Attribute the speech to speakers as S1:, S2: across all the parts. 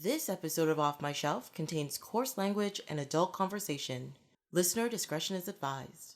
S1: This episode of Off My Shelf contains coarse language and adult conversation. Listener discretion is advised.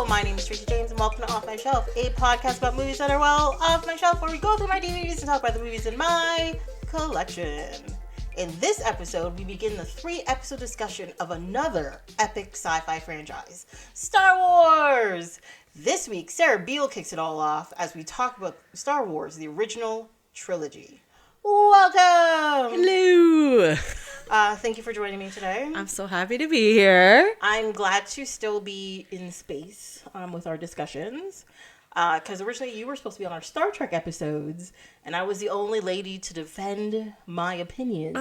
S1: My name is Tracy James and welcome to Off My Shelf, a podcast about movies that are well off my shelf, where we go through my DVDs and talk about the movies in my collection. In this episode, we begin the 3-episode discussion of another epic sci-fi franchise, Star Wars! This week, Sarah Behl kicks it all off as we talk about Star Wars, the original trilogy. Welcome!
S2: Hello!
S1: Thank you for joining me today.
S2: I'm so happy to be here.
S1: I'm glad to still be in space with our discussions. Because originally you were supposed to be on our Star Trek episodes, and I was the only lady to defend my opinions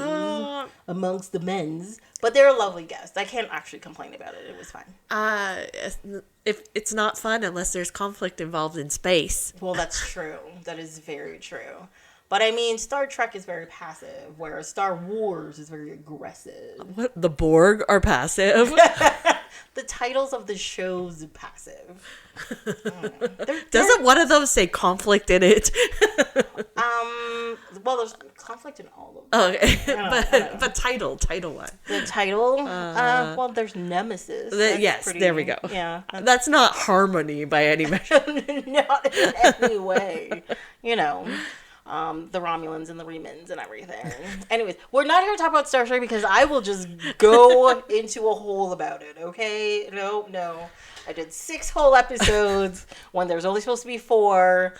S1: amongst the men's. But they're a lovely guest. I can't actually complain about it. It was fun.
S2: If it's not fun unless there's conflict involved in space.
S1: Well, that's true. That is very true. But I mean, Star Trek is very passive, whereas Star Wars is very aggressive.
S2: What? The Borg are passive?
S1: The titles of the shows are passive.
S2: Doesn't one of those say conflict in it?
S1: Well, there's conflict in all of them.
S2: Okay, but title one.
S1: The title? Well, there's Nemesis.
S2: Yes, there we go.
S1: Yeah.
S2: That's not harmony by any measure.
S1: Not in any way. You know. The Romulans and the Remans and everything. Anyways, we're not here to talk about Star Trek because I will just go into a hole about it, okay? No. I did 6 whole episodes when there was only supposed to be 4,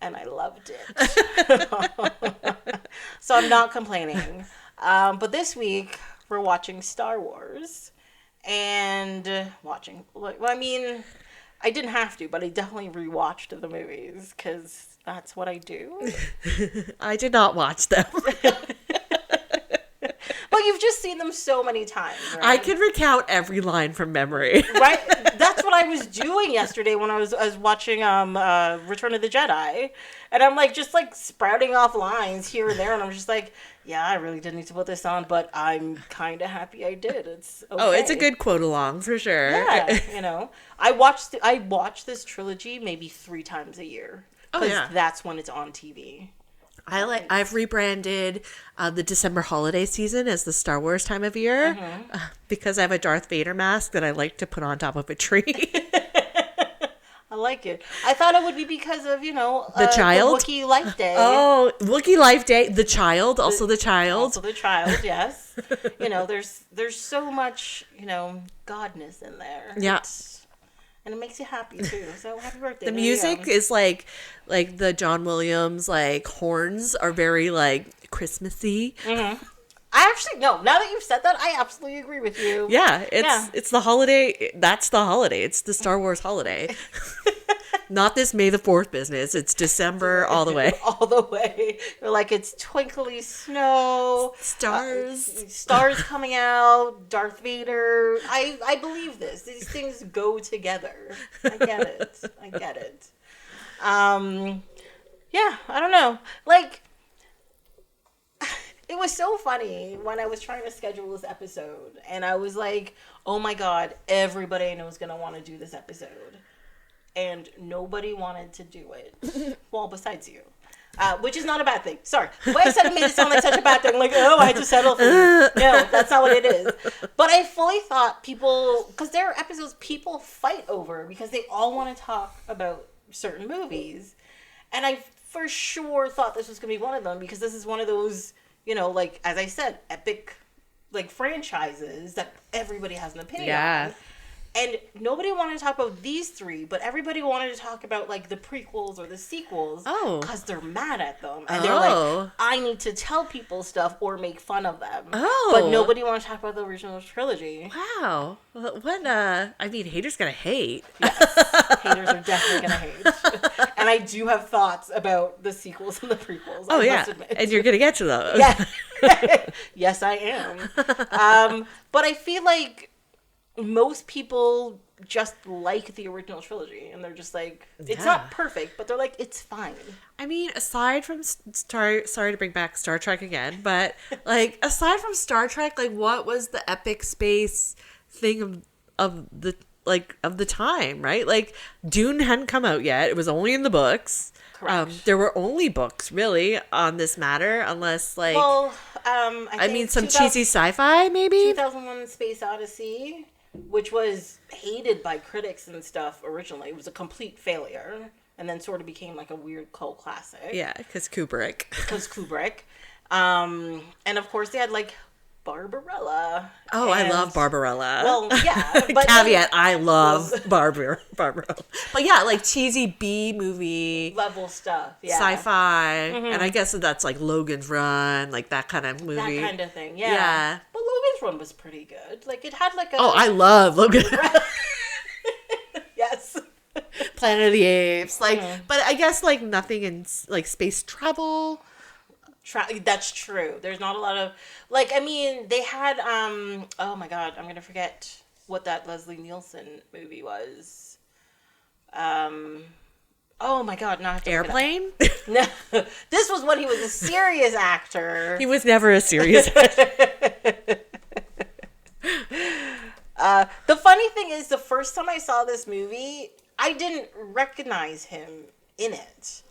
S1: and I loved it. So I'm not complaining. But this week, we're watching Star Wars. And I mean, I didn't have to, but I definitely rewatched the movies because that's what I do.
S2: I did not watch them.
S1: But you've just seen them so many times, right?
S2: I can recount every line from memory.
S1: Right? That's what I was doing yesterday when I was watching Return of the Jedi. And I'm just sprouting off lines here and there, and I'm just like, yeah, I really didn't need to put this on, but I'm kind of happy I did. It's okay.
S2: Oh, it's a good quote along for sure.
S1: Yeah, I watch this trilogy maybe 3 times a year.
S2: Oh, yeah.
S1: That's when it's on TV.
S2: I've rebranded the December holiday season as the Star Wars time of year because I have a Darth Vader mask that I like to put on top of a tree.
S1: I like it. I thought it would be because of,
S2: the child?
S1: The Wookiee Life Day.
S2: Oh, Wookiee Life Day. The child. Also the child.
S1: Also the child, yes. There's so much, godness in there.
S2: Yeah.
S1: And it makes you happy, too. So, happy birthday.
S2: The music is like the John Williams, horns are very, Christmassy.
S1: Mm-hmm. Now that you've said that, I absolutely agree with you.
S2: Yeah, it's the holiday. That's the holiday. It's the Star Wars holiday. Not this May the 4th business. It's December all the way.
S1: All the way. You're it's twinkly snow.
S2: Stars
S1: coming out. Darth Vader. I believe this. These things go together. I get it. Yeah, I don't know. It was so funny when I was trying to schedule this episode. And I was like, oh my God, everybody I know is going to want to do this episode. And nobody wanted to do it. Well, besides you. Which is not a bad thing. Sorry. The way I said it made it sound like such a bad thing. I had to settle for you. No, that's not what it is. But I fully thought people... Because there are episodes people fight over because they all want to talk about certain movies. And I for sure thought this was going to be one of them because this is one of those, as I said, epic franchises that everybody has an opinion on. And nobody wanted to talk about these 3, but everybody wanted to talk about, the prequels or the sequels. Oh. Because they're mad at them. And they're like, I need to tell people stuff or make fun of them. Oh. But nobody wanted to talk about the original trilogy.
S2: Wow. What, haters gonna hate.
S1: Yes. Haters are definitely gonna hate. And I do have thoughts about the sequels and the prequels.
S2: Oh, yeah. And you're gonna get to those.
S1: Yeah. Yes, I am. But I feel like most people just like the original trilogy, and they're just like, it's not perfect, but they're like, it's fine.
S2: I mean, aside from sorry to bring back Star Trek again, but like aside from Star Trek, like what was the epic space thing of the time, right? Like Dune hadn't come out yet. It was only in the books.
S1: Correct.
S2: There were only books really on this matter, unless like I mean some cheesy sci-fi maybe.
S1: 2001: Space Odyssey, which was hated by critics and stuff originally. It was a complete failure, and then sort of became like a weird cult classic.
S2: Yeah, because Kubrick.
S1: And of course they had like Barbarella.
S2: Oh, I love Barbarella.
S1: Well, yeah. But
S2: caveat, I love Barbarella. But yeah, like cheesy B movie.
S1: Level stuff. Yeah.
S2: Sci-fi. Mm-hmm. And I guess that's like Logan's Run, like that kind of movie.
S1: That kind of thing, yeah. But Logan's Run was pretty good. Like it had like a...
S2: Oh, I love Logan.
S1: Yes.
S2: Planet of the Apes. Like, but I guess like nothing in like space travel.
S1: That's true. There's not a lot of like. I mean, they had. Oh my God, I'm gonna forget what that Leslie Nielsen movie was. Oh my God, no, I have to
S2: Airplane.
S1: No, this was when he was a serious actor.
S2: He was never a serious actor.
S1: The funny thing is, the first time I saw this movie, I didn't recognize him in it.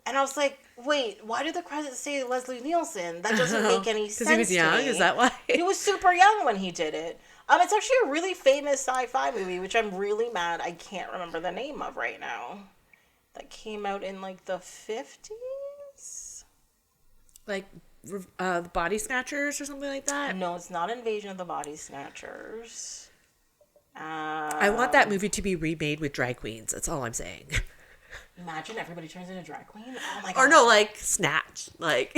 S1: And I was like, wait, why did the credits say Leslie Nielsen? That doesn't make any sense.
S2: Because he was young? Is that why?
S1: He was super young when he did it. It's actually a really famous sci-fi movie, which I'm really mad I can't remember the name of right now. That came out in like the 50s?
S2: Like the Body Snatchers or something like that?
S1: No, it's not Invasion of the Body Snatchers.
S2: I want that movie to be remade with drag queens. That's all I'm saying.
S1: Imagine everybody turns into a drag queen. Oh my God.
S2: Or no, like Snatch. Like.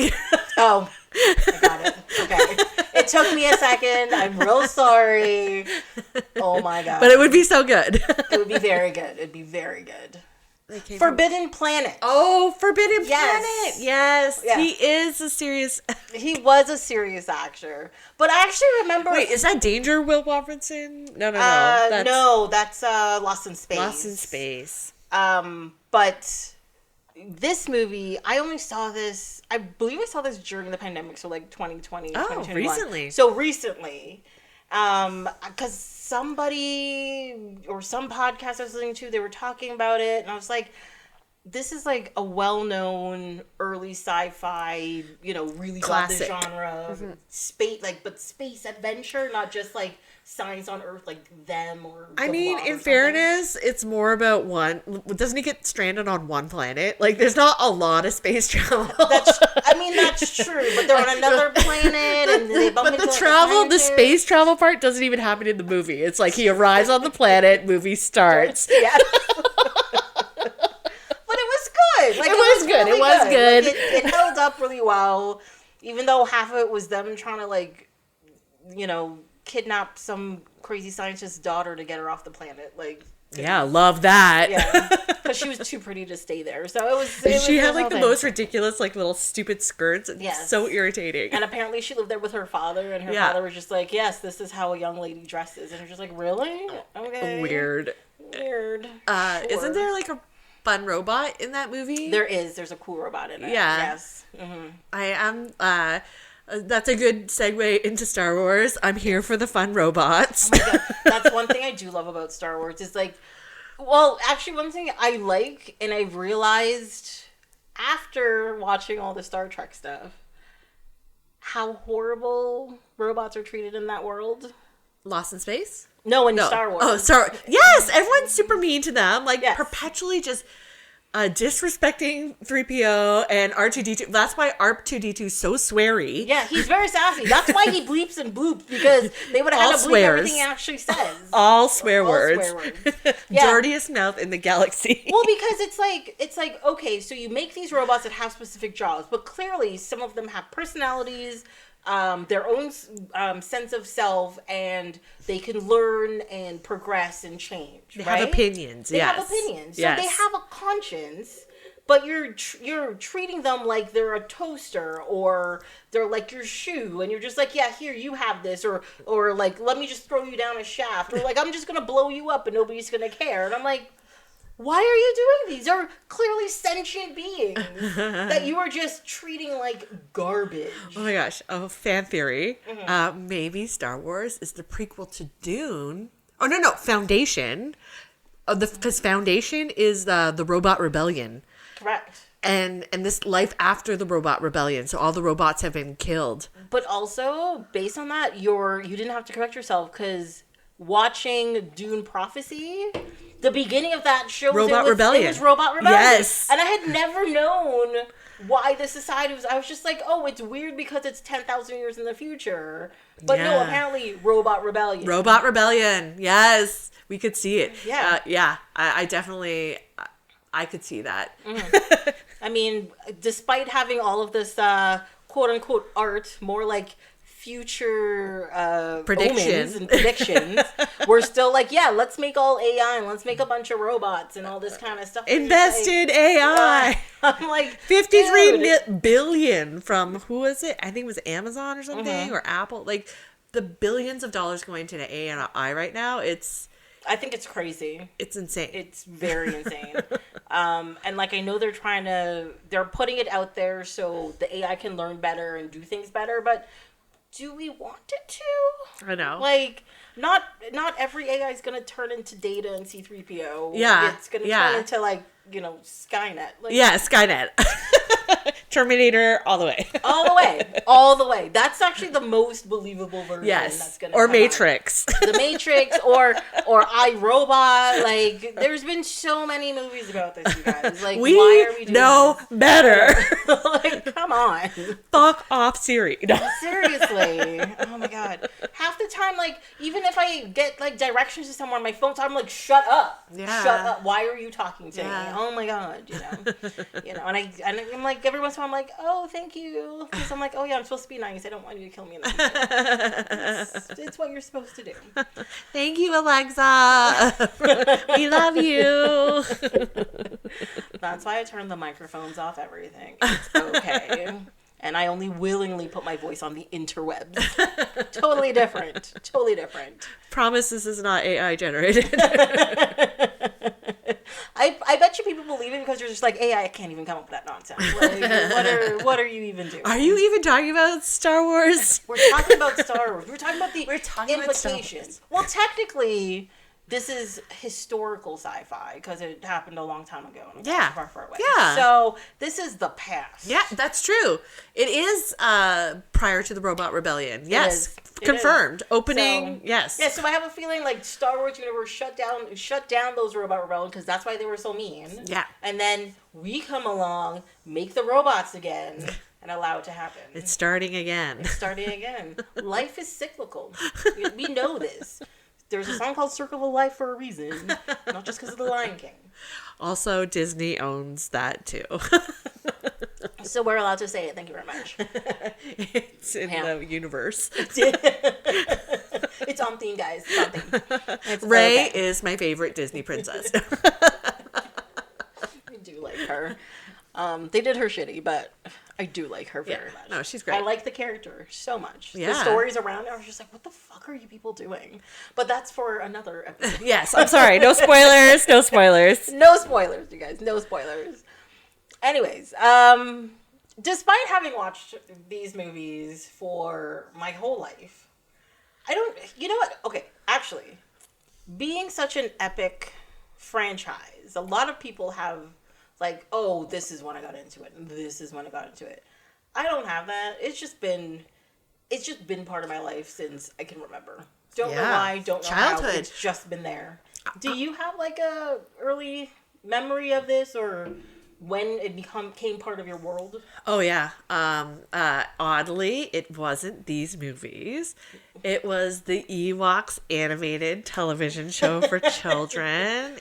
S1: Oh, I got it. Okay. It took me a second. I'm real sorry. Oh my God.
S2: But it would be so good.
S1: It would be very good. It'd be very good. Forbidden Planet.
S2: Oh, Forbidden Planet. Yes. He is a serious...
S1: He was a serious actor. But I actually remember...
S2: Wait, is that Danger, Will Robinson? No.
S1: That's Lost in Space.
S2: Lost in Space.
S1: But this movie, I only saw this... I believe I saw this during the pandemic, so like 2020, 2021.
S2: Recently.
S1: So recently. Because somebody or some podcast I was listening to, they were talking about it, and I was like, this is like a well-known early sci-fi, really classic genre, space, but space adventure, not just like science on Earth, like them or.
S2: I mean, in fairness, it's more about one. Doesn't he get stranded on one planet? Like, there's not a lot of space travel.
S1: That's true. But they're on another planet, and they bump into
S2: the space travel part doesn't even happen in the movie. It's like he arrives on the planet, movie starts.
S1: Yeah. But it was good. Like,
S2: it was good.
S1: Really
S2: it was good.
S1: Like, it held up really well, even though half of it was them trying to kidnap some crazy scientist's daughter to get her off the planet.
S2: Yeah, love that.
S1: Yeah, because she was too pretty to stay there. So it was.
S2: She had the most ridiculous, little stupid skirts. It's so irritating.
S1: And apparently, she lived there with her father, and her father was just like, "Yes, this is how a young lady dresses." And you're just like, "Really? Okay."
S2: Weird.
S1: Sure.
S2: Isn't there a fun robot in that movie?
S1: There is. There's a cool robot in it.
S2: Yeah.
S1: Yes. Mm-hmm.
S2: I am. That's a good segue into Star Wars. I'm here for the fun robots.
S1: Oh my God. That's one thing I do love about Star Wars is actually one thing I like, and I've realized after watching all the Star Trek stuff, how horrible robots are treated in that world.
S2: Lost in Space?
S1: No, in Star Wars.
S2: Oh, sorry. Yes, everyone's super mean to them. Perpetually just disrespecting 3PO and R2-D2. That's why R2-D2 is so sweary.
S1: Yeah, he's very sassy. That's why he bleeps and bloops, because they would have had to bleep everything he actually says.
S2: All swear words.
S1: Yeah.
S2: Dirtiest mouth in the galaxy.
S1: Well, because it's like, okay, so you make these robots that have specific jobs, but clearly some of them have personalities, their own sense of self, and they can learn and progress and change.
S2: They have opinions.
S1: They have opinions. So they have a conscience, but you're treating them like they're a toaster or they're like your shoe, and you're just like, yeah, here, you have this, or like, let me just throw you down a shaft, or like, I'm just gonna blow you up and nobody's gonna care. And I'm like, why are you doing these? They're clearly sentient beings that you are just treating like garbage.
S2: Oh my gosh. Oh, fan theory. Maybe Star Wars is the prequel to Dune. Oh, no, Foundation. Because Foundation is the Robot Rebellion.
S1: Correct.
S2: And this life after the Robot Rebellion. So all the robots have been killed.
S1: But also, based on that, you didn't have to correct yourself, because watching Dune Prophecy, the beginning of that shows
S2: Robot Rebellion.
S1: It was Robot Rebellion.
S2: Yes.
S1: And I had never known why the society was. I was just like, oh, it's weird because it's 10,000 years in the future. But no, apparently Robot Rebellion.
S2: Robot Rebellion. Yes. We could see it.
S1: Yeah.
S2: I definitely, I could see that.
S1: I mean, despite having all of this quote unquote art, more like future omens and predictions, we're still like, yeah, let's make all AI and let's make a bunch of robots and all this kind of stuff.
S2: Invest in AI.
S1: I'm like,
S2: 53 billion from, who was it? I think it was Amazon or something, or Apple. Like, the billions of dollars going to AI right now,
S1: I think it's crazy.
S2: It's insane.
S1: It's very insane. And like, I know they're putting it out there so the AI can learn better and do things better, but do we want it to?
S2: I know.
S1: Like, not every AI is going to turn into Data and C-3PO.
S2: Yeah.
S1: It's going to turn into, like, Skynet. Like,
S2: yeah, Skynet. Terminator all the way.
S1: all the way. That's actually the most believable version.
S2: Yes.
S1: That's gonna
S2: or
S1: come
S2: Matrix.
S1: out. The Matrix or iRobot. Like, there's been so many movies about this, you guys. Like, why are we doing
S2: know
S1: this?
S2: better.
S1: Like, come on.
S2: Fuck off Siri. No.
S1: Seriously. Oh my god. Half the time, like, even if I get like directions to somewhere on my phone, I'm like, shut up.
S2: Yeah.
S1: Shut up. Why are you talking to me?
S2: Yeah.
S1: Oh my god. And I'm like, every once in a while I'm like, oh, thank you. Because I'm like, oh yeah, I'm supposed to be nice. I don't want you to kill me in the future. It's what you're supposed to do.
S2: Thank you, Alexa. We love you.
S1: That's why I turn the microphones off everything. It's okay. And I only willingly put my voice on the interwebs. Totally different.
S2: Promise this is not AI generated.
S1: I bet you people believe it because you're just like, AI can't even come up with that nonsense. Like, what are you even doing?
S2: Are you even talking about Star Wars?
S1: We're talking about Star Wars. We're talking about the implications. Well, technically, this is historical sci-fi because it happened a long time ago.
S2: Yeah.
S1: Far, far away.
S2: Yeah.
S1: So this is the past.
S2: Yeah, that's true. It is prior to the Robot Rebellion. Yes. Confirmed. Opening. Yes.
S1: Yeah, so I have a feeling like Star Wars universe shut down those Robot Rebellion because that's why they were so mean.
S2: Yeah.
S1: And then we come along, make the robots again, and allow it to happen.
S2: It's starting again.
S1: Life is cyclical. We know this. There's a song called Circle of Life for a reason, not just because of The Lion King.
S2: Also, Disney owns that too.
S1: So we're allowed to say it. Thank you very much.
S2: It's in the universe.
S1: It's on theme, guys. It's on theme.
S2: Rey is my favorite Disney princess.
S1: I do like her. They did her shitty, but I do like her very much.
S2: No, she's great.
S1: I like the character so much.
S2: Yeah.
S1: The stories around her, I was just like, what the fuck are you people doing? But that's for another episode.
S2: Yes, I'm sorry. No spoilers. No spoilers.
S1: No spoilers, you guys. No spoilers. Anyways, despite having watched these movies for my whole life, you know what? Okay, actually, being such an epic franchise, a lot of people have like, oh, this is when I got into it, and this is when I got into it. I don't have that. It's just been part of my life since I can remember. Don't know why, don't know
S2: Childhood.
S1: how. It's just been there. Do you have like a early memory of this, or when it became part of your world?
S2: Oh yeah. Oddly, it wasn't these movies. It was the Ewoks animated television show for children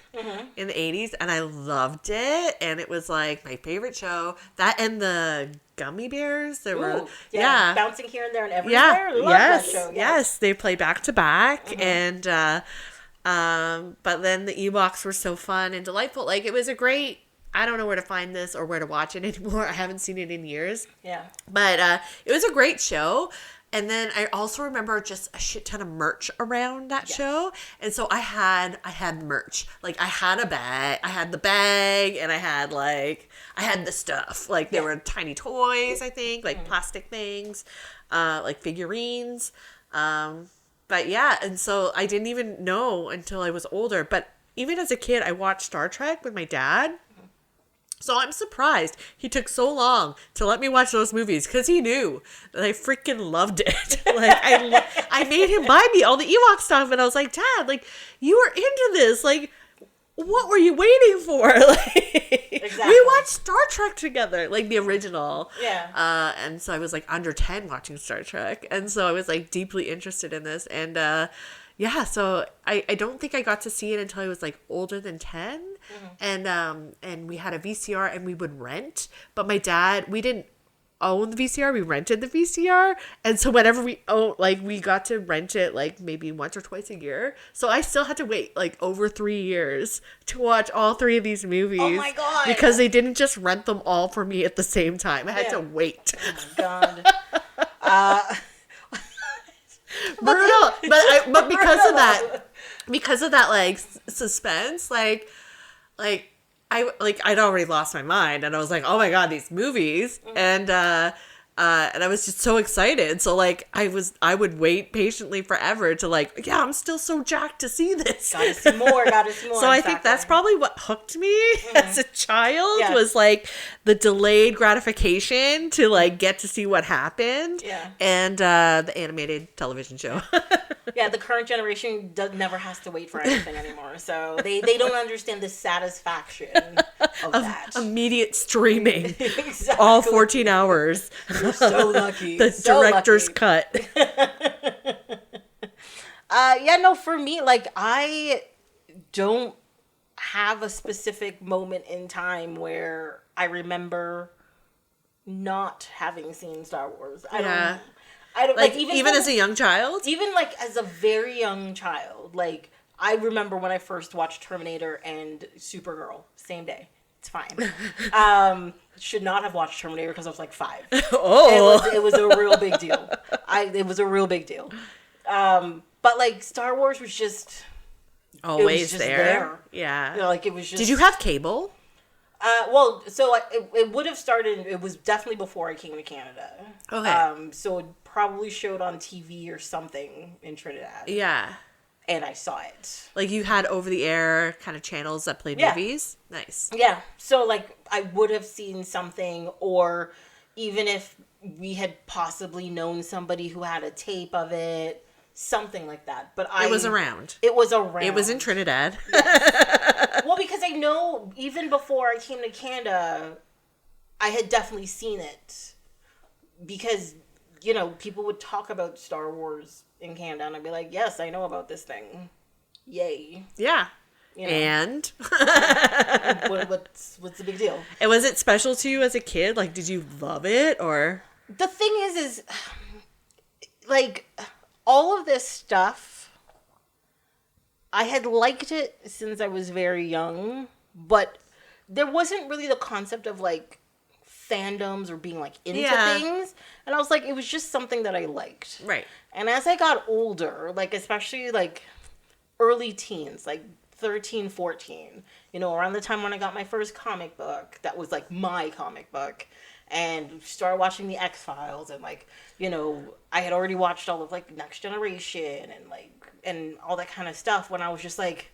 S2: in the 80s, and I loved it. And it was like my favorite show. That and the gummy bears. There were
S1: bouncing here and there and everywhere. Love that show.
S2: Yes, they play back to back, and but then the Ewoks were so fun and delightful. Like, it was a great I don't know where to find this or where to watch it anymore. I haven't seen it in years.
S1: Yeah.
S2: But it was a great show. And then I also remember just a shit ton of merch around that show. And so I had merch. Like I had a bag. I had the bag and I had the stuff. Like there were tiny toys, I think, like plastic things, like figurines. But yeah, and so I didn't even know until I was older. But even as a kid, I watched Star Trek with my dad. So I'm surprised he took so long to let me watch those movies because he knew that I freaking loved it. Like I made him buy me all the Ewok stuff, and I was like, Dad, like you were into this, like what were you waiting for? Like
S1: exactly.
S2: We watched Star Trek together, like the original.
S1: Yeah.
S2: And so I was like under 10 watching Star Trek, and so I was like deeply interested in this, and yeah, so I don't think I got to see it until I was like older than 10. And we had a VCR and we would rent, but my dad, we didn't own the VCR, we rented the VCR, and so whenever we we got to rent it like maybe once or twice a year. So I still had to wait like over 3 years to watch all 3 of these movies.
S1: Oh my God.
S2: Because they didn't just rent them all for me at the same time. I had to wait.
S1: Oh my God.
S2: Brutal. But because of that like suspense, I'd already lost my mind, and I was like, oh my God, these movies, and I was just so excited. So like I would wait patiently forever to like, yeah, I'm still so jacked to see this.
S1: Gotta see more.
S2: So I think that's probably what hooked me as a child was like the delayed gratification to like get to see what happened.
S1: Yeah.
S2: And the animated television show.
S1: Yeah, the current generation never has to wait for anything anymore. So they don't understand the satisfaction of that.
S2: Immediate streaming.
S1: Exactly.
S2: All 14 hours.
S1: You're so lucky.
S2: The director's cut.
S1: Yeah, no, for me, like, I don't have a specific moment in time where I remember not having seen Star Wars. I don't
S2: like even as a young child?
S1: Even like as a very young child. Like I remember when I first watched Terminator and Supergirl, same day. It's fine. Should not have watched Terminator because I was like 5.
S2: Oh.
S1: It was a real big deal. It was a real big deal. But like Star Wars was just
S2: always
S1: it was just
S2: there. Yeah.
S1: You know, like it was just.
S2: Did you have cable?
S1: Well, so it would have started. It was definitely before I came to Canada.
S2: Okay.
S1: So it probably showed on TV or something in Trinidad.
S2: Yeah.
S1: And I saw it.
S2: Like you had over the air kind of channels that played movies? Nice.
S1: Yeah. So like I would have seen something, or even if we had possibly known somebody who had a tape of it, something like that. But
S2: it was around.
S1: It was around.
S2: It was in Trinidad.
S1: Yes. Well, because I know even before I came to Canada, I had definitely seen it. Because, you know, people would talk about Star Wars in Canada, and I'd be like, yes, I know about this thing. Yay.
S2: Yeah.
S1: You know?
S2: And?
S1: what's the big deal?
S2: And was it special to you as a kid? Like, did you love it, or?
S1: The thing is, like, all of this stuff, I had liked it since I was very young, but there wasn't really the concept of, like, fandoms or being, like, into things. And I was like, it was just something that I liked.
S2: Right.
S1: And as I got older, like, especially, like, early teens, like, 13, 14, you know, around the time when I got my first comic book, that was, like, my comic book, and started watching the X-Files, and, like, you know, I had already watched all of, like, Next Generation, and, like, and all that kind of stuff, when I was just like,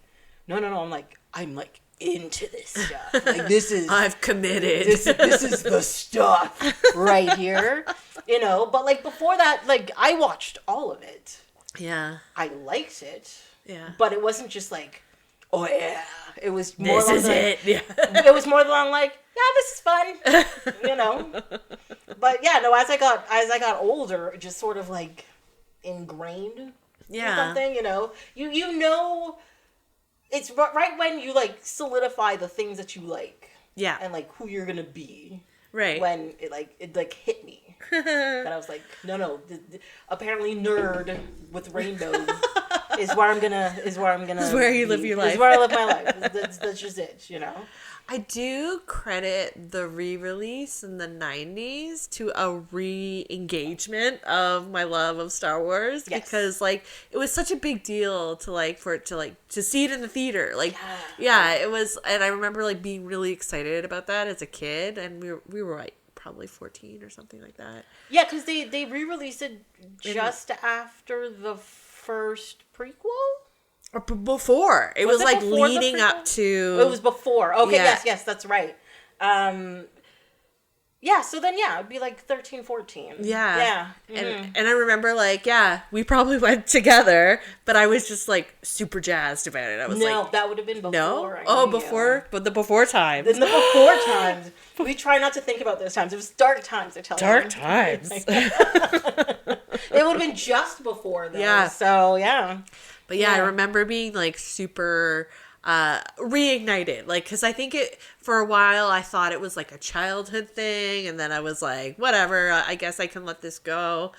S1: no, I'm into this stuff. Like, this is...
S2: I've committed.
S1: This is the stuff right here, you know, but, like, before that, like, I watched all of it.
S2: Yeah.
S1: I liked it.
S2: Yeah.
S1: But it wasn't just like, oh yeah. It was more
S2: this is it. Yeah.
S1: It was more along like, yeah, this is fun. You know? But yeah, no, as I got older, it just sort of like ingrained or something, you know. You know, it's right when you like solidify the things that you like.
S2: Yeah.
S1: And like who you're gonna be.
S2: Right.
S1: When it hit me. That I was like, no, apparently nerd with rainbow is where I'm gonna
S2: Is where you live your life.
S1: Is where I live my life. That's just it, you know.
S2: I do credit the re-release in the 90s to a re-engagement of my love of Star Wars, because like it was such a big deal to like for it to like to see it in the theater. Like yeah, it was, and I remember like being really excited about that as a kid, and we were like probably 14 or something like that.
S1: Yeah, because they re-released it just after the first prequel.
S2: Or before. It was like leading up to...
S1: It was before. Okay,
S2: yeah.
S1: yes, that's right. Yeah, so then, yeah, it'd be like 13, 14.
S2: Yeah.
S1: Yeah. Mm-hmm.
S2: And I remember, like, yeah, we probably went together, but I was just, like, super jazzed about it. I was like...
S1: that would have been before.
S2: No? Before? But the before times.
S1: In the before times. We try not to think about those times. It was dark times, I tell you.
S2: Dark times.
S1: It would have been just before, though.
S2: Yeah.
S1: So, yeah.
S2: But yeah, I remember being like super reignited, like, because I think it for a while I thought it was like a childhood thing, and then I was like, whatever, I guess I can let this go.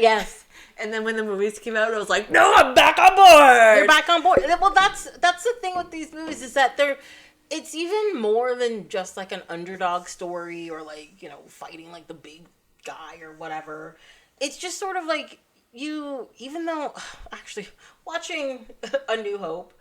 S1: Yes.
S2: And then when the movies came out, I was like, no, I'm back on board.
S1: You're back on board. Well, that's the thing with these movies, is that it's even more than just like an underdog story, or like, you know, fighting like the big guy or whatever. It's just sort of like even though actually watching A New Hope,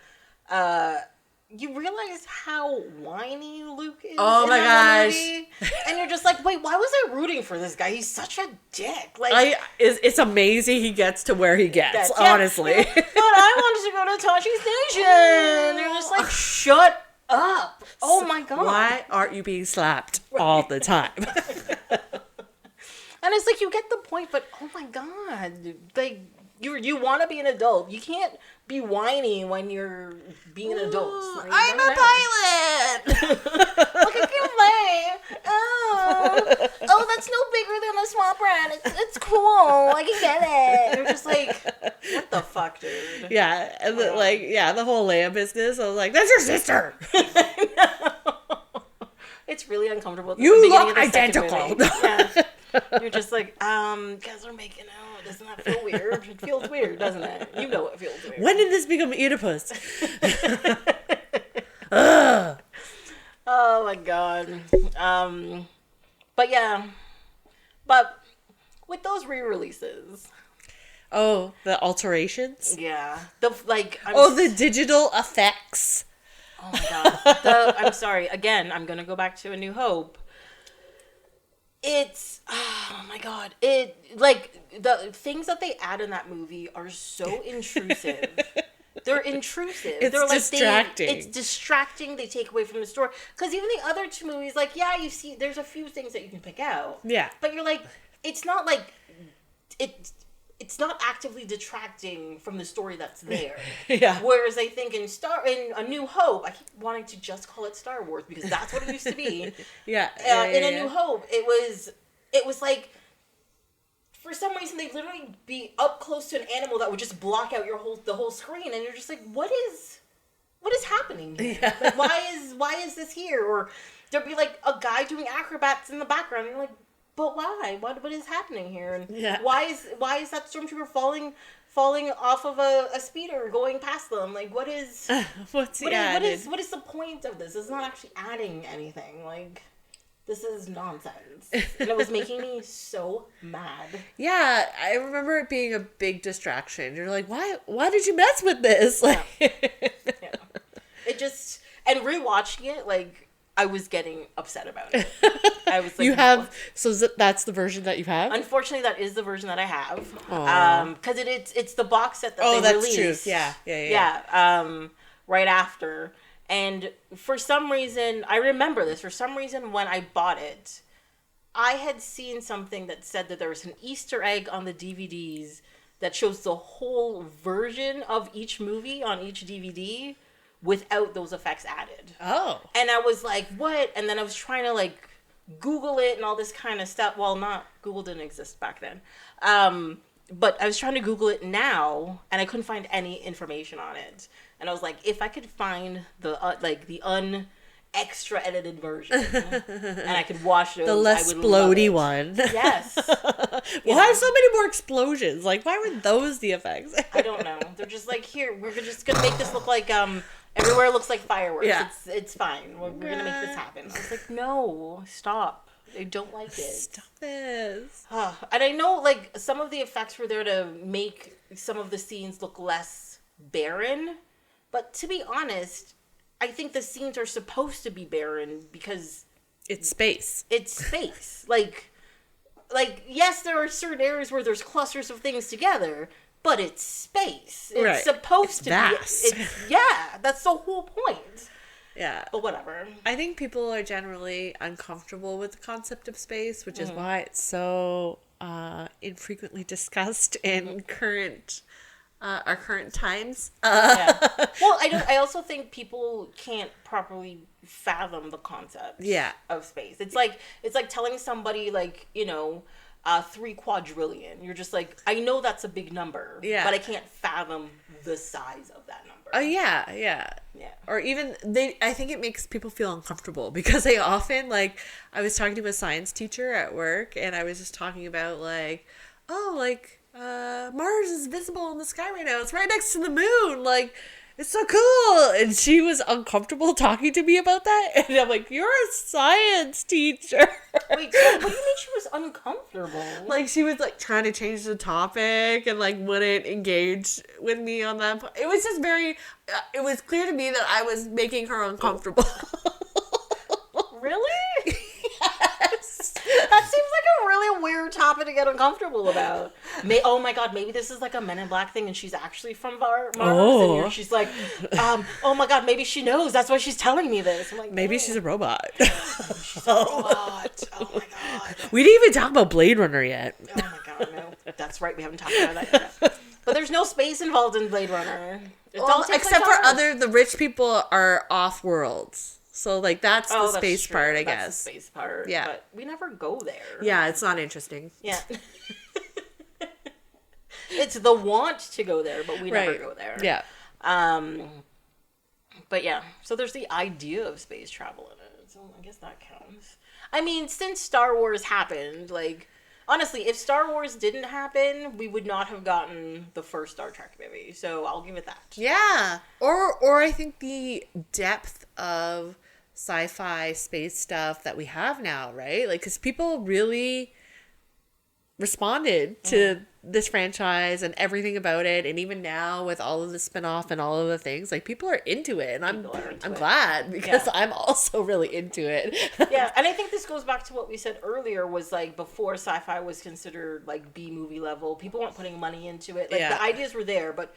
S1: you realize how whiny Luke is.
S2: Oh my gosh.
S1: Movie. And you're just like, wait, why was I rooting for this guy? He's such a dick. Like,
S2: it's amazing he gets to where he gets, honestly.
S1: But I wanted to go to Tosche Station. You're just like, shut up. Oh my god.
S2: Why aren't you being slapped all the time?
S1: And it's like, you get the point, but oh my god, like, you want to be an adult. You can't be whiny when you're being an adult. Like,
S2: I'm a pilot.
S1: Look at you play. Oh, that's no bigger than a swamp rat. It's cool. I can get it. You're just like, what the fuck, dude?
S2: Yeah, and the whole Leia business. I was like, that's your sister.
S1: It's really uncomfortable.
S2: You look identical.
S1: Yeah. You're just like, guys are making out. Doesn't that feel weird? It feels weird, doesn't it? You know it feels weird.
S2: When did this become Oedipus?
S1: Oh my god. But yeah. But with those re-releases.
S2: Oh, the alterations?
S1: Yeah.
S2: The digital effects.
S1: Oh my god. I'm sorry. Again, I'm gonna go back to A New Hope. It's, oh my god, the things that they add in that movie are so intrusive. They're intrusive.
S2: It's distracting.
S1: It's distracting. They take away from the story. Because even the other two movies, like, yeah, you see, there's a few things that you can pick out.
S2: Yeah.
S1: But you're like, it's not like, it's not actively detracting from the story that's there.
S2: Yeah.
S1: Whereas I think in A New Hope, I keep wanting to just call it Star Wars because that's what it used to be.
S2: Yeah.
S1: In A New Hope, it was like, for some reason they'd literally be up close to an animal that would just block out the whole screen, and you're just like, what is happening here?
S2: Yeah.
S1: Like, why is this here? Or there'd be like a guy doing acrobats in the background, and you're like, but why? What is happening here? And why is that stormtrooper falling off of a speeder going past them? Like, what is what is the point of this? It's not actually adding anything. Like, this is nonsense. And it was making me so mad.
S2: Yeah, I remember it being a big distraction. You're like, why did you mess with this? Like,
S1: yeah. It just, and rewatching it, like, I was getting upset about it. I was like,
S2: you have, so that's the version that you have?
S1: Unfortunately, that is the version that I have. Because it's the box set that they released.
S2: True. Yeah.
S1: Yeah. Right after. And for some reason, I remember this. For some reason, when I bought it, I had seen something that said that there was an Easter egg on the DVDs that shows the whole version of each movie on each DVD without those effects added.
S2: Oh.
S1: And I was like, what? And then I was trying to, like, Google it and all this kind of stuff. Well, Google didn't exist back then. But I was trying to Google it now, and I couldn't find any information on it. And I was like, if I could find the extra edited version, and I could watch those,
S2: the less
S1: I would
S2: bloaty
S1: love it.
S2: one.
S1: Yes.
S2: Why so many more explosions? Like, why were those the effects?
S1: I don't know. They're just like, here, we're just gonna make this look like everywhere looks like fireworks.
S2: Yeah.
S1: It's fine. We're gonna make this happen. I was like, no, stop. I don't like it.
S2: Stop this.
S1: And I know, like, some of the effects were there to make some of the scenes look less barren, but to be honest, I think the scenes are supposed to be barren because
S2: it's space.
S1: It's space. Like, yes, there are certain areas where there's clusters of things together, but it's space. It's supposed to
S2: vast.
S1: be. Yeah, that's the whole point.
S2: Yeah.
S1: But whatever.
S2: I think people are generally uncomfortable with the concept of space, which is why it's so infrequently discussed in our current times.
S1: Yeah. Well, I also think people can't properly fathom the concept of space. It's like telling somebody, like, 3 quadrillion. You're just like, I know that's a big number, but I can't fathom the size of that number.
S2: Oh, yeah. Or even, I think it makes people feel uncomfortable because they often, like, I was talking to a science teacher at work and I was just talking about, like, Mars is visible in the sky right now. It's right next to the moon. Like, it's so cool. And she was uncomfortable talking to me about that. And I'm like, you're a science teacher.
S1: Wait, so what do you mean she was uncomfortable?
S2: Like, she was, like, trying to change the topic and, like, wouldn't engage with me on that. It was just it was clear to me that I was making her uncomfortable.
S1: Really? Yes. That seems like a really weird topic to get uncomfortable about. Oh my god, maybe this is like a Men in Black thing and she's actually from Mars. And she's like, oh my god, maybe she knows. That's why she's telling me this. I'm like,
S2: maybe she's a robot.
S1: She's a robot. Oh my god.
S2: We didn't even talk about Blade Runner yet.
S1: Oh my god, no. That's right, we haven't talked about that yet. But there's no space involved in Blade Runner.
S2: Except for the rich people are off-worlds. So, like, that's the space part, I guess.
S1: That's the space part.
S2: Yeah.
S1: But we never go there.
S2: Yeah, it's not interesting.
S1: Yeah. It's the want to go there, but we never go there.
S2: Yeah.
S1: But yeah, so there's the idea of space travel in it. So I guess that counts. I mean, since Star Wars happened, like, honestly, if Star Wars didn't happen, we would not have gotten the first Star Trek movie. So I'll give it that.
S2: Yeah. Or I think the depth of sci-fi space stuff that we have now, right? Like, because people really responded to this franchise and everything about it, and even now with all of the spin-off and all of the things, like, people are into it, and I'm glad because I'm also really into it.
S1: Yeah, and I think this goes back to what we said earlier, was like, before sci-fi was considered like B-movie level, people weren't putting money into it. Like, the ideas were there, but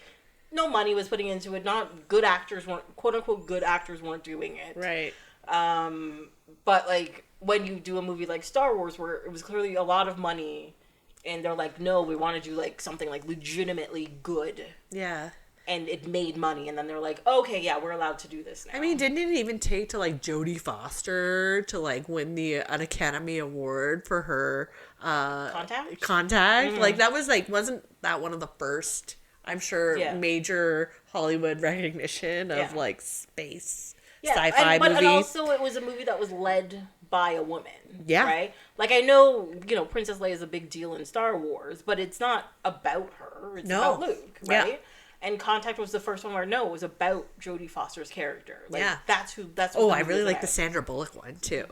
S1: no money was putting into it. Not good actors weren't, quote-unquote good actors weren't doing it.
S2: Right.
S1: But like, when you do a movie like Star Wars, where it was clearly a lot of money, and they're like, no, we want to do like something like legitimately good.
S2: Yeah.
S1: And it made money, and then they're like, okay, yeah, we're allowed to do this now.
S2: I mean, didn't it even take to like Jodie Foster to like win an Academy Award for her
S1: Contact?
S2: Mm-hmm. Like, that was like, wasn't that one of the first, I'm sure, major Hollywood recognition of like space sci-fi movie?
S1: And also it was a movie that was led by a woman.
S2: Yeah.
S1: Right? Like, I know, Princess Leia is a big deal in Star Wars, but it's not about her. It's about Luke, right? Yeah. And Contact was the first one where, it was about Jodie Foster's character. Like, that's what
S2: I really like the Sandra Bullock one, too.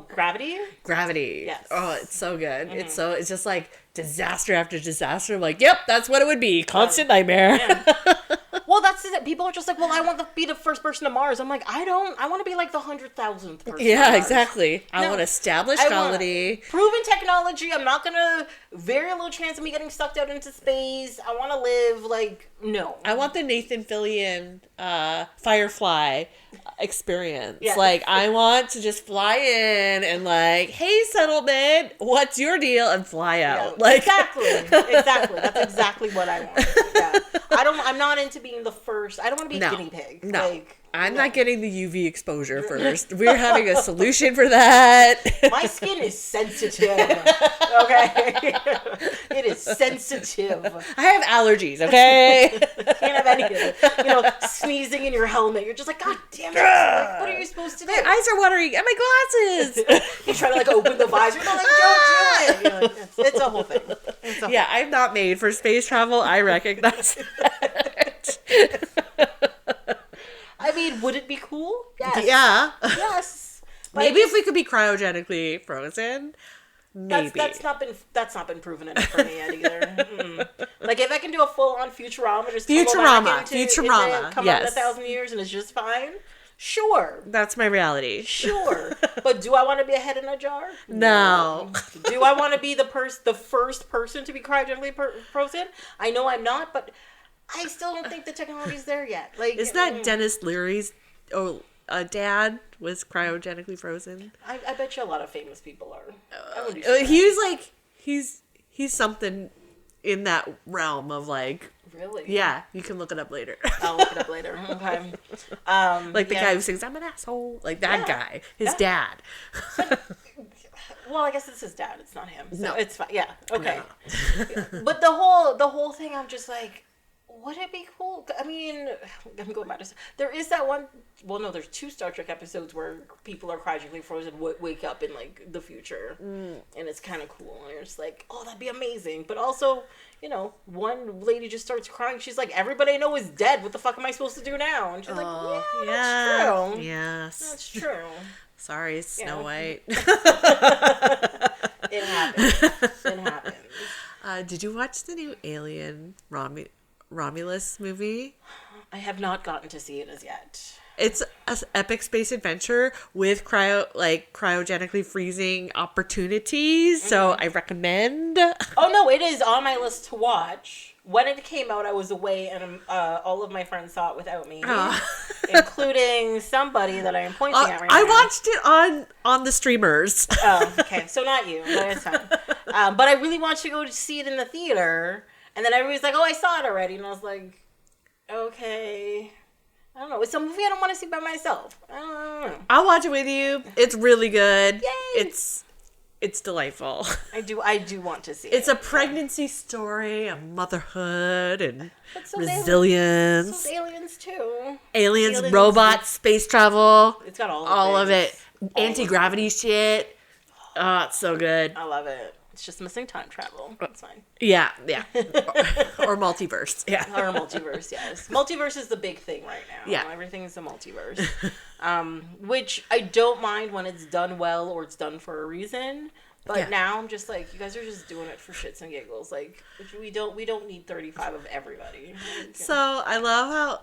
S1: Gravity?
S2: Gravity.
S1: Yes.
S2: Oh, it's so good. Mm-hmm. It's just like disaster after disaster. I'm like, yep, that's what it would be. Constant nightmare.
S1: Yeah. Well, that's it. People are just like, well, I want to be the first person to Mars. I'm like, I want to be like the 100,000th person.
S2: Yeah, exactly. I want established colony.
S1: Proven technology. I'm not going to, very low chance of me getting sucked out into space. I want to live, like, no.
S2: I want the Nathan Fillion Firefly experience.
S1: Yeah.
S2: Like, I want to just fly in and like, hey, settlement, what's your deal? And fly out.
S1: Yeah,
S2: like,
S1: exactly. That's exactly what I want. Yeah. I'm not into being the first. I don't want to be a guinea pig.
S2: No.
S1: Like,
S2: I'm not getting the UV exposure first. We're having a solution for that.
S1: My skin is sensitive. Okay? It is sensitive.
S2: I have allergies, okay?
S1: Can't have any of it. You know, sneezing in your helmet. You're just like, God damn it. Like, what are you supposed to do?
S2: My eyes are watering and my glasses.
S1: You try to like open the visor. You're like, don't do it. You're like, it's a whole thing.
S2: Yeah, I'm not made for space travel. I recognize that.
S1: I mean, would it be cool? Yes.
S2: Yeah.
S1: Yes. But
S2: Maybe if we could be cryogenically frozen. Maybe.
S1: That's not been proven enough for me yet either. Mm-mm. Like if I can do a full on Futurama, just Futurama, come out in 1,000 years and it's just fine. Sure.
S2: That's my reality.
S1: Sure. But do I want to be a head in a jar?
S2: No.
S1: Do I want to be the first person to be cryogenically frozen? I know I'm not, but I still don't think the technology's there yet. Like,
S2: isn't that Dennis Leary's dad was cryogenically frozen?
S1: I bet you a lot of famous people are.
S2: He was like he's something in that realm of like.
S1: Really?
S2: Yeah, you can look it up later.
S1: I'll look it up later. Okay.
S2: Like the guy who sings "I'm an asshole," like that guy, his dad.
S1: Well, I guess it's his dad. It's not him. So
S2: no,
S1: it's fine. Yeah. Okay. No. But the whole thing, I'm just like, would it be cool? I mean, I'm going back to there is that one. Well, no, there's 2 Star Trek episodes where people are cryogenically frozen, wake up in like the future, and it's kind of cool. And you're just like, oh, that'd be amazing. But also, you know, one lady just starts crying. She's like, everybody I know is dead. What the fuck am I supposed to do now? And she's like, yeah, that's true.
S2: Yes,
S1: that's true.
S2: Sorry, Snow White.
S1: It happens. It happens.
S2: Did you watch the new Alien Romulus movie?
S1: I have not gotten to see it as yet.
S2: It's an epic space adventure with cryogenically freezing opportunities. So I recommend.
S1: Oh no, it is on my list to watch. When it came out, I was away, and all of my friends saw it without me, including somebody that I am pointing at right now.
S2: I watched it on the streamers.
S1: Oh, okay, so not you, but it's fine. But I really want to go to see it in the theater, and then everybody's like, "Oh, I saw it already," and I was like, "Okay." I don't know. It's a movie I don't want to see by myself. I don't know.
S2: I'll watch it with you. It's really good.
S1: Yay!
S2: It's delightful.
S1: I do want to see it.
S2: It's a pregnancy story, of motherhood, and resilience.
S1: So aliens too.
S2: Aliens, robots, space travel.
S1: It's got
S2: all of it. Anti-gravity shit. Oh, it's so good.
S1: I love it. It's just missing time travel. It's fine.
S2: Yeah. Or multiverse. Yeah.
S1: Or multiverse, yes. Multiverse is the big thing right now.
S2: Yeah.
S1: Everything is a multiverse. Which I don't mind when it's done well or it's done for a reason. But now I'm just like, you guys are just doing it for shits and giggles. Like, we don't need 35 of everybody.
S2: So I love how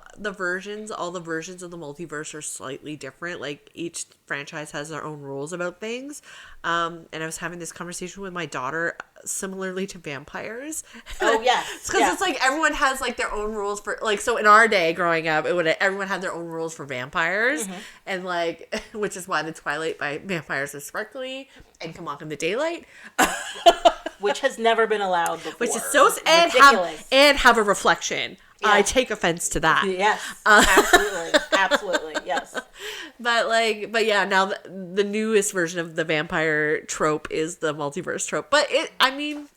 S2: all the versions of the multiverse are slightly different. Like each franchise has their own rules about things. And I was having this conversation with my daughter, similarly to vampires.
S1: Oh yes,
S2: because it's like everyone has like their own rules for like. So in our day, growing up, everyone had their own rules for vampires, and like, which is why the Twilight by vampires is sparkly and can walk in the daylight,
S1: which has never been allowed before.
S2: Which is so ridiculous. and have a reflection. Yeah. I take offense to that.
S1: Yes, absolutely, yes.
S2: But yeah, now the newest version of the vampire trope is the multiverse trope. But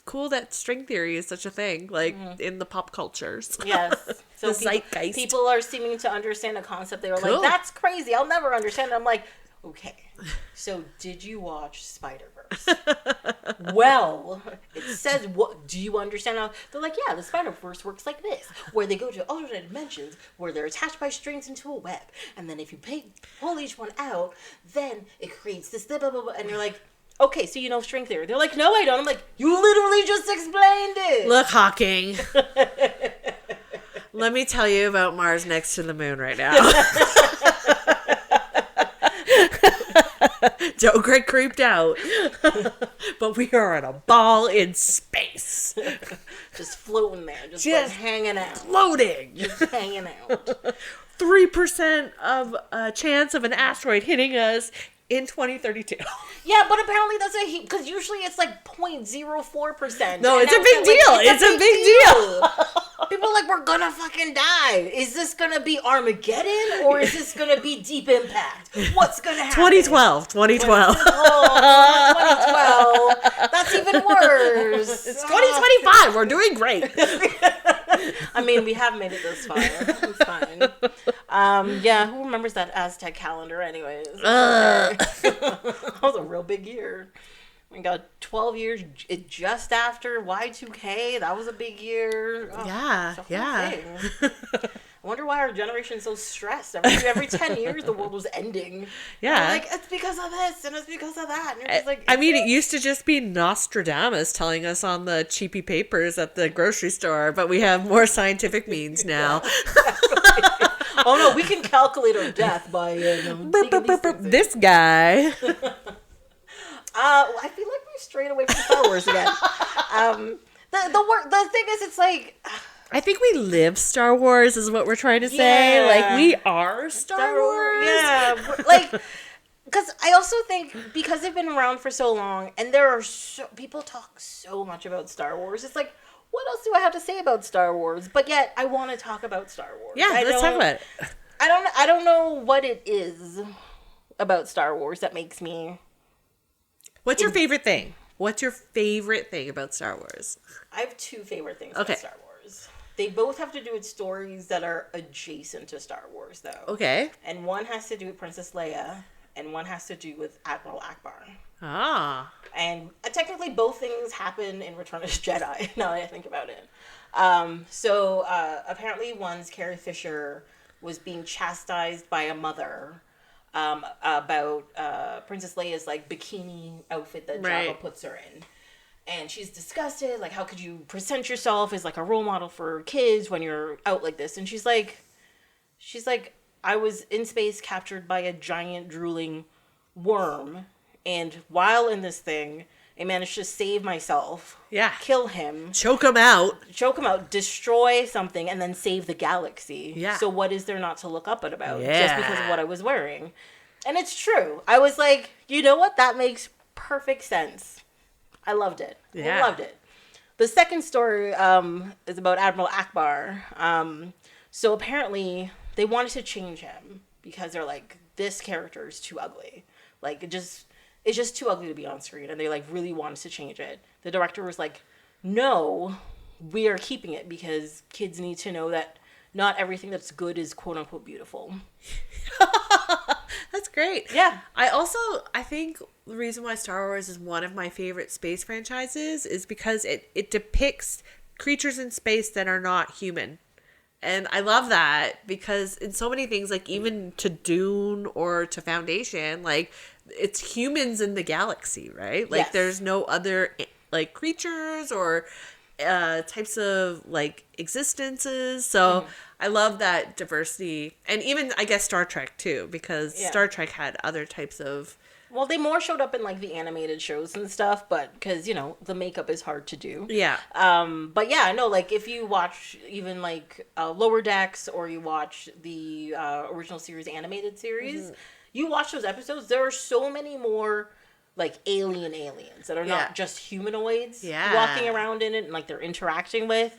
S2: cool that string theory is such a thing, like in the pop cultures.
S1: Yes. So
S2: the zeitgeist.
S1: People are seeming to understand a concept. They were like, "That's crazy. I'll never understand it." I'm like, okay. So did you watch Spider-Verse? Well, it says, what do you understand how? They're like, yeah, the Spider-Verse works like this, where they go to alternate dimensions where they're attached by strings into a web, and then if you pull each one out, then it creates this blah, blah, blah, blah. And you're like, okay, so you know string theory. They're like, no, I don't. I'm like, you literally just explained it.
S2: Look, Hawking. Let me tell you about Mars next to the moon right now. Don't get creeped out. But we are on a ball in space.
S1: Just floating there. Just like hanging out.
S2: Floating.
S1: Just hanging out.
S2: 3% of a chance of an asteroid hitting us in 2032.
S1: Yeah, but apparently that's because usually it's like 0.04%.
S2: No, it's a big deal. It's a big deal.
S1: People are like, we're gonna fucking die. Is this gonna be Armageddon or is this gonna be Deep Impact? What's gonna happen?
S2: 2012.
S1: Oh, 2012. That's even worse.
S2: It's 2025. We're doing great.
S1: I mean, we have made it this far. It's fine. Yeah, who remembers that Aztec calendar anyways? That was a real big year. We got 12 years just after Y2K. That was a big year. Oh,
S2: yeah.
S1: I wonder why our generation's so stressed. Every 10 years, the world was ending.
S2: Yeah.
S1: Like, it's because of this and it's because of that. And you're just like,
S2: I mean, it used to just be Nostradamus telling us on the cheapy papers at the grocery store, but we have more scientific means now.
S1: Exactly. Oh no, we can calculate our death by
S2: this guy.
S1: I feel like we strayed away from Star Wars again. The thing is, it's like,
S2: I think we live Star Wars is what we're trying to say.
S1: Yeah.
S2: Like, we are Star Wars.
S1: Yeah, like, because I also think because they've been around for so long, and people talk so much about Star Wars. It's like, what else do I have to say about Star Wars? But yet, I want to talk about Star Wars.
S2: Yeah, let's talk about it.
S1: I don't know what it is about Star Wars that makes me.
S2: What's your favorite thing? What's your favorite thing about Star Wars?
S1: I have two favorite things about Star Wars. They both have to do with stories that are adjacent to Star Wars, though.
S2: Okay.
S1: And one has to do with Princess Leia, and one has to do with Admiral Akbar.
S2: Ah.
S1: And technically both things happen in Return of the Jedi, now that I think about it. Apparently once Carrie Fisher was being chastised by a mother about Princess Leia's like bikini outfit that Jabba puts her in. And she's disgusted, like, how could you present yourself as like a role model for kids when you're out like this? And she's like, I was in space captured by a giant drooling worm, and while in this thing, I managed to save myself.
S2: Yeah.
S1: Kill him.
S2: Choke him out.
S1: Destroy something, and then save the galaxy.
S2: Yeah.
S1: So what is there not to look up at about? Yeah. Just because of what I was wearing. And it's true. I was like, you know what? That makes perfect sense. I loved it.
S2: Yeah.
S1: I loved it. The second story is about Admiral Akbar. So apparently they wanted to change him because they're like, this character is too ugly. Like, it's just too ugly to be on screen, and they like really wanted to change it. The director was like, no, we are keeping it because kids need to know that not everything that's good is quote unquote beautiful.
S2: That's great.
S1: Yeah.
S2: I think the reason why Star Wars is one of my favorite space franchises is because it depicts creatures in space that are not human. And I love that because in so many things, like even to Dune or to Foundation, like it's humans in the galaxy, right? Like there's no other like creatures or types of like existences. So I love that diversity. And even I guess Star Trek too, because Star Trek had other types of.
S1: Well, they more showed up in like the animated shows and stuff, but because, you know, the makeup is hard to do.
S2: Yeah.
S1: But yeah, no, like if you watch even like Lower Decks or you watch the original series animated series, you watch those episodes, there are so many more like aliens that are not just humanoids walking around in it and like they're interacting with,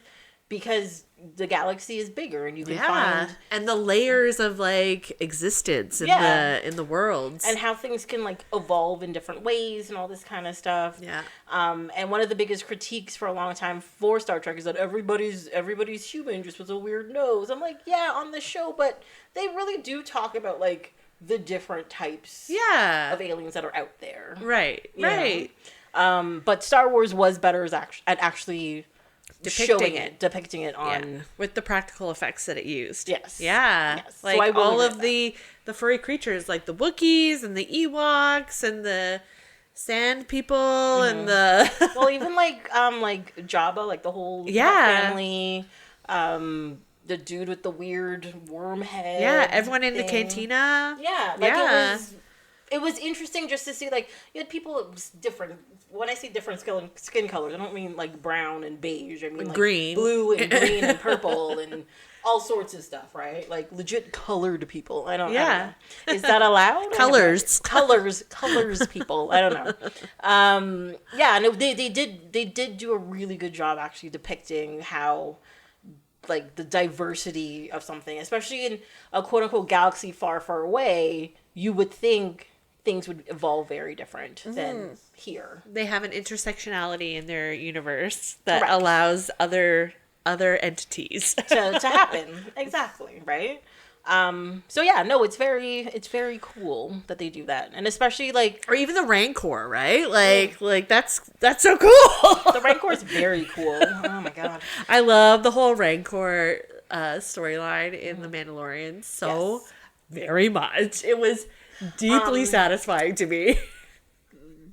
S1: because the galaxy is bigger and you can find,
S2: and the layers of like existence in the worlds, and
S1: how things can like evolve in different ways and all this kind of stuff. And one of the biggest critiques for a long time for Star Trek is that everybody's human just with a weird nose. I'm like, yeah, on the show, but they really do talk about like the different types of aliens that are out there.
S2: Right.
S1: But Star Wars was better at actually depicting it on
S2: with the practical effects that it used.
S1: Yes.
S2: Like so all of the furry creatures, like the Wookiees and the Ewoks and the sand people and the
S1: well, even like Jabba, like the whole family, the dude with the weird worm head.
S2: Everyone in the cantina.
S1: It was interesting just to see, like, you had people different. When I say different skin colors, I don't mean like brown and beige. I mean like
S2: green,
S1: blue and green and purple and all sorts of stuff, right? Like legit colored people. I don't
S2: Yeah.
S1: know. Is that allowed?
S2: Colors.
S1: Colors people. I don't know. Yeah, no, they did do a really good job actually depicting how like the diversity of something, especially in a quote unquote galaxy far, far away, you would think things would evolve very different than here.
S2: They have an intersectionality in their universe that
S1: Correct.
S2: allows other entities
S1: to happen. Exactly, right? So yeah, no, it's very cool that they do that. And especially like
S2: or even the Rancor, right? Like that's so cool.
S1: the Rancor is very cool. Oh my god.
S2: I love the whole Rancor storyline in The Mandalorian so very much. It was deeply satisfying to me.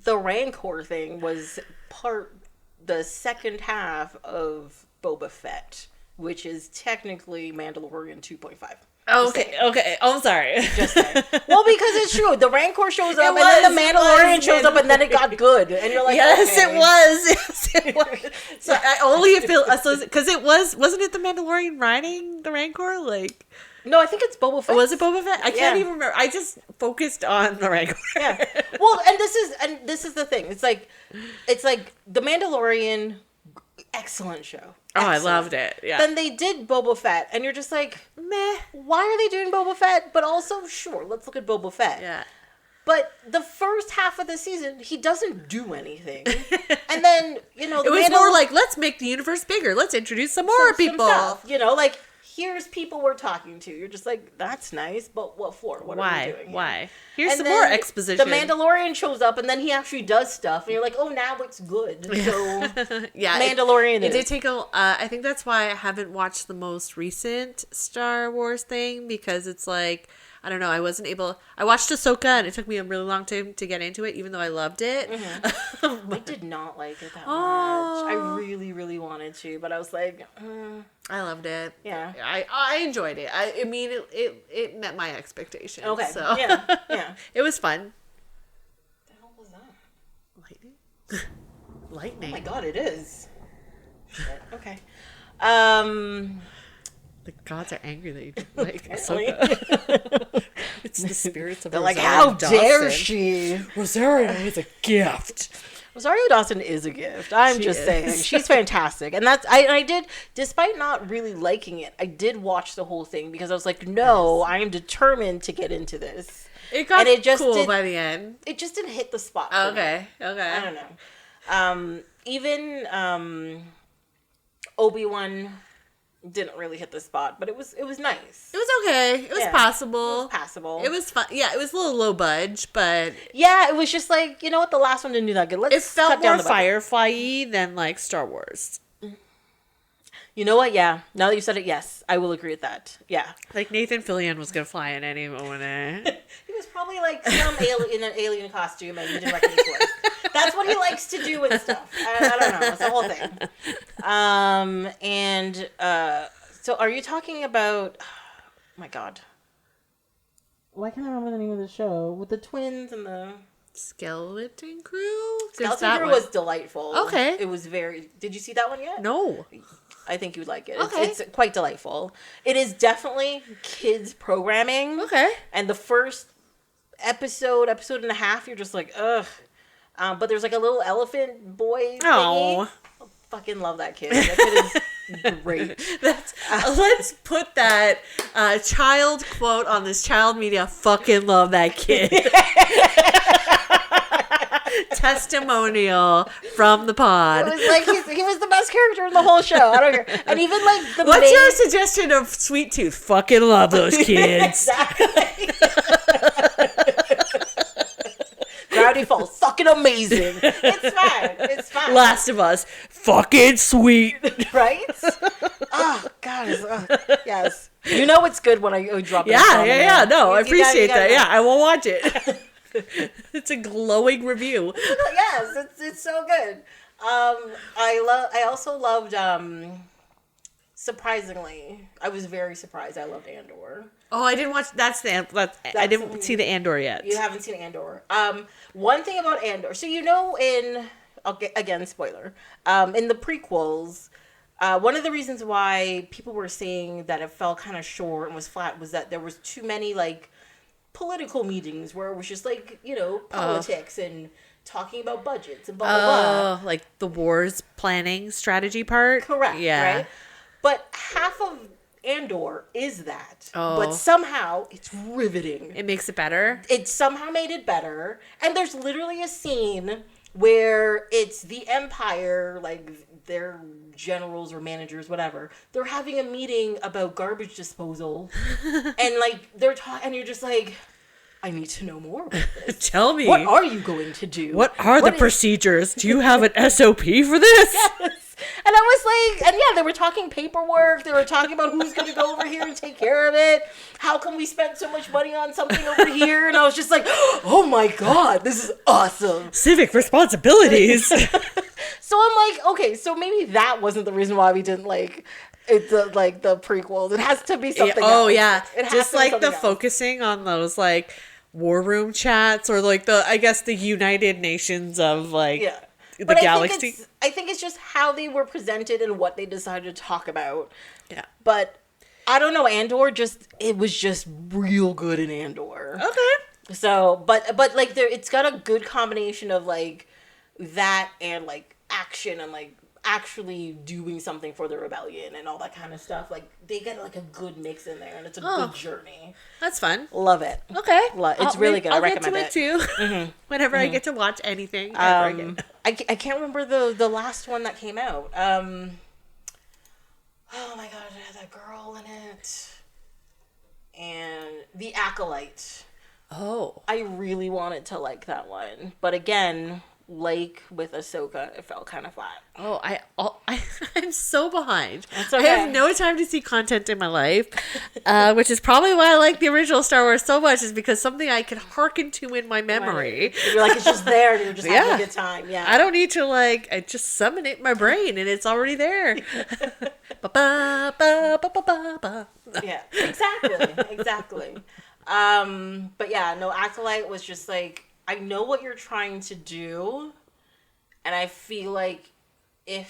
S1: The Rancor thing was the second half of Boba Fett, which is technically Mandalorian 2.5.
S2: Okay. Oh, I'm sorry.
S1: Just saying. Well, because it's true. The Rancor shows up, and then the Mandalorian shows up, and then it got good, and you're like,
S2: yes,
S1: okay.
S2: it was. Yes, it was. So I only feel because it wasn't it the Mandalorian riding the Rancor? Like,
S1: no, I think it's Boba Fett.
S2: was it Boba Fett? I can't even remember. I just focused on the Rancor.
S1: Yeah. Well, and this is the thing. It's like the Mandalorian, excellent show.
S2: Oh,
S1: Excellent.
S2: I loved it. Yeah.
S1: Then they did Boba Fett, and you're just like,
S2: Meh.
S1: why are they doing Boba Fett? But also, sure, let's look at Boba Fett.
S2: Yeah.
S1: But the first half of the season, he doesn't do anything. And then,
S2: it was more like, let's make the universe bigger. Let's introduce some more people.
S1: Some stuff, like, here's people we're talking to. You're just like, that's nice, but what for? What are we doing?
S2: Why? Here's
S1: And
S2: some
S1: then
S2: more exposition.
S1: The Mandalorian shows up, and then he actually does stuff, and you're like, oh, now it's good. So,
S2: yeah,
S1: Mandalorian
S2: It did take I think that's why I haven't watched the most recent Star Wars thing, because it's like, I don't know, I wasn't able... I watched Ahsoka, and it took me a really long time to get into it, even though I loved it.
S1: Mm-hmm. I did not like it that much. I really, really wanted to, but I was like...
S2: I loved it.
S1: Yeah.
S2: I enjoyed it. I mean, it met my expectations.
S1: Okay.
S2: So.
S1: Yeah.
S2: It was fun.
S1: What the hell was that?
S2: Lightning? Lightning.
S1: Oh my god, it is. Shit. Okay.
S2: The gods are angry that you like
S1: Apparently.
S2: Ahsoka. It's the spirits of
S1: They're
S2: Rosario
S1: like, how
S2: Dawson.
S1: dare she?
S2: Rosario is a gift.
S1: Rosario Dawson is a gift. I'm just saying. She's fantastic. And I did, despite not really liking it, I did watch the whole thing because I was like, no, I am determined to get into this.
S2: It got cool by the end.
S1: It just didn't hit the spot for me.
S2: Okay.
S1: I don't know. Even Obi-Wan didn't really hit the spot, but it was nice.
S2: It was okay. It was passable.
S1: It was passable.
S2: It was fun. Yeah, it was a little low budge, but
S1: yeah, it was just like, you know what, the last one didn't do that good. Let's
S2: it felt
S1: cut down
S2: more
S1: the budget.
S2: Firefly-y than like Star Wars.
S1: You know what? Yeah. Now that you said it, yes, I will agree with that. Yeah.
S2: Like Nathan Fillion was gonna fly in any moment.
S1: He was probably like some alien in an alien costume, and he didn't recognize his voice. That's what he likes to do with stuff. I don't know. It's the whole thing. So are you talking about? Oh my god. Why can't I remember the name of the show with the twins and the
S2: Skeleton Crew?
S1: Skeleton Crew was delightful.
S2: Okay.
S1: It was very. Did you see that one yet?
S2: No.
S1: I think you would like it.
S2: Okay.
S1: It's quite delightful. It is definitely kids programming.
S2: Okay.
S1: And the first episode and a half, you're just like, ugh. But there's like a little elephant boy thingy. I fucking love that kid. That kid is great.
S2: Let's put that child quote on this child media. Fucking love that kid. Testimonial from the pod.
S1: It was like he was the best character in the whole show. I don't care. And even like
S2: What's your suggestion of Sweet Tooth? Fucking love those kids.
S1: Exactly. Gravity Falls, fucking amazing. It's fine.
S2: Last of Us, fucking sweet.
S1: Right? Oh God, yes. You know it's good when I drop it.
S2: Yeah. No, I appreciate that. Yeah, I will watch it. It's a glowing review.
S1: Yes, it's so good. I also loved. Surprisingly, I was very surprised. I loved Andor.
S2: Oh, I didn't watch. I didn't see the Andor yet.
S1: You haven't seen Andor. One thing about Andor. So again, spoiler. In the prequels, One of the reasons why people were saying that it fell kind of short and was flat was that there was too many like political meetings where it was just like, politics and talking about budgets and blah blah blah.
S2: Like the wars planning strategy part.
S1: Correct.
S2: Yeah.
S1: Right. But half of Andor is that.
S2: Oh.
S1: But somehow it's riveting.
S2: It makes it better.
S1: It somehow made it better. And there's literally a scene where it's the Empire, like their generals or managers, whatever. They're having a meeting about garbage disposal. And like they're talking, and you're just like, I need to know more about this.
S2: Tell me.
S1: What are you going to do?
S2: What are the procedures? Do you have an SOP for this?
S1: Yes. And I was like, and yeah, they were talking paperwork. They were talking about who's going to go over here and take care of it. How come we spent so much money on something over here? And I was just like, oh my God, this is awesome.
S2: Civic responsibilities.
S1: So I'm like, okay, so maybe that wasn't the reason why we didn't like it, the prequels. It has to be something else.
S2: Oh, yeah.
S1: It has
S2: Just
S1: to be
S2: like
S1: something
S2: the
S1: else.
S2: focusing on those like war room chats or like the United Nations of like the
S1: but
S2: galaxy.
S1: I think it's just how they were presented and what they decided to talk about.
S2: Yeah.
S1: But I don't know, Andor it was just real good in Andor.
S2: Okay.
S1: So, but like it's got a good combination of like that and like action and like actually doing something for the rebellion and all that kind of stuff. Like they get like a good mix in there, and it's a good journey.
S2: That's fun.
S1: Love it.
S2: Okay.
S1: It's really good. I recommend
S2: it too.
S1: Mm-hmm.
S2: Whenever I get to watch anything ever again.
S1: I can't remember the last one that came out. Oh my God, it had that girl in it. And The Acolyte.
S2: Oh.
S1: I really wanted to like that one. But again, like with Ahsoka, it felt kind of flat.
S2: Oh, I'm so behind.
S1: That's
S2: I
S1: okay.
S2: have no time to see content in my life, which is probably why I like the original Star Wars so much, is because something I can hearken to in my memory.
S1: Right. You're like, it's just there and you're just having a good time. Yeah.
S2: I don't need to I just summon it in my brain and it's already there. Ba-ba-ba-ba-ba-ba-ba.
S1: Yeah, exactly. But yeah, no, Acolyte was just like, I know what you're trying to do, and I feel like I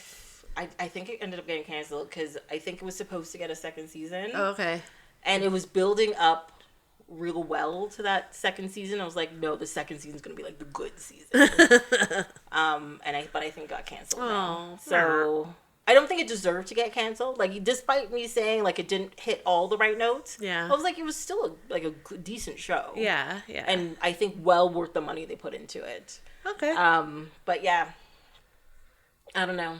S1: think it ended up getting canceled because I think it was supposed to get a second season.
S2: Oh, okay.
S1: And it was building up real well to that second season. I was like, no, the second season's gonna be like the good season. But I think it got canceled now. So I don't think it deserved to get canceled. Like, despite me saying like it didn't hit all the right notes.
S2: Yeah.
S1: I was like, it was still a decent show.
S2: Yeah.
S1: And I think well worth the money they put into it.
S2: Okay.
S1: But yeah, I don't know.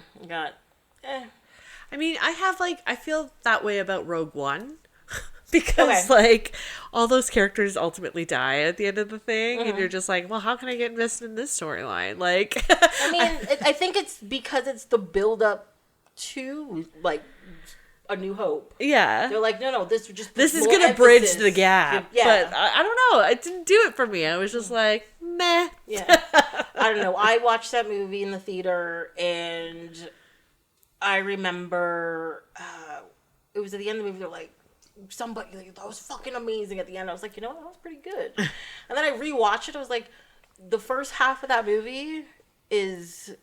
S2: I mean, I feel that way about Rogue One. Because, all those characters ultimately die at the end of the thing. Mm-hmm. And you're just like, well, how can I get invested in this storyline? Like,
S1: I mean, I think it's because it's the build-up to, like, A New Hope.
S2: Yeah.
S1: They're like, no, this
S2: is going to bridge the gap. Yeah. But I don't know. It didn't do it for me. I was just like, meh.
S1: Yeah. I don't know. I watched that movie in the theater, and I remember it was at the end of the movie, they're like, somebody like, that was fucking amazing at the end. I was like, you know what, that was pretty good. And then I rewatched it. I was like, the first half of that movie is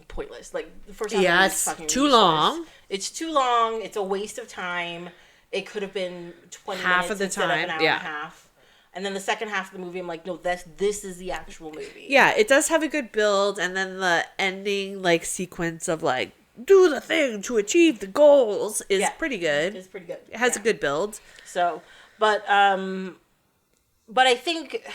S1: pointless. Like, the first half of the movie is fucking
S2: too
S1: useless.
S2: long.
S1: It's too long. It's a waste of time. It could have been 20
S2: half
S1: minutes
S2: of the
S1: instead
S2: time.
S1: of an hour and a half. And then the second half of the movie, I'm like, no, this is the actual movie.
S2: Yeah, it does have a good build, and then the ending sequence of do the thing to achieve the goals is pretty good.
S1: It's pretty good.
S2: It has a good build.
S1: So, but I think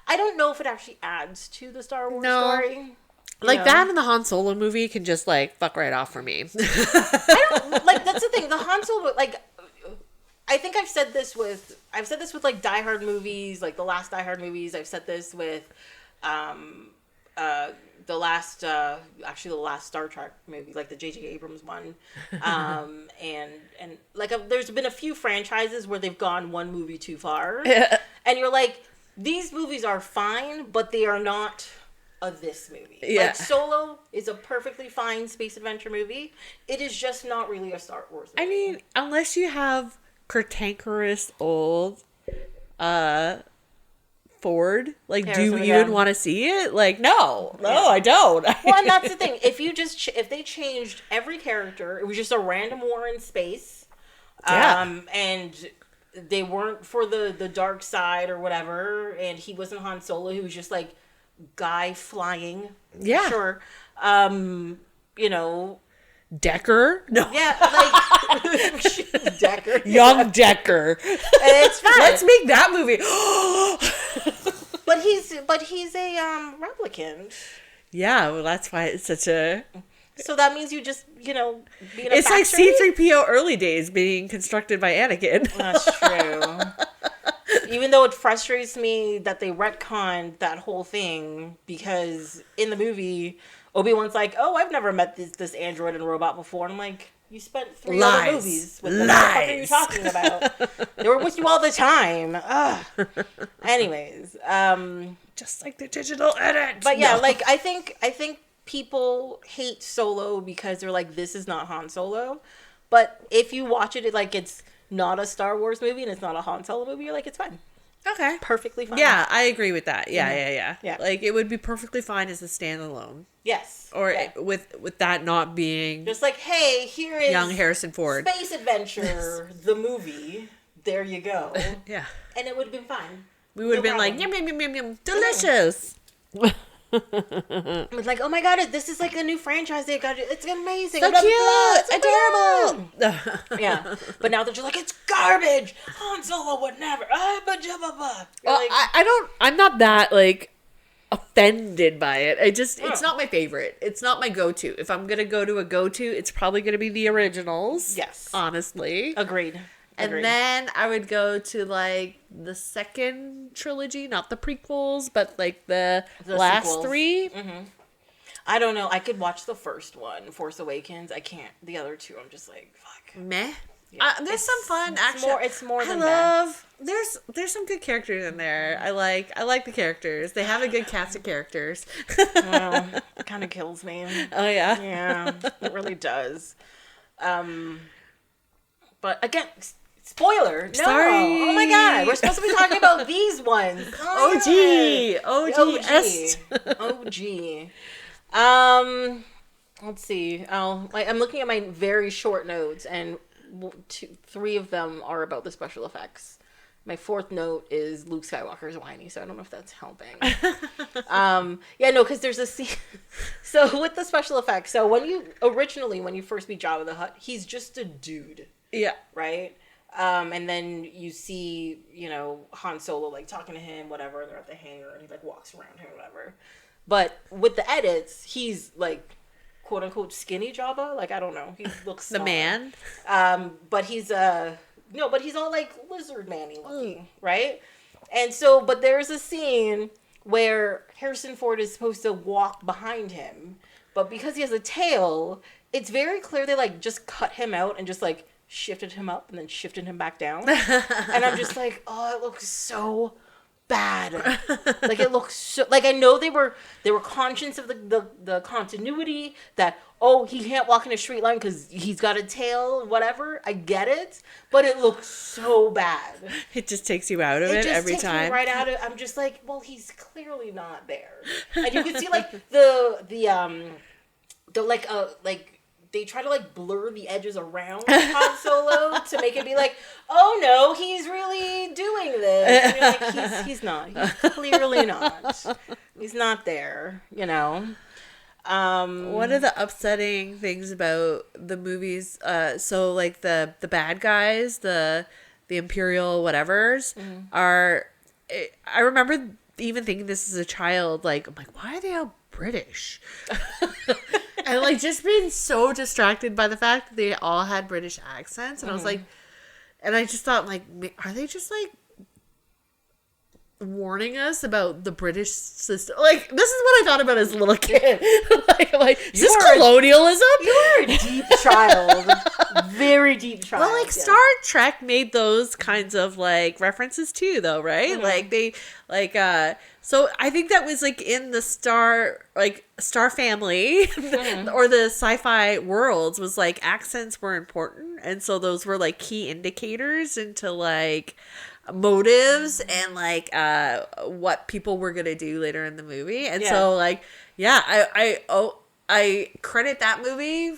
S1: I don't know if it actually adds to the Star Wars story.
S2: That and the Han Solo movie can just fuck right off for me.
S1: I don't that's the thing. The Han Solo I think I've said this with Die Hard movies, like the last Die Hard movies. I've said this with the last Star Trek movie, like the J.J. Abrams one, and there's been a few franchises where they've gone one movie too far, and you're like, these movies are fine, but they are not this movie.
S2: Yeah.
S1: Like, Solo is a perfectly fine space adventure movie. It is just not really a Star Wars movie.
S2: I mean, unless you have cantankerous old Ford? Like, do
S1: Harrison,
S2: you
S1: yeah.
S2: even want to see it? Like, no, I don't.
S1: Well, and that's the thing. If you just if they changed every character, it was just a random war in space, and they weren't for the dark side or whatever, and he wasn't Han Solo. He was just like guy flying.
S2: Yeah,
S1: sure. You know,
S2: Decker. No,
S1: yeah, like Decker,
S2: young Decker.
S1: And it's fine.
S2: Let's make that movie.
S1: But he's a replicant.
S2: Yeah, well, that's why it's such a.
S1: So that means you just, being a
S2: It's like
S1: factory?
S2: C-3PO early days being constructed by Anakin.
S1: That's true. Even though it frustrates me that they retconned that whole thing, because in the movie, Obi-Wan's like, oh, I've never met this android and robot before. And I'm like, you spent 3 other movies with them. What the fuck are you talking about? They were with you all the time. Ugh. Anyways.
S2: Just like the digital edit.
S1: But yeah, like, I think people hate Solo because they're like, this is not Han Solo. But if you watch it like it's not a Star Wars movie and it's not a Han Solo movie, you're like, it's fine.
S2: Okay.
S1: Perfectly fine.
S2: Yeah, I agree with that. Yeah.
S1: Yeah.
S2: Like, it would be perfectly fine as a standalone.
S1: Yes.
S2: Or
S1: yeah.
S2: with that not being
S1: just like, hey, here is
S2: young Harrison Ford.
S1: Space Adventure, the movie. There you go.
S2: Yeah.
S1: And it would have been fine.
S2: We would have been like, yum, yum, yum, yum, yum. Delicious.
S1: It's like, oh my god, this is like a new franchise they got. It's amazing.
S2: So cute.
S1: Adorable. Yeah. But now they're just like, it's garbage. Han Solo would never.
S2: I'm not that, like, offended by it. It's not my favorite. It's not my go-to. If I'm going to go to a go-to, it's probably going to be the originals.
S1: Yes.
S2: Honestly.
S1: Agreed.
S2: And then I would go to, like, the second trilogy, not the prequels, but, like, the last
S1: sequels.
S2: 3.
S1: Mm-hmm. I don't know. I could watch the first one, Force Awakens. I can't. The other 2, I'm just like, fuck.
S2: Meh.
S1: Yeah.
S2: There's some fun action.
S1: It's more than that.
S2: There's some good characters in there. I like the characters. They have a good cast of characters.
S1: Well, it kind of kills me.
S2: Oh yeah.
S1: Yeah, it really does. But again, spoiler. No.
S2: Sorry.
S1: Oh my god, we're supposed to be talking about these ones. OG. Let's see. I'm looking at my very short notes, and 3 of them are about the special effects. My 4th note is Luke Skywalker's whiny, so I don't know if that's helping. Yeah, no, because there's a scene. So with the special effects, so when you first meet Jabba the Hutt, he's just a dude.
S2: Yeah.
S1: Right? And then you see, Han Solo, like, talking to him, whatever, and they're at the hangar, and he, like, walks around him, whatever. But with the edits, he's, like, quote-unquote skinny Jabba. Like, I don't know. He looks
S2: the man.
S1: But he's, but he's all, like, lizard man-y looking, right? And so, but there's a scene where Harrison Ford is supposed to walk behind him, but because he has a tail, it's very clear they, like, just cut him out and just, like, shifted him up and then shifted him back down. And I'm just like, oh, it looks so bad. Like, it looks so, like, I know they were conscious of the continuity that, oh, he can't walk in a straight line because he's got a tail, whatever. I get it, but it looks so bad.
S2: It just takes you out of it every time.
S1: Me right out of. I'm just like, well, he's clearly not there, and you can see like the they try to, like, blur the edges around Han Solo to make it be like, oh no, he's really doing this. And you're like, he's not. He's clearly not. He's not there,
S2: One of the upsetting things about the movies, so, like, the bad guys, the Imperial whatevers, are, I remember even thinking this as a child, like, I'm like, why are they all British? And, like, just being so distracted by the fact that they all had British accents. And I was like, and I just thought, like, are they just, like, warning us about the British system? Like, this is what I thought about as a little kid. like, is this colonialism?
S1: You are a deep child. Very very deep tribes.
S2: Well, like Star Trek made those kinds of like references too, though, right?
S1: Mm-hmm.
S2: Like they like so I think that was like in the Star family
S1: Mm-hmm.
S2: or the sci-fi worlds was like accents were important, and so those were like key indicators into like motives and like what people were gonna do later in the movie. And so like I credit that movie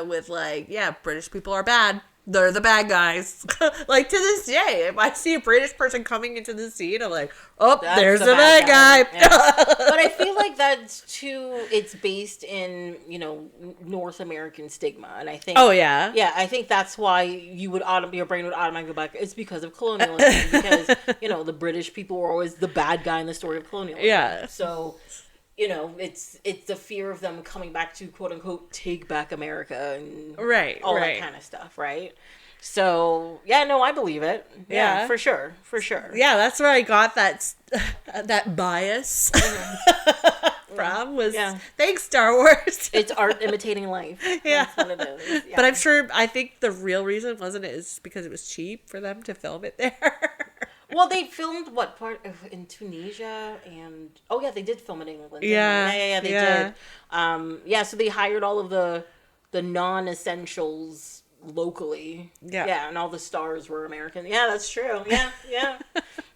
S2: with like, yeah, British people are bad. They're the bad guys. Like to this day, if I see a British person coming into the scene, I'm like, oh, there's the bad guy.
S1: Yeah. But I feel like that's too, it's based in, North American stigma. And I think, I think that's why your brain would automatically go back. It's because of colonialism. Because, the British people were always the bad guy in the story of colonialism.
S2: Yeah.
S1: So, it's the fear of them coming back to quote unquote take back America and all that kind of stuff, right? So I believe it. Yeah, for sure.
S2: Yeah, that's where I got that bias from was thanks Star Wars.
S1: It's art imitating life.
S2: Yeah,
S1: that's what it is. Yeah.
S2: But I think the real reason wasn't it is because it was cheap for them to film it there.
S1: Well, they filmed what part in Tunisia and they did film it in England.
S2: Yeah,
S1: they did. So they hired all of the non-essentials locally. Yeah, and all the stars were American. Yeah, that's true. Yeah.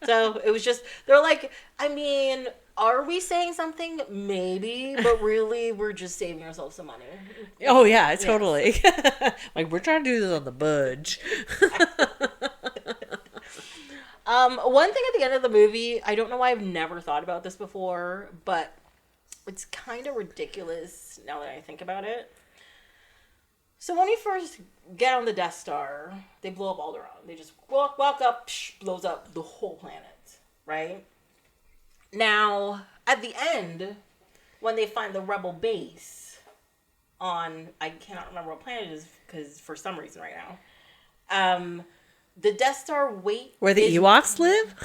S1: So it was just they're like, I mean, are we saying something? Maybe, but really, we're just saving ourselves some money.
S2: Oh yeah, totally. Like we're trying to do this on the budge.
S1: One thing at the end of the movie, I don't know why I've never thought about this before, but it's kind of ridiculous now that I think about it. So when we first get on the Death Star, they blow up Alderaan. They just walk up, blows up the whole planet, right? Now, at the end, when they find the Rebel base on, I cannot remember what planet it is, because for some reason right now, the Death Star
S2: where the Ewoks live?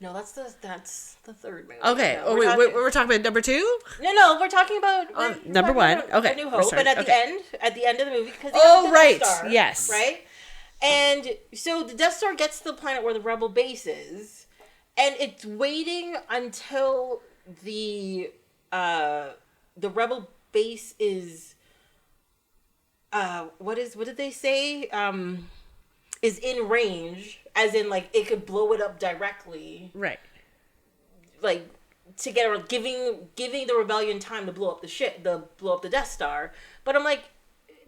S1: No, that's the third movie.
S2: Okay.
S1: No,
S2: we're talking about number 2?
S1: No, we're talking about
S2: number 1. Okay.
S1: A New Hope, but at the end of the movie, because
S2: right,
S1: Death Star,
S2: yes,
S1: right. And so the Death Star gets to the planet where the Rebel base is, and it's waiting until the Rebel base is what did they say? Is in range, as in like it could blow it up directly,
S2: right?
S1: Like to get giving the rebellion time to blow up the Death Star. But I'm like,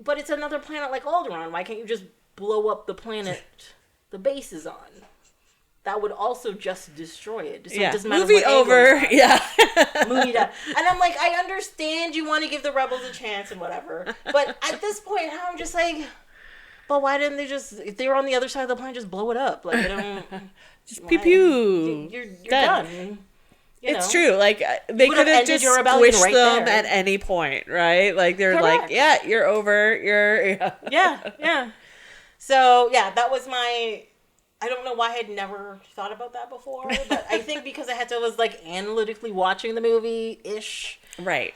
S1: but it's another planet like Alderaan. Why can't you just blow up the planet the base is on? That would also just destroy it. So it doesn't matter.
S2: Movie over. Yeah.
S1: Movie done. And I'm like, I understand you want to give the rebels a chance and whatever, but at this point, I'm just like. But why didn't they just, if they were on the other side of the planet, just blow it up? Like, I don't...
S2: Just pew pew.
S1: You're done.
S2: It's true. Like, they could have just squished them at any point, right? Like, they're like, yeah, you're over.
S1: Yeah. So, that was my... I don't know why I had never thought about that before, but I think because I was, like, analytically watching the movie-ish.
S2: Right.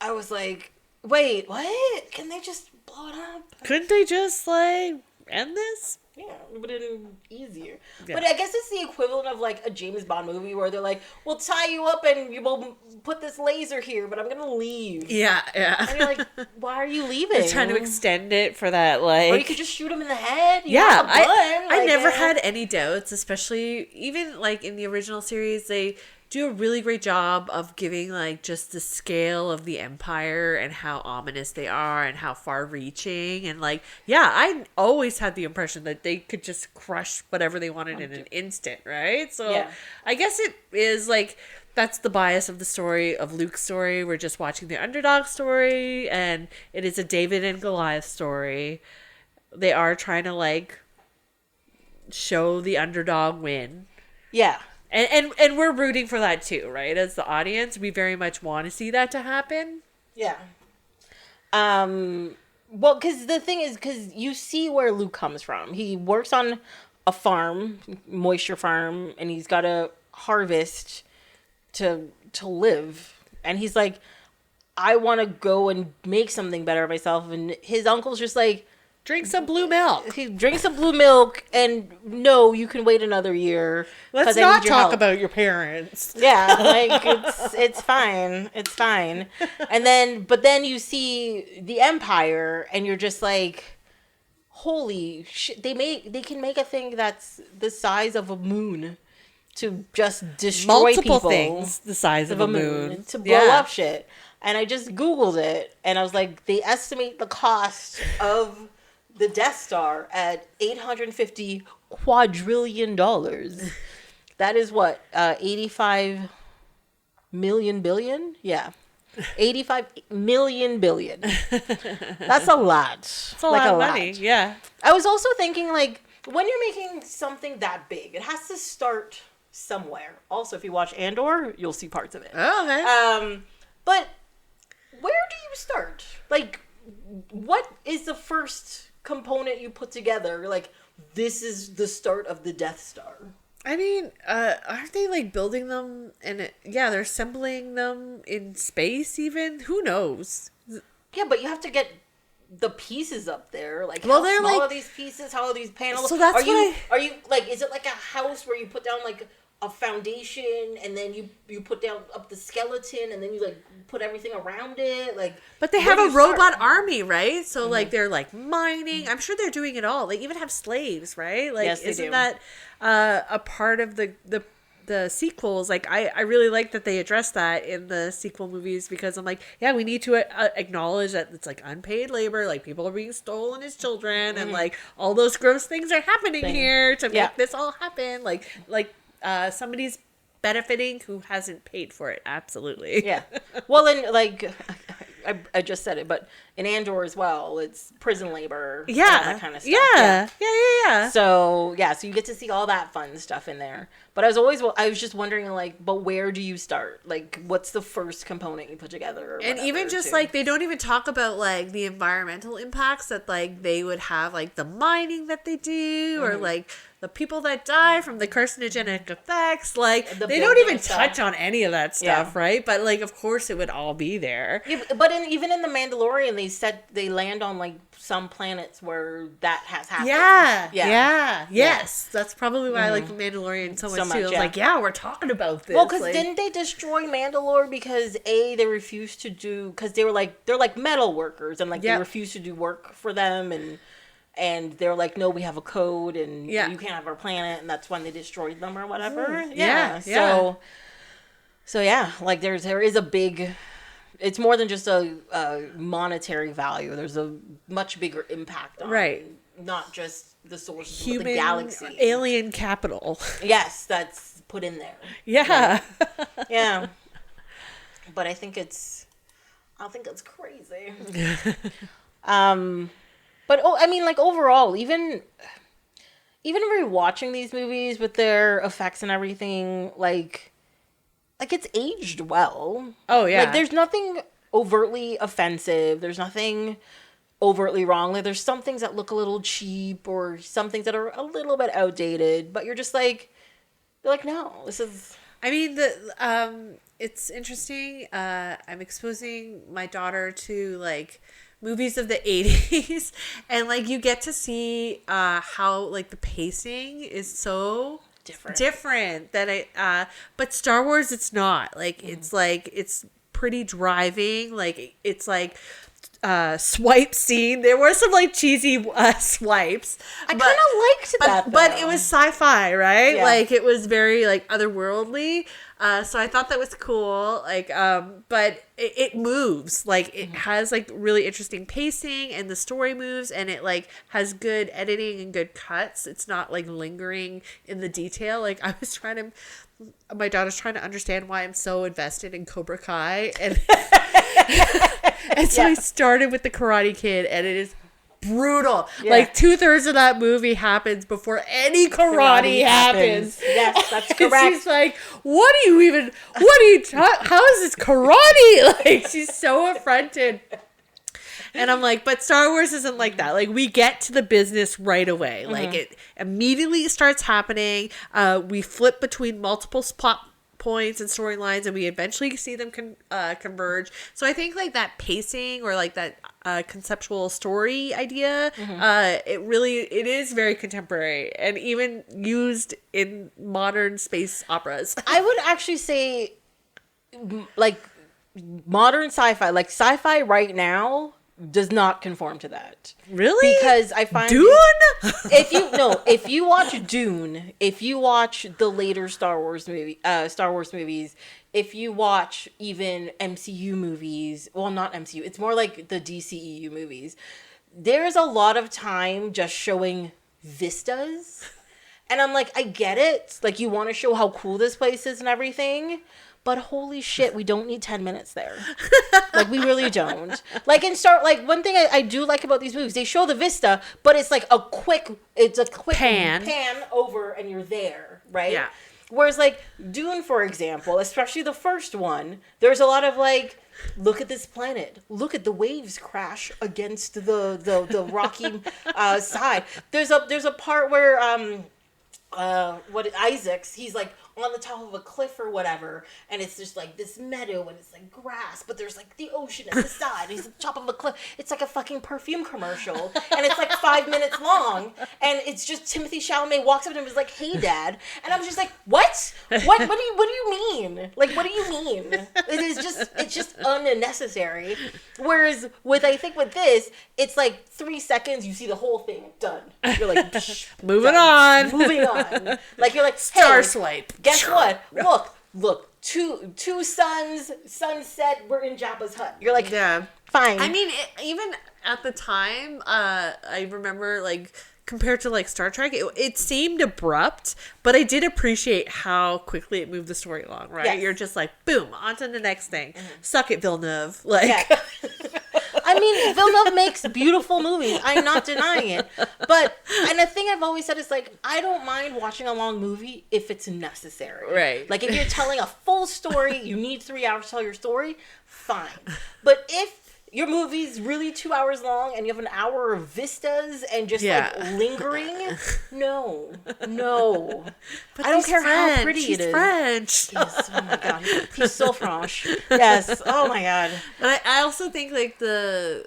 S1: I was like, wait, what? Can they just... blow it up?
S2: Couldn't they just like end this?
S1: Yeah, it would have been easier. Yeah. But I guess it's the equivalent of like a James Bond movie where they're like, we'll tie you up and you will put this laser here, but I'm gonna leave.
S2: Yeah.
S1: And you're like, why are you leaving?
S2: They're trying to extend it for that, like.
S1: Or you could just shoot him in the head.
S2: I never had any doubts, especially even like in the original series, they do a really great job of giving like just the scale of the Empire and how ominous they are and how far reaching, and like I always had the impression that they could just crush whatever they wanted in an instant, right? So I guess it is like that's the bias of the story, of Luke's story. We're just watching the underdog story, and it is a David and Goliath story. They are trying to like show the underdog win.
S1: Yeah.
S2: And we're rooting for that too, right? As the audience, we very much want to see that to happen.
S1: Yeah. Well, because the thing is, because you see where Luke comes from. He works on a farm, moisture farm, and he's got to harvest to live. And he's like, I want to go and make something better of myself. And his uncle's just like,
S2: Drink some blue milk.
S1: Drink some blue milk, and no, you can wait another year.
S2: Let's not talk about your parents.
S1: Yeah, like it's fine. It's fine. But then you see the Empire, and you're just like, holy shit! They can make a thing that's the size of a moon to just destroy
S2: multiple
S1: people.
S2: Things the size of a moon
S1: to blow up shit. And I just Googled it, and I was like, they estimate the cost of the Death Star at $850 quadrillion. That is what, 85 million billion? Yeah. 85 million billion. That's a lot.
S2: It's a lot of money, yeah.
S1: I was also thinking, like, when you're making something that big, it has to start somewhere. Also, if you watch Andor, you'll see parts of it.
S2: Oh, okay.
S1: But where do you start? Like, what is the first component you put together? Like, this is the start of the Death Star.
S2: I mean, aren't they like building them and they're assembling them in space even? Who knows?
S1: Yeah, but you have to get the pieces up there. Like,
S2: well,
S1: how small are these pieces? How are these panels?
S2: So that's
S1: are you like, is it like a house where you put down like a foundation and then you put down up the skeleton and then you like put everything around it? Like,
S2: but they have a robot army, right? So like they're like mining. I'm sure they're doing it all. They even have slaves, right? Like,
S1: yes, they
S2: isn't
S1: do.
S2: that a part of the sequels? Like, I really like that they address that in the sequel movies, because I'm like, yeah, we need to acknowledge that it's like unpaid labor, like people are being stolen as children, and like all those gross things are happening here to make this all happen. Like somebody's benefiting who hasn't paid for it. Absolutely.
S1: Yeah. Well, and like I just said it, but in Andor as well, it's prison labor.
S2: Yeah.
S1: And all that kind of stuff.
S2: Yeah.
S1: So you get to see all that fun stuff in there. But I was just wondering, like, but where do you start? Like, what's the first component you put together?
S2: And even just like, they don't even talk about like the environmental impacts that like they would have, like the mining that they do, or like the people that die from the carcinogenic effects. Like, they don't even touch on any of that stuff, right? But like, of course it would all be there.
S1: Yeah, but even in the Mandalorian, they land on like some planets where that has happened.
S2: Yes, that's probably why I like the Mandalorian so much too. I was like, we're talking about this.
S1: Well, because didn't they destroy Mandalore because they refused to do, because they're like metal workers, and like they refused to do work for them, and they're like, no, we have a code, and you can't have our planet, and that's when they destroyed them or whatever. So yeah, like there is a big. It's more than just a monetary value. There's a much bigger impact on not just the source of the galaxy.
S2: Alien capital.
S1: Yes, that's put in there.
S2: Yeah.
S1: Yeah. But I think it's crazy. But I mean, like, overall, even rewatching these movies with their effects and everything, like it's aged well.
S2: Oh, yeah.
S1: Like, there's nothing overtly offensive. There's nothing overtly wrong. Like, there's some things that look a little cheap, or some things that are a little bit outdated, but you're like, no, this is...
S2: I mean, it's interesting. I'm exposing my daughter to, like, movies of the 80s, and, like, you get to see how, like, the pacing is so... different that but Star Wars, it's not like it's pretty driving, like it's like swipe scene. There were some like cheesy swipes.
S1: I kind of liked that,
S2: but it was sci-fi, right? Like, it was very like otherworldly. So I thought that was cool. Like, but it moves. Like, it has like really interesting pacing, and the story moves, and it like has good editing and good cuts. It's not like lingering in the detail. Like, my daughter's trying to understand why I'm so invested in Cobra Kai, and and so I started with the Karate Kid, and it is brutal. Like, 2/3 of that movie happens before any karate happens.
S1: Yes, that's correct.
S2: She's like, how is this karate? Like, she's so affronted. And I'm like, but Star Wars isn't like that. Like, we get to the business right away. Like, it immediately starts happening. We flip between multiple plot points and storylines, and we eventually see them converge. So I think like that pacing or like that conceptual story idea, it is very contemporary and even used in modern space operas.
S1: I would actually say, like, modern sci-fi, like sci-fi right now, does not conform to that.
S2: Really?
S1: Because I find
S2: Dune?
S1: if you watch Dune, if you watch the later Star Wars movies, if you watch even MCU movies, well, not MCU, it's more like the DCEU movies, there's a lot of time just showing vistas. And I'm like, I get it. Like, you want to show how cool this place is and everything. But holy shit, we don't need 10 minutes there. Like, we really don't. Like, one thing I do like about these movies, they show the vista, but it's like a quick pan over and you're there, right? Yeah. Whereas, like, Dune, for example, especially the first one, there's a lot of, like, look at this planet. Look at the waves crash against the rocky side. There's a part where, Isaac's, he's, like, on the top of a cliff or whatever, and it's just like this meadow and it's like grass, but there's like the ocean at the side, and he's at the top of a cliff. It's like a fucking perfume commercial, and it's like 5 minutes long, and it's just Timothée Chalamet walks up to him and is like, "Hey, Dad," and I'm just like, "What? What do you mean? Like, what do you mean?" It's just unnecessary. Whereas with this, it's like 3 seconds, you see the whole thing done. You're like,
S2: moving on.
S1: Like, you're like, hey,
S2: Star Swipe.
S1: Guess what? Look, two suns, sunset, we're in Jabba's hut. You're like, yeah, fine.
S2: I mean, even at the time, I remember, like, compared to, like, Star Trek, it seemed abrupt, but I did appreciate how quickly it moved the story along, right? Yes. You're just like, boom, on to the next thing. Mm-hmm. Suck it, Villeneuve. Like... Yeah.
S1: I mean, Villeneuve makes beautiful movies. I'm not denying it. And the thing I've always said is, like, I don't mind watching a long movie if it's necessary.
S2: Right.
S1: Like, if you're telling a full story, you need 3 hours to tell your story, fine. But if your movie's really 2 hours long and you have an hour of vistas and just, like, lingering, no. But I don't care how pretty it is.
S2: French.
S1: Yes, oh my God. He's so French. Yes, oh my God.
S2: But I also think, like, the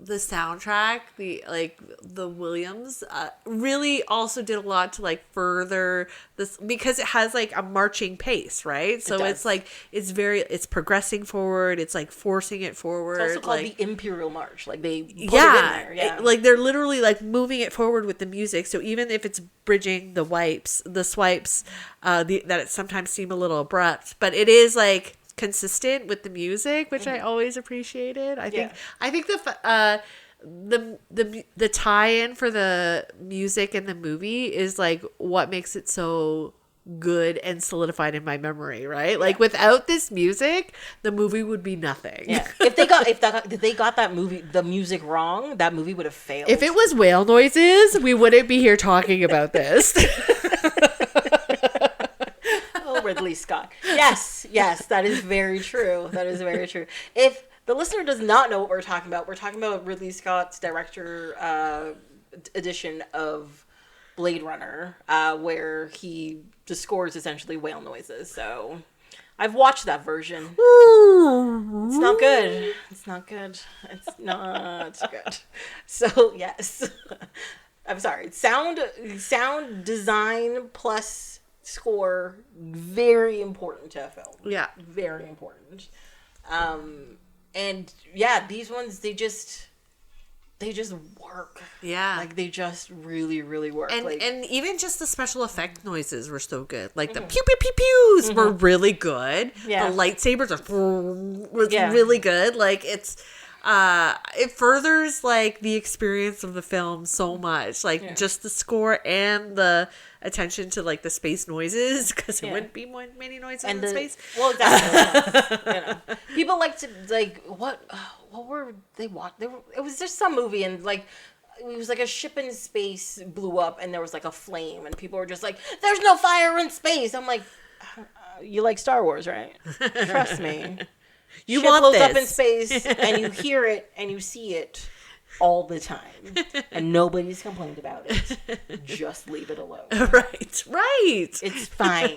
S2: soundtrack, the Williams, really also did a lot to, like, further this, because it has, like, a marching pace, right? So it's like, it's progressing forward. It's like forcing it forward.
S1: It's also called the Imperial March. Like, they put it in there. Yeah.
S2: Like, they're literally, like, moving it forward with the music. So even if it's bridging the swipes, that it sometimes seem a little abrupt, but it is, like, consistent with the music, which I always appreciated. I think the tie-in for the music in the movie is, like, what makes it so good and solidified in my memory, right? Like, without this music, the movie would be nothing.
S1: Yeah. If they got the music wrong, that movie would have failed.
S2: If it was whale noises, we wouldn't be here talking about this.
S1: Ridley Scott. Yes, that is very true. If the listener does not know what we're talking about Ridley Scott's director edition of Blade Runner, where the score is essentially whale noises. So I've watched that version. It's not good. It's not good. So yes, I'm sorry. Sound design plus score, very important to a film.
S2: Yeah,
S1: very important. And yeah, these ones, they just work.
S2: Yeah,
S1: like, they just really, really work.
S2: And even just the special effect noises were so good. Like, the pew pew pew pews were really good. Yeah, the lightsabers was really good. Like, it's it furthers, like, the experience of the film so much. Like, just the score and the attention to, like, the space noises, because it wouldn't be many noises in space.
S1: Well, exactly. People like to, like, what were they watching? It was just some movie, and, like, it was like a ship in space blew up and there was, like, a flame, and people were just like, "There's no fire in space." I'm like, you like Star Wars, right? Trust me.
S2: You
S1: ship
S2: want
S1: blows
S2: this
S1: up in space and you hear it and you see it. all the time, and nobody's complained about it. Just leave it alone.
S2: Right.
S1: It's fine.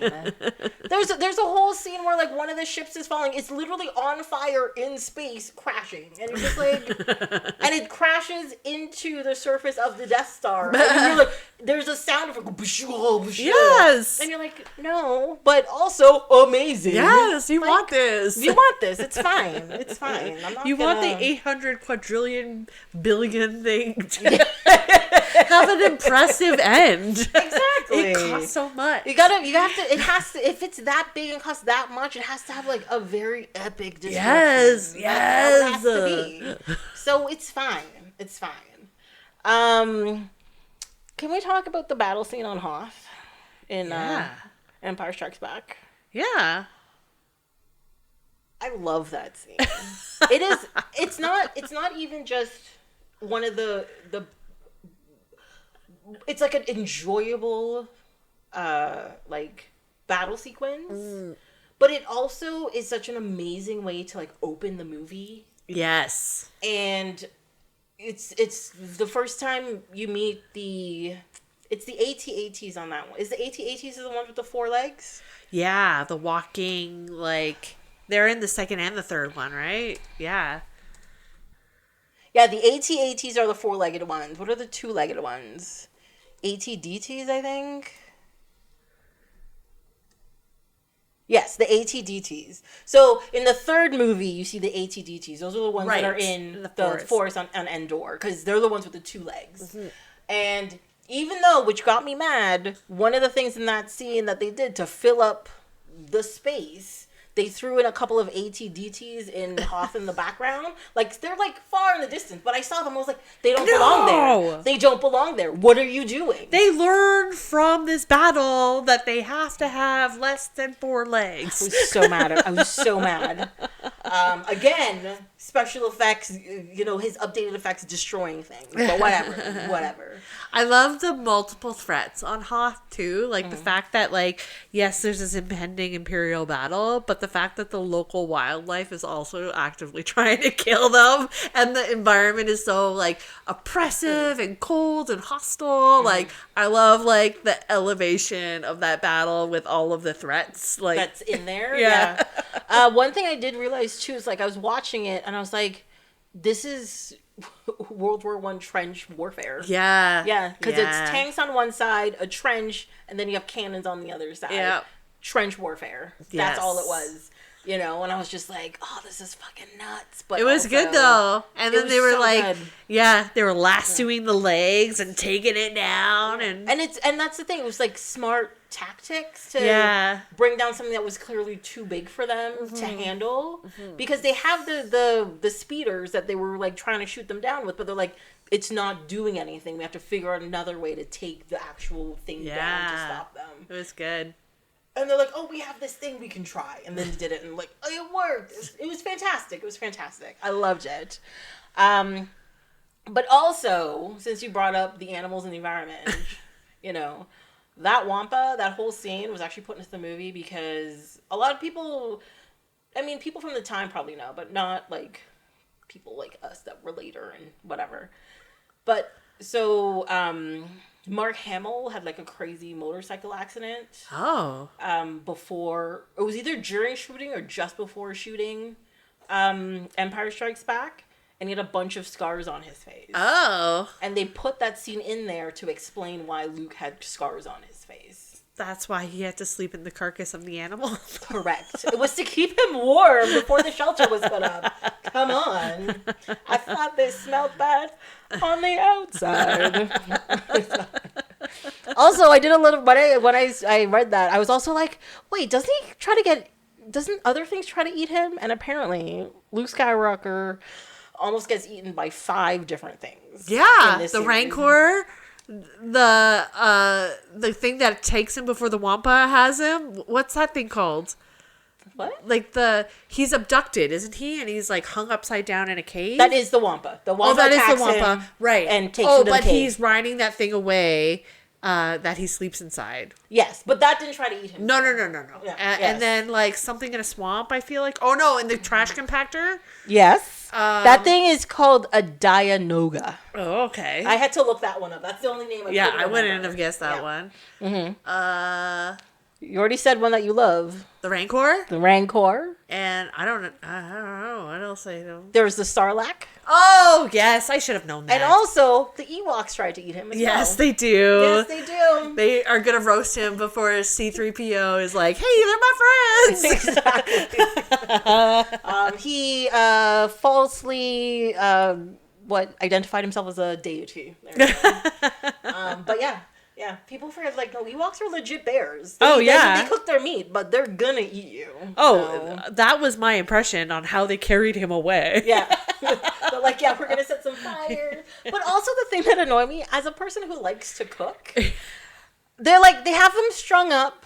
S1: There's a whole scene where like one of the ships is falling. It's literally on fire in space, crashing, and it's just like, and it crashes into the surface of the Death Star. And you're like, there's a sound of like,
S2: yes,
S1: and you're like, no, but also amazing.
S2: Yes, you
S1: like,
S2: want this.
S1: You want this. It's fine. It's fine. I'm not
S2: you
S1: gonna...
S2: want the 800 quadrillion billion thing to have an impressive end.
S1: Exactly.
S2: It costs so much.
S1: You have to, it has to, if it's that big and costs that much, it has to have like a very epic destruction.
S2: Yes.
S1: That's how it has to be. So it's fine. It's fine. Can we talk about the battle scene on Hoth in Empire Strikes Back?
S2: Yeah.
S1: I love that scene. It's not even just one of the it's like an enjoyable like battle sequence, but it also is such an amazing way to like open the movie.
S2: Yes.
S1: And it's the first time you meet it's the AT-ATs on that one. Is the AT-ATs the ones with the 4 legs?
S2: Yeah, the walking, like, they're in the second and the third one, right? Yeah.
S1: Yeah, the AT-ATs are the 4-legged ones. What are the 2-legged ones? AT-DTs, I think? Yes, the AT-DTs. So, in the third movie, you see the AT-DTs. Those are the ones that are in the forest on Endor, because they're the ones with the 2 legs. Mm-hmm. And even though, which got me mad, one of the things in that scene that they did to fill up the space, they threw in a couple of AT-DTs in Hoth in the background. Like, they're, like, far in the distance. But I saw them, I was like, they don't belong there. They don't belong there. What are you doing?
S2: They learned from this battle that they have to have less than 4 legs.
S1: I was so mad. I was so mad. Again, special effects, his updated effects destroying things. But whatever.
S2: I love the multiple threats on Hoth, too. Like, the fact that, like, yes, there's this impending Imperial battle, but the fact that the local wildlife is also actively trying to kill them, and the environment is so, like, oppressive and cold and hostile. Like, I love, like, the elevation of that battle with all of the threats. Like,
S1: that's in there? Yeah. One thing I did realize, too, is, like, I was watching it, and I was like, this is World War I trench warfare. Yeah, because it's tanks on one side, a trench, and then you have cannons on the other side. Yeah. Trench warfare. That's all it was. And I was just like, oh, this is fucking nuts. But
S2: it was good, though. And then they were like, they were lassoing the legs and taking it down. And
S1: that's the thing. It was like smart tactics to bring down something that was clearly too big for them to handle. Mm-hmm. Because they have the speeders that they were like trying to shoot them down with, but they're like, it's not doing anything. We have to figure out another way to take the actual thing down to stop them.
S2: It was good.
S1: And they're like, oh, we have this thing we can try. And then did it, and like, oh, it worked. It was fantastic. It was fantastic. I loved it. But also, since you brought up the animals and the environment, that Wampa, that whole scene was actually put into the movie because a lot of people, people from the time probably know, but not like people like us that were later and whatever. But so, Mark Hamill had like a crazy motorcycle accident.
S2: Oh.
S1: Before, it was either during shooting or just before shooting Empire Strikes Back, and he had a bunch of scars on his face.
S2: Oh.
S1: And they put that scene in there to explain why Luke had scars on his face.
S2: That's why he had to sleep in the carcass of the animal?
S1: Correct. It was to keep him warm before the shelter was put up. Come on. I thought they smelled bad on the outside. Also, I did a little, when I read that, I was also like, wait, doesn't other things try to eat him? And apparently, Luke Skywalker almost gets eaten by 5 different things.
S2: Yeah, the series. Rancor, the thing that takes him before the Wampa has him. What's that thing called?
S1: What?
S2: Like he's abducted, isn't he? And he's like hung upside down in a cave.
S1: That is the Wampa. The Wampa attacks him,
S2: right?
S1: And takes him to the cave.
S2: He's riding that thing away. That he sleeps inside.
S1: Yes, but that didn't try to eat him.
S2: No.
S1: Yeah,
S2: And then like something in a swamp, I feel like. Oh no, in the trash compactor.
S1: Yes. That thing is called a Dianoga.
S2: Oh, okay.
S1: I had to look that one up. That's the only name I
S2: yeah,
S1: couldn't
S2: I wouldn't
S1: remember.
S2: have guessed that one.
S1: You already said one that you love.
S2: The Rancor?
S1: The Rancor.
S2: And I don't know. What else I know?
S1: There's the Sarlacc.
S2: Oh, yes. I should have known that.
S1: And also, the Ewoks tried to eat him as well.
S2: Yes, they do.
S1: Yes, they do.
S2: They are going to roast him before C-3PO is like, hey, they're my friends.
S1: Exactly. He falsely identified himself as a deity. There we go. But yeah, people forget, like, no, Ewoks are legit bears. They cook their meat, but they're gonna eat you.
S2: Oh, that was my impression on how they carried him away.
S1: Yeah. But like, yeah, we're gonna set some fire. But also the thing that annoyed me, as a person who likes to cook, they have them strung up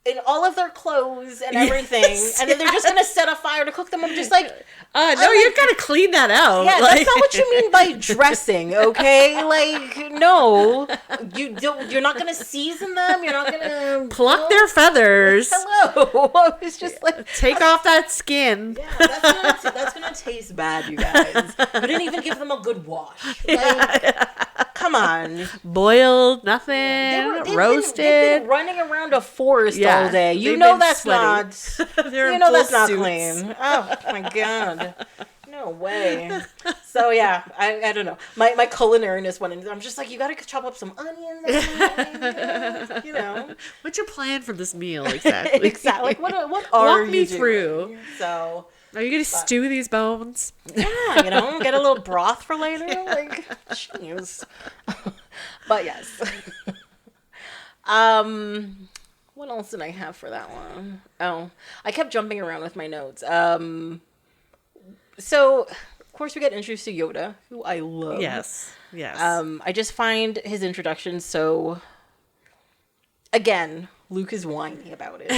S1: in all of their clothes and everything, and then they're just gonna set a fire to cook them. I'm just like,
S2: no, you gotta clean that out.
S1: Yeah, that's not what you mean by dressing, okay? Like, no, you're not gonna season them. You're not gonna
S2: pluck their feathers.
S1: Hello, it's just like
S2: take off that skin.
S1: Yeah, that's gonna taste bad, you guys. You didn't even give them a good wash. Like, come on,
S2: boiled, nothing, roasted.
S1: They've been running around a forest all day. You know that's not. You know that's not clean. Oh my god. No way. So yeah, I don't know. My culinariness went in. I'm just like, you gotta chop up some onions. You know.
S2: What's your plan for this meal exactly?
S1: Exactly. Like, what are
S2: Walk
S1: you
S2: me
S1: doing?
S2: through.
S1: So.
S2: Are you gonna stew these bones?
S1: Yeah, you know, get a little broth for later. Like, jeez. But yes. What else did I have for that one? Oh, I kept jumping around with my notes. So, of course, we get introduced to Yoda, who I love.
S2: Yes.
S1: I just find his introduction so... Again, Luke is whiny about it.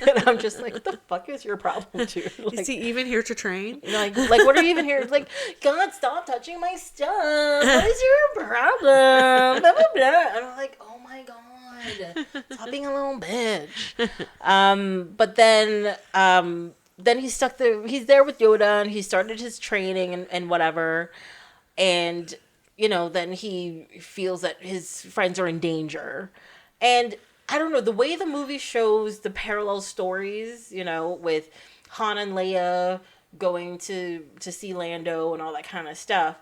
S1: And I'm just like, what the fuck is your problem, dude? Like,
S2: is he even here to train?
S1: Like, what are you even here? Like, God, stop touching my stuff. What is your problem? Blah, blah, blah. And I'm like, oh my God. Stop being a little bitch. But then he's stuck there. He's there with Yoda, and he started his training and whatever. And, you know, then he feels that his friends are in danger. And I don't know, the way the movie shows the parallel stories, you know, with Han and Leia going to see Lando and all that kind of stuff.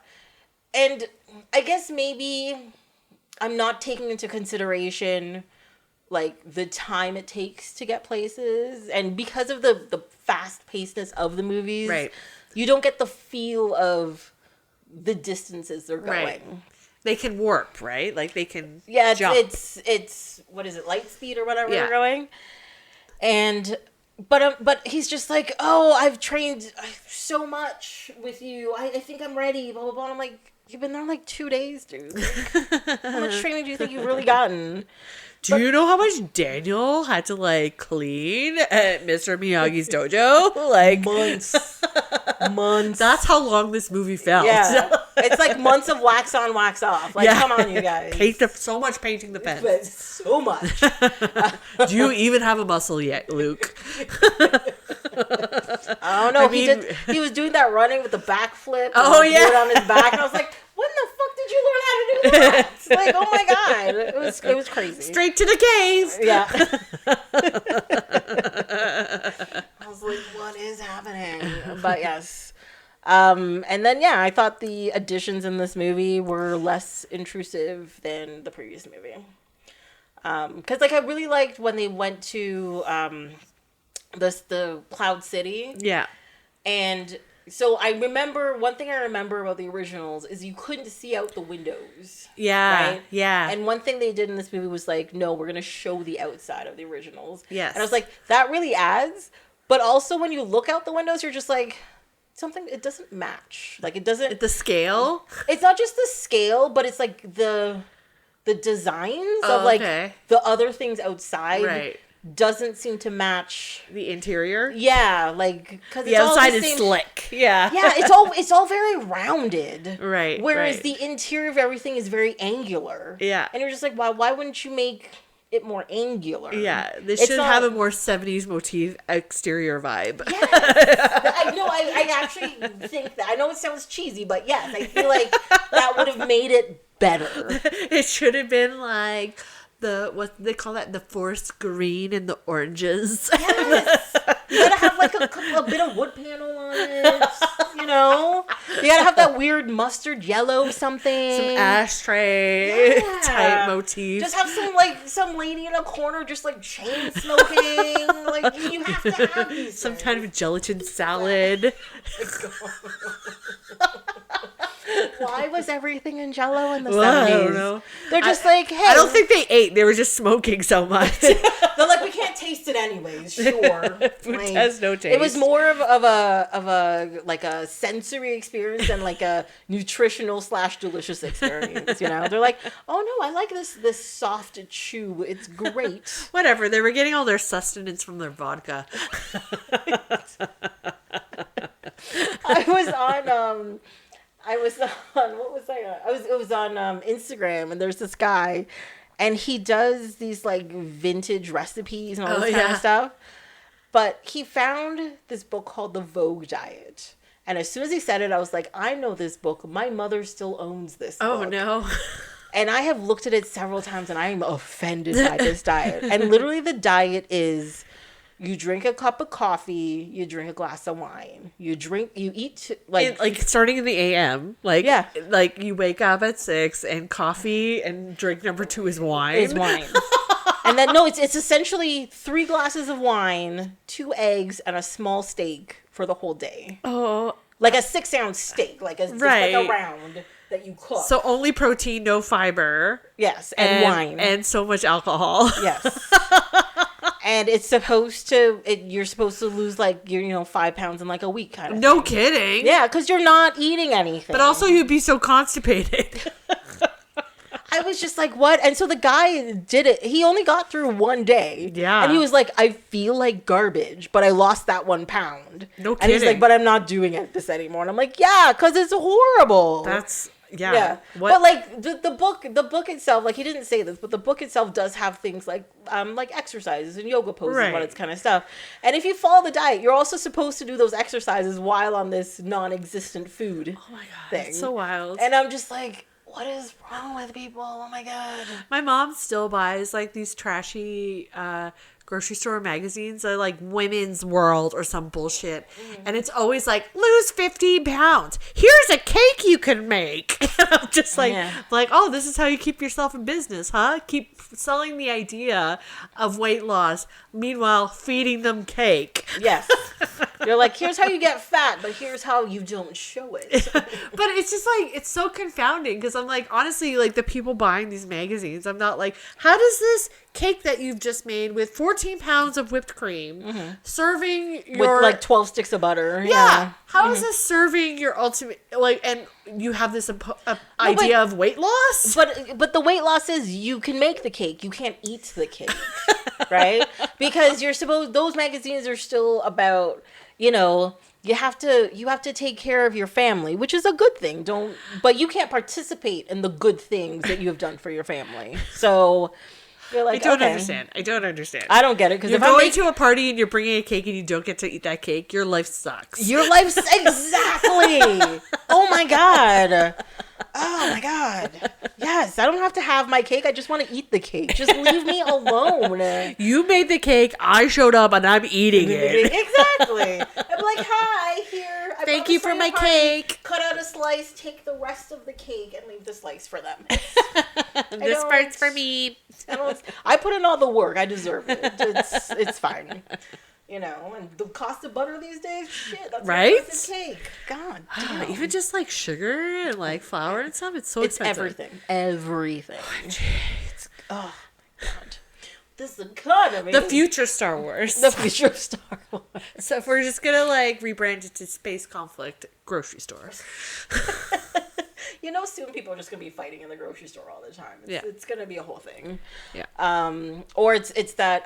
S1: And I guess maybe I'm not taking into consideration, like, the time it takes to get places. And because of the fast-pacedness of the movies,
S2: right,
S1: you don't get the feel of the distances they're going.
S2: Right. They can warp, right? Like, they can
S1: jump.
S2: It's
S1: what is it, light speed or whatever they're going? And, but he's just like, oh, I've trained so much with you. I think I'm ready, blah, blah, blah. And I'm like, you've been there like 2 days, dude. Like, how much training do you think you've really gotten?
S2: Do you know how much Daniel had to, like, clean at Mr. Miyagi's dojo? Like, months. That's how long this movie felt.
S1: Yeah. It's like months of wax on, wax off. Like, come on, you guys.
S2: So much painting the fence.
S1: But so much.
S2: Do you even have a muscle yet, Luke?
S1: I don't know. He was doing that running with the backflip.
S2: Oh, yeah.
S1: On his back. And I was like, when the fuck did you learn how to do that? Like, oh my God. It was crazy.
S2: Straight to the cave.
S1: Yeah. I was like, what is happening? But yes. And then, yeah, I thought the additions in this movie were less intrusive than the previous movie. Because, like, I really liked when they went to the Cloud City.
S2: Yeah.
S1: And so one thing I remember about the originals is you couldn't see out the windows.
S2: Yeah.
S1: Right?
S2: Yeah.
S1: And one thing they did in this movie was like, no, we're going to show the outside of the originals.
S2: Yes.
S1: And I was like, that really adds. But also when you look out the windows, you're just like, it doesn't match. Like, it doesn't.
S2: The scale?
S1: It's not just the scale, but it's like the designs of like the other things outside.
S2: Right.
S1: Doesn't seem to match
S2: the interior.
S1: Yeah, like because
S2: the outside is slick. Yeah,
S1: yeah, it's all very rounded.
S2: Right.
S1: Whereas the interior of everything is very angular.
S2: Yeah,
S1: and you're just like, why wouldn't you make it more angular.
S2: Yeah, this should have a more 70s motif exterior vibe.
S1: Yes. I actually think that. I know it sounds cheesy, but yes, I feel like that would have made it better.
S2: It should have been like what they call that, the forest green and the oranges.
S1: Yes. You gotta have like a bit of wood panel on it, you know? You gotta have that weird mustard yellow something.
S2: Some ashtray type motif.
S1: Just have some lady in a corner just like chain smoking. Like you have to have these
S2: some
S1: things.
S2: kind of gelatin salad.
S1: Why was everything in Jello in the 70s?
S2: I don't know.
S1: They're just like, hey.
S2: I don't think they ate. They were just smoking so much.
S1: They're like, we can't taste it anyways. Sure.
S2: Food
S1: Like,
S2: has no taste.
S1: It was more of a like a sensory experience than like a nutritional / delicious experience. You know, they're like, oh no, I like this soft chew. It's great.
S2: Whatever. They were getting all their sustenance from their vodka.
S1: I was on what was I on? It was on Instagram, and there's this guy, and he does these like vintage recipes and all this kind of stuff. But he found this book called The Vogue Diet. And as soon as he said it, I was like, I know this book. My mother still owns this book.
S2: Oh no.
S1: And I have looked at it several times, and I am offended by this diet. And literally the diet is, you drink a cup of coffee, you drink a glass of wine. You eat
S2: like starting in the AM. Like,
S1: yeah.
S2: Like you wake up at 6 and coffee and drink number 2 is wine.
S1: And then, no, it's essentially 3 glasses of wine, 2 eggs, and a small steak for the whole day.
S2: Oh.
S1: Like a 6-ounce steak, like a round that you cook.
S2: So only protein, no fiber.
S1: Yes, and wine.
S2: And so much alcohol.
S1: Yes. And you're supposed to lose like 5 pounds in like a week kind of
S2: No
S1: thing.
S2: kidding.
S1: Yeah, because you're not eating anything.
S2: But also you'd be so constipated.
S1: I was just like, what? And so the guy did it. He only got through one day.
S2: Yeah.
S1: And he was like, I feel like garbage, but I lost that 1 pound.
S2: No kidding.
S1: And he's like, but I'm not doing this anymore. And I'm like, yeah, because it's horrible.
S2: Yeah. What?
S1: But like the book itself, like he didn't say this, but the book itself does have things like exercises and yoga poses and all this kind of stuff. And if you follow the diet, you're also supposed to do those exercises while on this non-existent food.
S2: Oh my god,
S1: thing.
S2: it's so wild.
S1: And I'm just like, what is wrong with people? Oh my god.
S2: My mom still buys like these trashy grocery store magazines, like Women's World or some bullshit. And it's always like, lose 50 pounds. Here's a cake you can make. And I'm just like, oh, this is how you keep yourself in business, huh? Keep selling the idea of weight loss. Meanwhile, feeding them cake.
S1: Yes. You're like, here's how you get fat, but here's how you don't show it.
S2: But it's just like, it's so confounding because I'm like, honestly, like the people buying these magazines, I'm not like, how does this cake that you've just made with 14 pounds of whipped cream serving your...
S1: With like 12 sticks of butter.
S2: Yeah. How is this serving your ultimate... Like, and you have this idea of weight loss?
S1: But the weight loss is you can make the cake. You can't eat the cake. Right? Because those magazines are still about, you have to take care of your family, which is a good thing. But you can't participate in the good things that you have done for your family. So you're like,
S2: I don't understand. I don't get it.
S1: Because
S2: you're going to a party and you're bringing a cake and you don't get to eat that cake, your life sucks.
S1: Exactly. Oh my god. Oh my god. Yes, I don't have to have my cake. I just want to eat the cake. Just leave me alone.
S2: You made the cake. I showed up and I'm eating it.
S1: Exactly. I'm like, hi, here.
S2: Thank you for my cake.
S1: Cut out a slice, take the rest of the cake, and leave the slice for them.
S2: This part's for me.
S1: I put in all the work. I deserve it. It's fine. And the cost of butter these days, shit, that's
S2: right?
S1: A cake. God damn.
S2: Even just like sugar and like flour and stuff, it's so expensive.
S1: Everything. Oh my god. This economy.
S2: The future Star Wars.
S1: The future of Star Wars.
S2: So if we're just gonna like rebrand it to Space Conflict grocery stores.
S1: Soon people are just gonna be fighting in the grocery store all the time. It's gonna be a whole thing.
S2: Yeah.
S1: Or it's that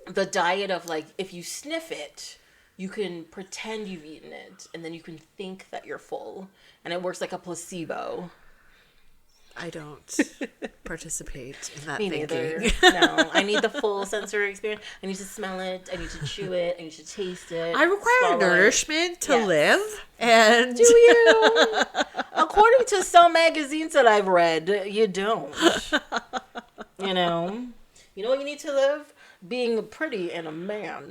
S1: the diet of like, if you sniff it, you can pretend you've eaten it, and then you can think that you're full, and it works like a placebo.
S2: I don't participate in that
S1: Me
S2: thinking.
S1: neither. No, I need the full sensory experience. I need to smell it. I need to chew it. I need to taste it.
S2: I require
S1: swallow
S2: nourishment to
S1: Yes.
S2: live, and
S1: Do you? According to some magazines that I've read, you don't. You know what you need to live? Being pretty and a man.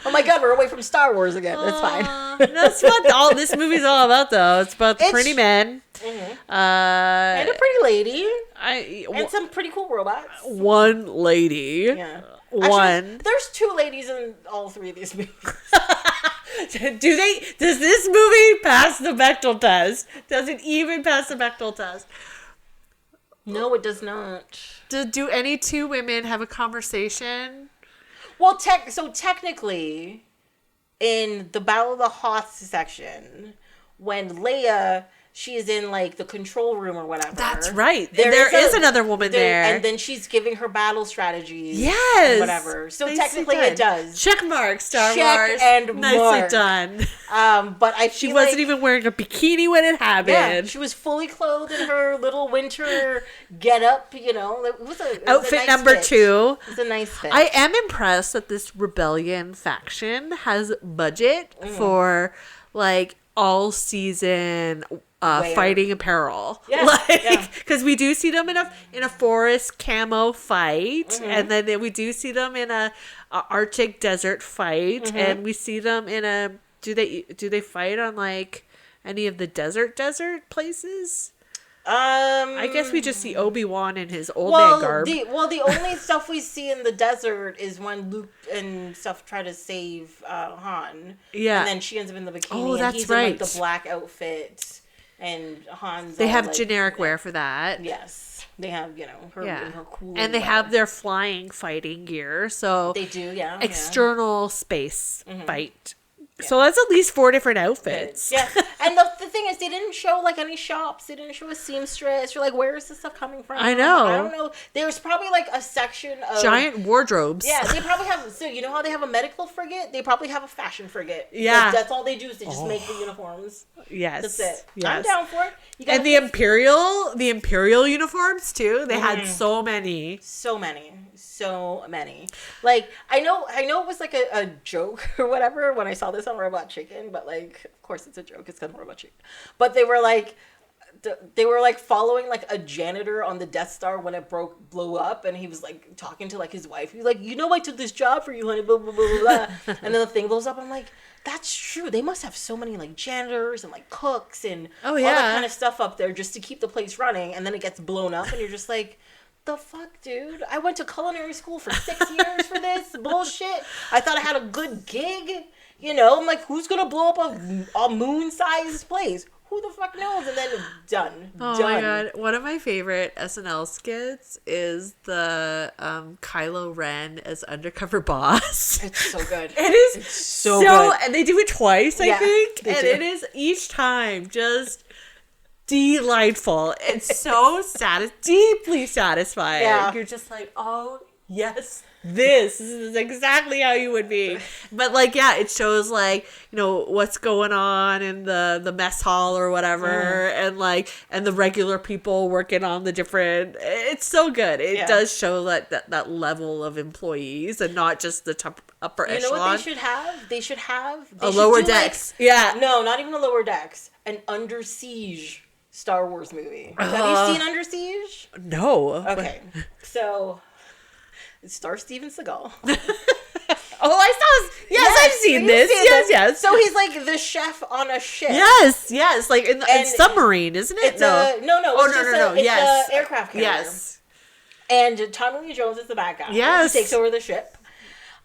S1: Oh my god, we're away from Star Wars again. That's fine.
S2: That's what all this movie's all about, though. It's about the pretty men.
S1: Mm-hmm.
S2: And
S1: a pretty lady. And some pretty cool robots.
S2: One lady.
S1: Yeah.
S2: One.
S1: Actually, there's 2 ladies in all 3 of these movies.
S2: Does this movie pass the Bechdel test? Does it even pass the Bechdel test?
S1: No, it does not.
S2: Do any 2 women have a conversation?
S1: Well, technically, in the Battle of the Hoths section, when Leia, she is in like the control room or whatever.
S2: That's right. There is another woman there.
S1: And then she's giving her battle strategies.
S2: Yes.
S1: And whatever. So technically it does.
S2: Check mark, Star
S1: Check
S2: Wars.
S1: and
S2: Nicely
S1: mark.
S2: done.
S1: But
S2: She wasn't even wearing a bikini when it happened.
S1: Yeah, she was fully clothed in her little winter get-up, It was a
S2: Outfit
S1: nice
S2: number
S1: fit.
S2: 2.
S1: It was a nice fit.
S2: I am impressed that this rebellion faction has budget for like all season fighting apparel.
S1: Yeah,
S2: because we do see them in a forest camo fight, and then we do see them in a Arctic desert fight, and we see them in a do they fight on like any of the desert places? I guess we just see Obi-Wan in his old man garb.
S1: The only stuff we see in the desert is when Luke and stuff try to save Han.
S2: Yeah.
S1: And then she ends up in the bikini.
S2: Oh, that's
S1: and he's
S2: right.
S1: in like the black outfit. And Han's
S2: They
S1: all,
S2: have
S1: like,
S2: generic wear for that.
S1: Yes. They have, her in her cool.
S2: And they have their flying fighting gear. So
S1: They do, yeah.
S2: external space fight. So that's at least 4 different outfits.
S1: Yeah. And the thing is, they didn't show like any shops. They didn't show a seamstress. You're like, where is this stuff coming from?
S2: I know.
S1: I don't know. There's probably like a section of
S2: Giant wardrobes.
S1: Yeah, they probably have. So you know how they have a medical frigate? They probably have a fashion frigate.
S2: Yeah.
S1: That's all they do is they just make the uniforms.
S2: Yes.
S1: That's it.
S2: Yes.
S1: I'm down for it.
S2: And the Imperial uniforms too. They had so many.
S1: So many. Like I know it was like a joke or whatever when I saw this on Robot Chicken, but like of course it's a joke. It's called Robot Chicken. But they were like following like a janitor on the Death Star when it blew up, and he was like talking to like his wife. He was like, I took this job for you, honey, blah blah blah blah. And then the thing blows up. I'm like, that's true. They must have so many like janitors and like cooks and all that kind of stuff up there just to keep the place running. And then it gets blown up, and you're just like, the fuck, dude? I went to culinary school for 6 years for this bullshit. I thought I had a good gig. I'm like, who's gonna blow up a moon-sized place? Who the fuck knows? And then done.
S2: Oh my god. One of my favorite SNL skits is the Kylo Ren as undercover boss.
S1: It's so good.
S2: It's
S1: so good.
S2: And they do it twice, I think.
S1: They
S2: and
S1: do.
S2: it is each time just delightful. It's so deeply satisfying.
S1: Yeah.
S2: You're just like, oh yes, this is exactly how you would be. But like, yeah, it shows like, what's going on in the mess hall or whatever, and the regular people working on the different. It's so good. It does show that level of employees and not just the upper echelon.
S1: You know what they should have? They should have
S2: a lower decks.
S1: No, not even a lower decks. An Under Siege Star Wars movie. Have you seen Under Siege?
S2: No.
S1: Okay. So it stars Steven Seagal.
S2: Oh, I saw. Yes, I've seen this. Yes.
S1: So he's like the chef on a ship.
S2: Yes. Like in submarine, isn't it?
S1: It's no. No. It's
S2: yes.
S1: an aircraft carrier.
S2: Yes.
S1: And Tommy Lee Jones is the bad guy.
S2: Yes.
S1: He takes over the ship.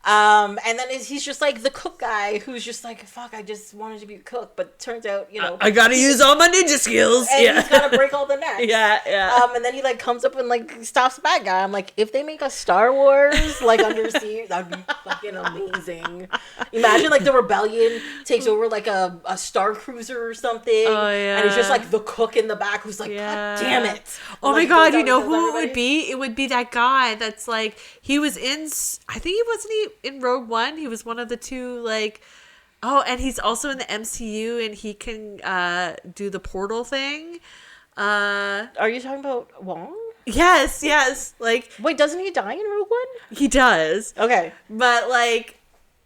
S1: And then he's just like the cook guy who's just like, fuck, I just wanted to be a cook, but turns out,
S2: I gotta use all my ninja skills.
S1: And he's gotta break all the necks.
S2: Yeah.
S1: And then he like comes up and like stops the bad guy. I'm like, if they make a Star Wars like Under Siege, that'd be fucking amazing. Imagine like the rebellion takes over like a Star Cruiser or something.
S2: Oh yeah.
S1: And it's just like the cook in the back who's like, God damn it.
S2: Oh
S1: like,
S2: my god,
S1: goes out
S2: you know
S1: and kills
S2: who
S1: everybody.
S2: it would be? It would be that guy that's like, he was in, I think he wasn't in Rogue One. He was one of the two like Oh, and he's also in the MCU, and he can do the portal thing.
S1: Are you talking about Wong?
S2: Yes. Like,
S1: Wait, doesn't he die in Rogue One?
S2: he does.
S1: Okay.
S2: But, like,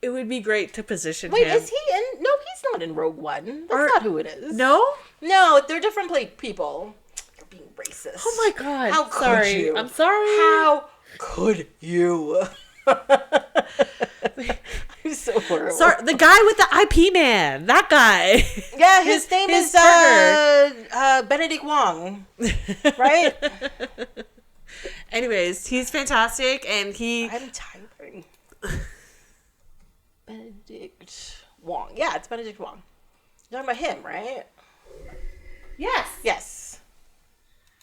S2: it would be great to position
S1: Wait,
S2: him.
S1: is he in? No, he's not in Rogue One. That's not who it is.
S2: No?
S1: No, they're different people. You're being racist.
S2: Oh my god.
S1: How could you?
S2: I'm sorry.
S1: How could you? He's so horrible.
S2: Sorry, the guy with the IP man. That guy.
S1: Yeah, his name is Benedict Wong. Right?
S2: Anyways, he's fantastic, and
S1: I'm typing. Benedict Wong. Yeah, it's Benedict Wong. You're talking about him, right? Yes.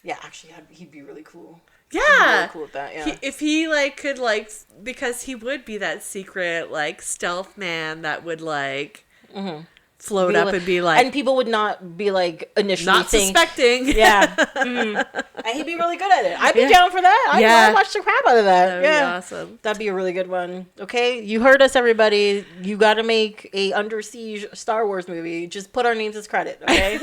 S1: Yeah, actually, he'd be really cool.
S2: Yeah.
S1: He'd be really cool with that, yeah.
S2: If he, like, could, like, because he would be that secret, like, stealth man that would, like, float up and be like...
S1: And people would not be, like, initially
S2: not suspecting.
S1: Yeah. And he'd be really good at it. I'd be down for that. I'd watch the crap out of that.
S2: That would be awesome.
S1: That'd be a really good one. Okay? You heard us, everybody. You got to make a Under Siege Star Wars movie. Just put our names as credit, okay?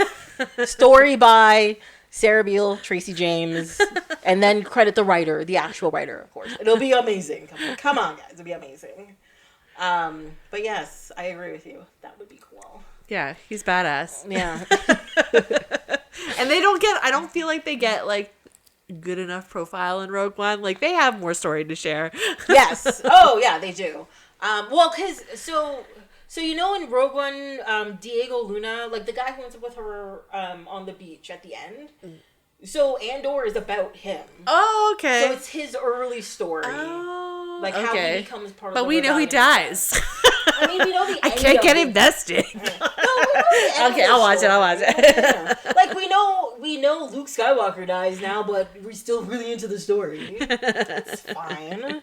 S1: Story by... Sarah Behl, Tracy James, and then credit the writer, the actual writer, of course. It'll be amazing. Come on, guys. It'll be amazing. But yes, I agree with you. That would be cool.
S2: Yeah, he's badass.
S1: Yeah.
S2: And I don't feel like they get, like, good enough profile in Rogue One. Like, they have more story to share.
S1: Yes. Oh, yeah, they do. Well, because, so you know in Rogue One, Diego Luna, like the guy who ends up with her on the beach at the end. So Andor is about him.
S2: Oh, okay.
S1: So it's his early story.
S2: Oh,
S1: like how he becomes part of the
S2: But we know he dies.
S1: I mean, we know the end
S2: I can't get
S1: of
S2: invested.
S1: No, we know the end
S2: Okay,
S1: of the
S2: I'll watch it.
S1: Yeah. Like we know Luke Skywalker dies now, but we're still really into the story. It's fine.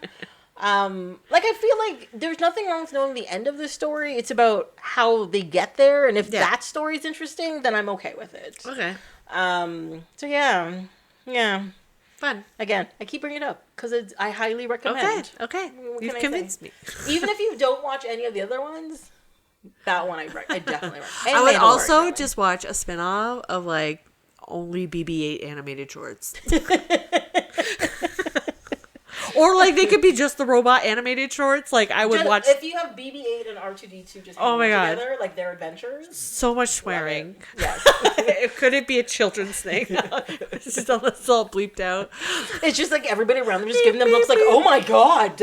S1: Like I feel like there's nothing wrong with knowing the end of the story. It's about how they get there, and if that story's interesting, then I'm okay with it.
S2: Okay.
S1: So yeah.
S2: Fun.
S1: Again, I keep bringing it up because I highly recommend.
S2: Okay. You've convinced me.
S1: Even if you don't watch any of the other ones, that one I definitely recommend.
S2: I would also just watch a spinoff of like only BB-8 animated shorts. Or like they could be just the robot animated shorts. Like I would watch.
S1: If you have BB-8 and R2-D2 just together, like their adventures.
S2: So much swearing.
S1: Yes.
S2: Could it be a children's thing? It's just all bleeped out.
S1: It's just like everybody around them just giving them looks like, oh my god,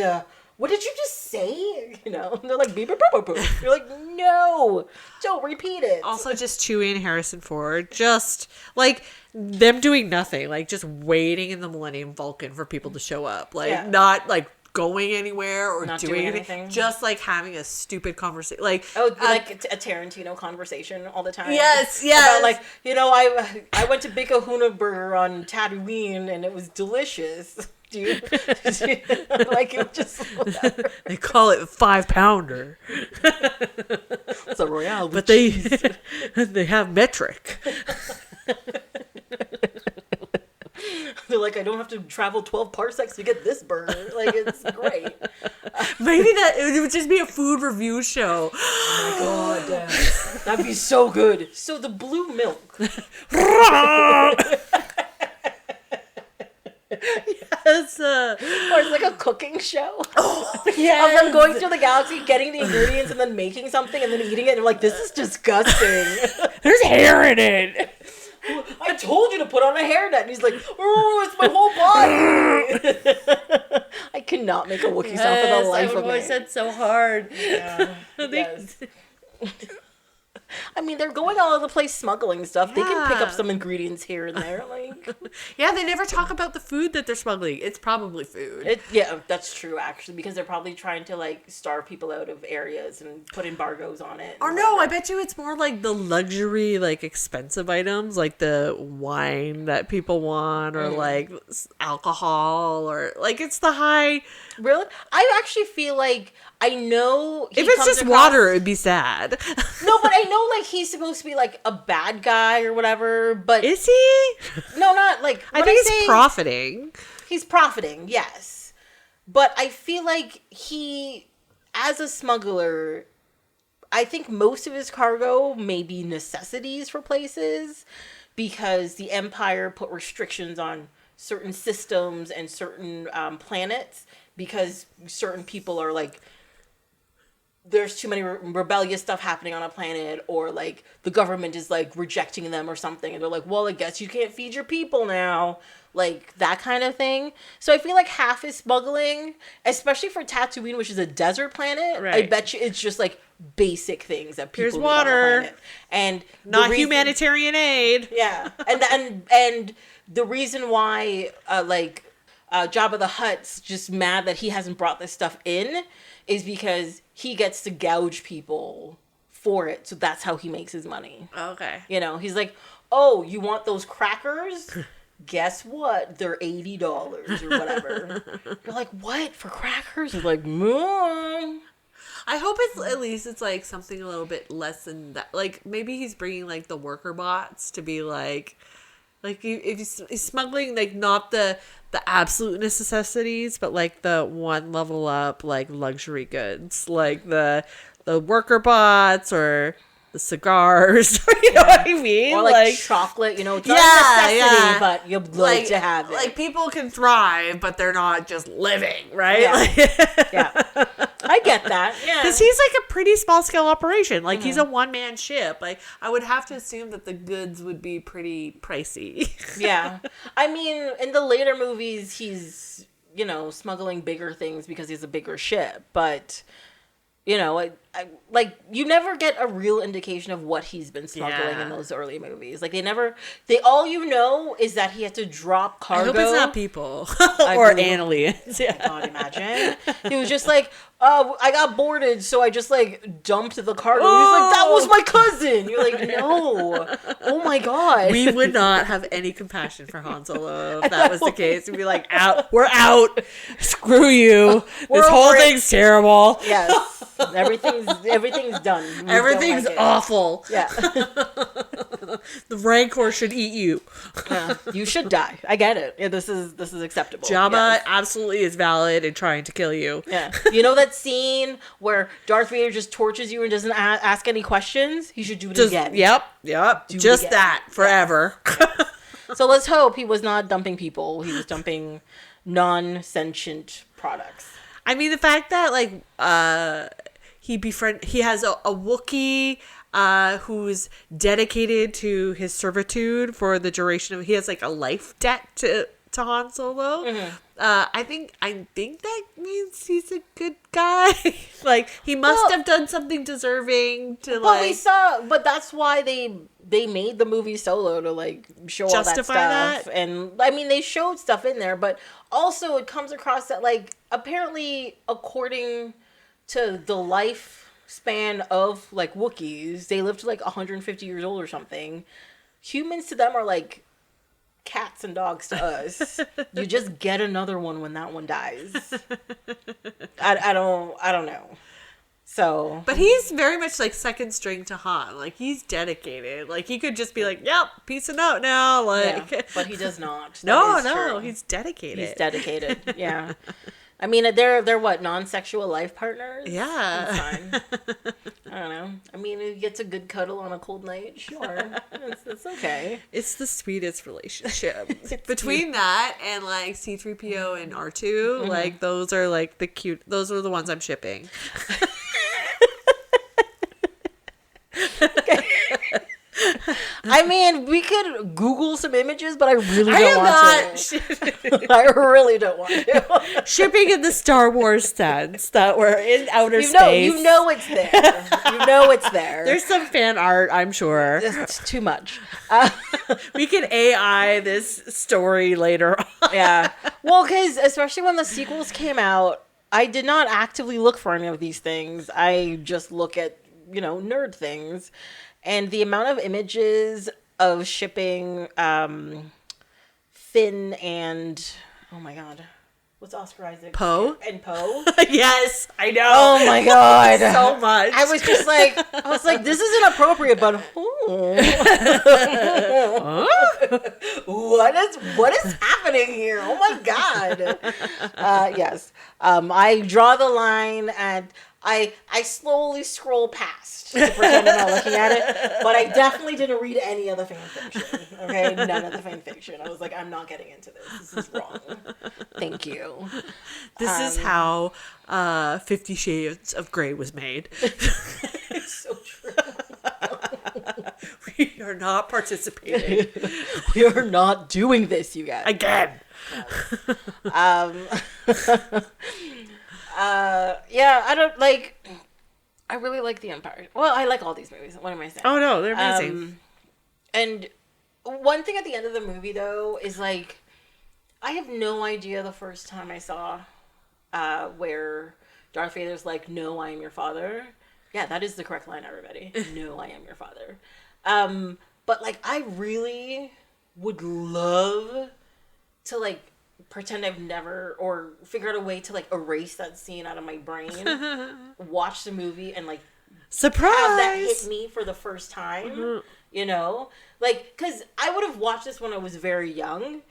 S1: what did you just say? You know, and they're like beep beep boop boop. You're like, no, don't repeat it.
S2: Also, just Chewie and Harrison Ford, just like them doing nothing, like just waiting in the Millennium Falcon for people to show up, like not like going anywhere or not doing anything, just like having a stupid conversation, like
S1: like a Tarantino conversation all the time.
S2: Yes.
S1: About, like, you know, I went to Big Kahuna Burger on Tatooine and it was delicious. Dude. Like it just whatever.
S2: They call it 5-pounder.
S1: It's a Royale,
S2: but they have metric.
S1: They're like, I don't have to travel 12 parsecs to get this burger. Like, it's great.
S2: Maybe it would just be a food review show.
S1: Oh my god, that'd be so good. So the blue milk.
S2: Yes.
S1: Or it's like a cooking show.
S2: Oh, yeah.
S1: Of them going through the galaxy, getting the ingredients, and then making something, and then eating it. And they're like, this is disgusting.
S2: There's hair in it.
S1: I told you to put on a hairnet. And he's like, oh, it's my whole body. I cannot make a Wookiee sound for the life of me.
S2: I've always said so hard.
S1: Yeah. Yes. I mean, they're going all over the place smuggling stuff. Yeah. They can pick up some ingredients here and there. Like,
S2: yeah, they never talk about the food that they're smuggling. It's probably food.
S1: Yeah, that's true, actually, because they're probably trying to, like, starve people out of areas and put embargoes on it.
S2: Or no, I bet you it's more like the luxury, like, expensive items, like the wine that people want, or, like, alcohol, or, like, it's the high...
S1: Really? I actually feel like I know...
S2: If it's just water, it'd be sad.
S1: No, but I know, like, he's supposed to be, like, a bad guy or whatever, but...
S2: Is he?
S1: No, not, like...
S2: I think he's profiting.
S1: He's profiting, yes. But I feel like he, as a smuggler, I think most of his cargo may be necessities for places because the Empire put restrictions on certain systems and certain planets because certain people are like, there's too many rebellious stuff happening on a planet, or like the government is like rejecting them or something, and they're like, well, I guess you can't feed your people now, like that kind of thing. So I feel like half is smuggling, especially for Tatooine, which is a desert planet.
S2: Right.
S1: I bet you it's just like basic things that people
S2: Here's
S1: need
S2: water
S1: on the planet. And
S2: not humanitarian aid.
S1: Yeah, and the reason why Jabba the Hutt's just mad that he hasn't brought this stuff in is because he gets to gouge people for it. So that's how he makes his money.
S2: Okay.
S1: You know, he's like, oh, you want those crackers? Guess what? They're $80 or whatever. You're like, what? For crackers? He's like, Mmm.
S2: I hope it's at least it's like something a little bit less than that. Like maybe he's bringing like the worker bots to be like if he's smuggling like not the absolute necessities, but like the one level up like luxury goods, like the worker bots or the cigars, you know what I mean?
S1: Or like chocolate, you know, it's not a necessity, but you'd like to have it.
S2: Like people can thrive, but they're not just living, right?
S1: Yeah. I get that. Yeah.
S2: Because he's like a pretty small scale operation. Like he's a one man ship. Like I would have to assume that the goods would be pretty pricey.
S1: Yeah. I mean, in the later movies, he's, you know, smuggling bigger things because he's a bigger ship. But, you know, I you never get a real indication of what he's been smuggling in those early movies. Like all you know is that he had to drop cargo.
S2: I hope it's not people or aliens.
S1: Yeah. I can't imagine. He was just like, I got boarded, so I just like dumped the cargo. He's like, that was my cousin. You're like, no. Oh my God.
S2: We would not have any compassion for Han Solo if that was the case. We'd be like, we're out. Screw you. This whole thing's terrible.
S1: Yes. Everything's done.
S2: Everything's awful.
S1: Yeah.
S2: The Rancor should eat you.
S1: Yeah. You should die. I get it. Yeah, this is acceptable.
S2: Jabba absolutely is valid in trying to kill you.
S1: Yeah. You know that scene where Darth Vader just tortures you and doesn't ask any questions? He should do it again.
S2: Yep. Just that forever.
S1: So let's hope he was not dumping people. He was dumping non-sentient products.
S2: I mean, the fact that like he has a Wookiee who's dedicated to his servitude for the duration of, he has like a life debt to Han Solo. Mm-hmm. I think that means he's a good guy. Like he must have done something deserving to
S1: but that's why they made the movie Solo, to like show all that stuff. And I mean, they showed stuff in there, but also it comes across that like apparently according to the lifespan of like Wookiees, they live to like 150 years old or something. Humans to them are like cats and dogs to us. You just get another one when that one dies. I don't know. So,
S2: but he's very much like second string to Han. Like he's dedicated. Like he could just be like, "Yep, peace and out now." Like,
S1: yeah, but he does not.
S2: No, he's dedicated.
S1: He's dedicated. Yeah. I mean, they're what, non-sexual life partners?
S2: Yeah.
S1: That's fine. I don't know. I mean, he gets a good cuddle on a cold night. Sure. It's okay.
S2: It's the sweetest relationship. Between that and like C-3PO and R2, mm-hmm. like those are like those are the ones I'm shipping.
S1: Okay. I mean, we could Google some images, but I really don't want to. I really don't want to.
S2: Shipping in the Star Wars sense that we're in outer space.
S1: You know it's there. You know it's there.
S2: There's some fan art, I'm sure.
S1: It's too much.
S2: We can AI this story later on.
S1: Yeah. Well, because especially when the sequels came out, I did not actively look for any of these things. I just look at, nerd things. And the amount of images of shipping Finn and, oh my God, what's Oscar Isaac?
S2: Poe?
S1: And Poe?
S2: Yes, I know.
S1: Oh my God.
S2: So much.
S1: I was like, this is inappropriate, but what is happening here? Oh my God. Yes. I draw the line at, I slowly scroll past to pretend I'm not looking at it, but I definitely didn't read any of the fan fiction. Okay, none of the fan fiction. I was like, I'm not getting into this. This is wrong. Thank you.
S2: This is how 50 Shades of Grey was made.
S1: It's so true.
S2: We are not participating.
S1: We are not doing this, you guys.
S2: Again.
S1: Yeah, I don't like. I really like The Empire. Well, I like all these movies. What am I saying?
S2: Oh no, they're amazing.
S1: And one thing at the end of the movie, though, is like, I have no idea the first time I saw where Darth Vader's like, "No, I am your father." Yeah, that is the correct line, everybody. No, I am your father. But like, I really would love to like pretend I've never, or figure out a way to like erase that scene out of my brain, watch the movie and like
S2: surprise
S1: have that hit me for the first time, you know, like, because I would have watched this when I was very young,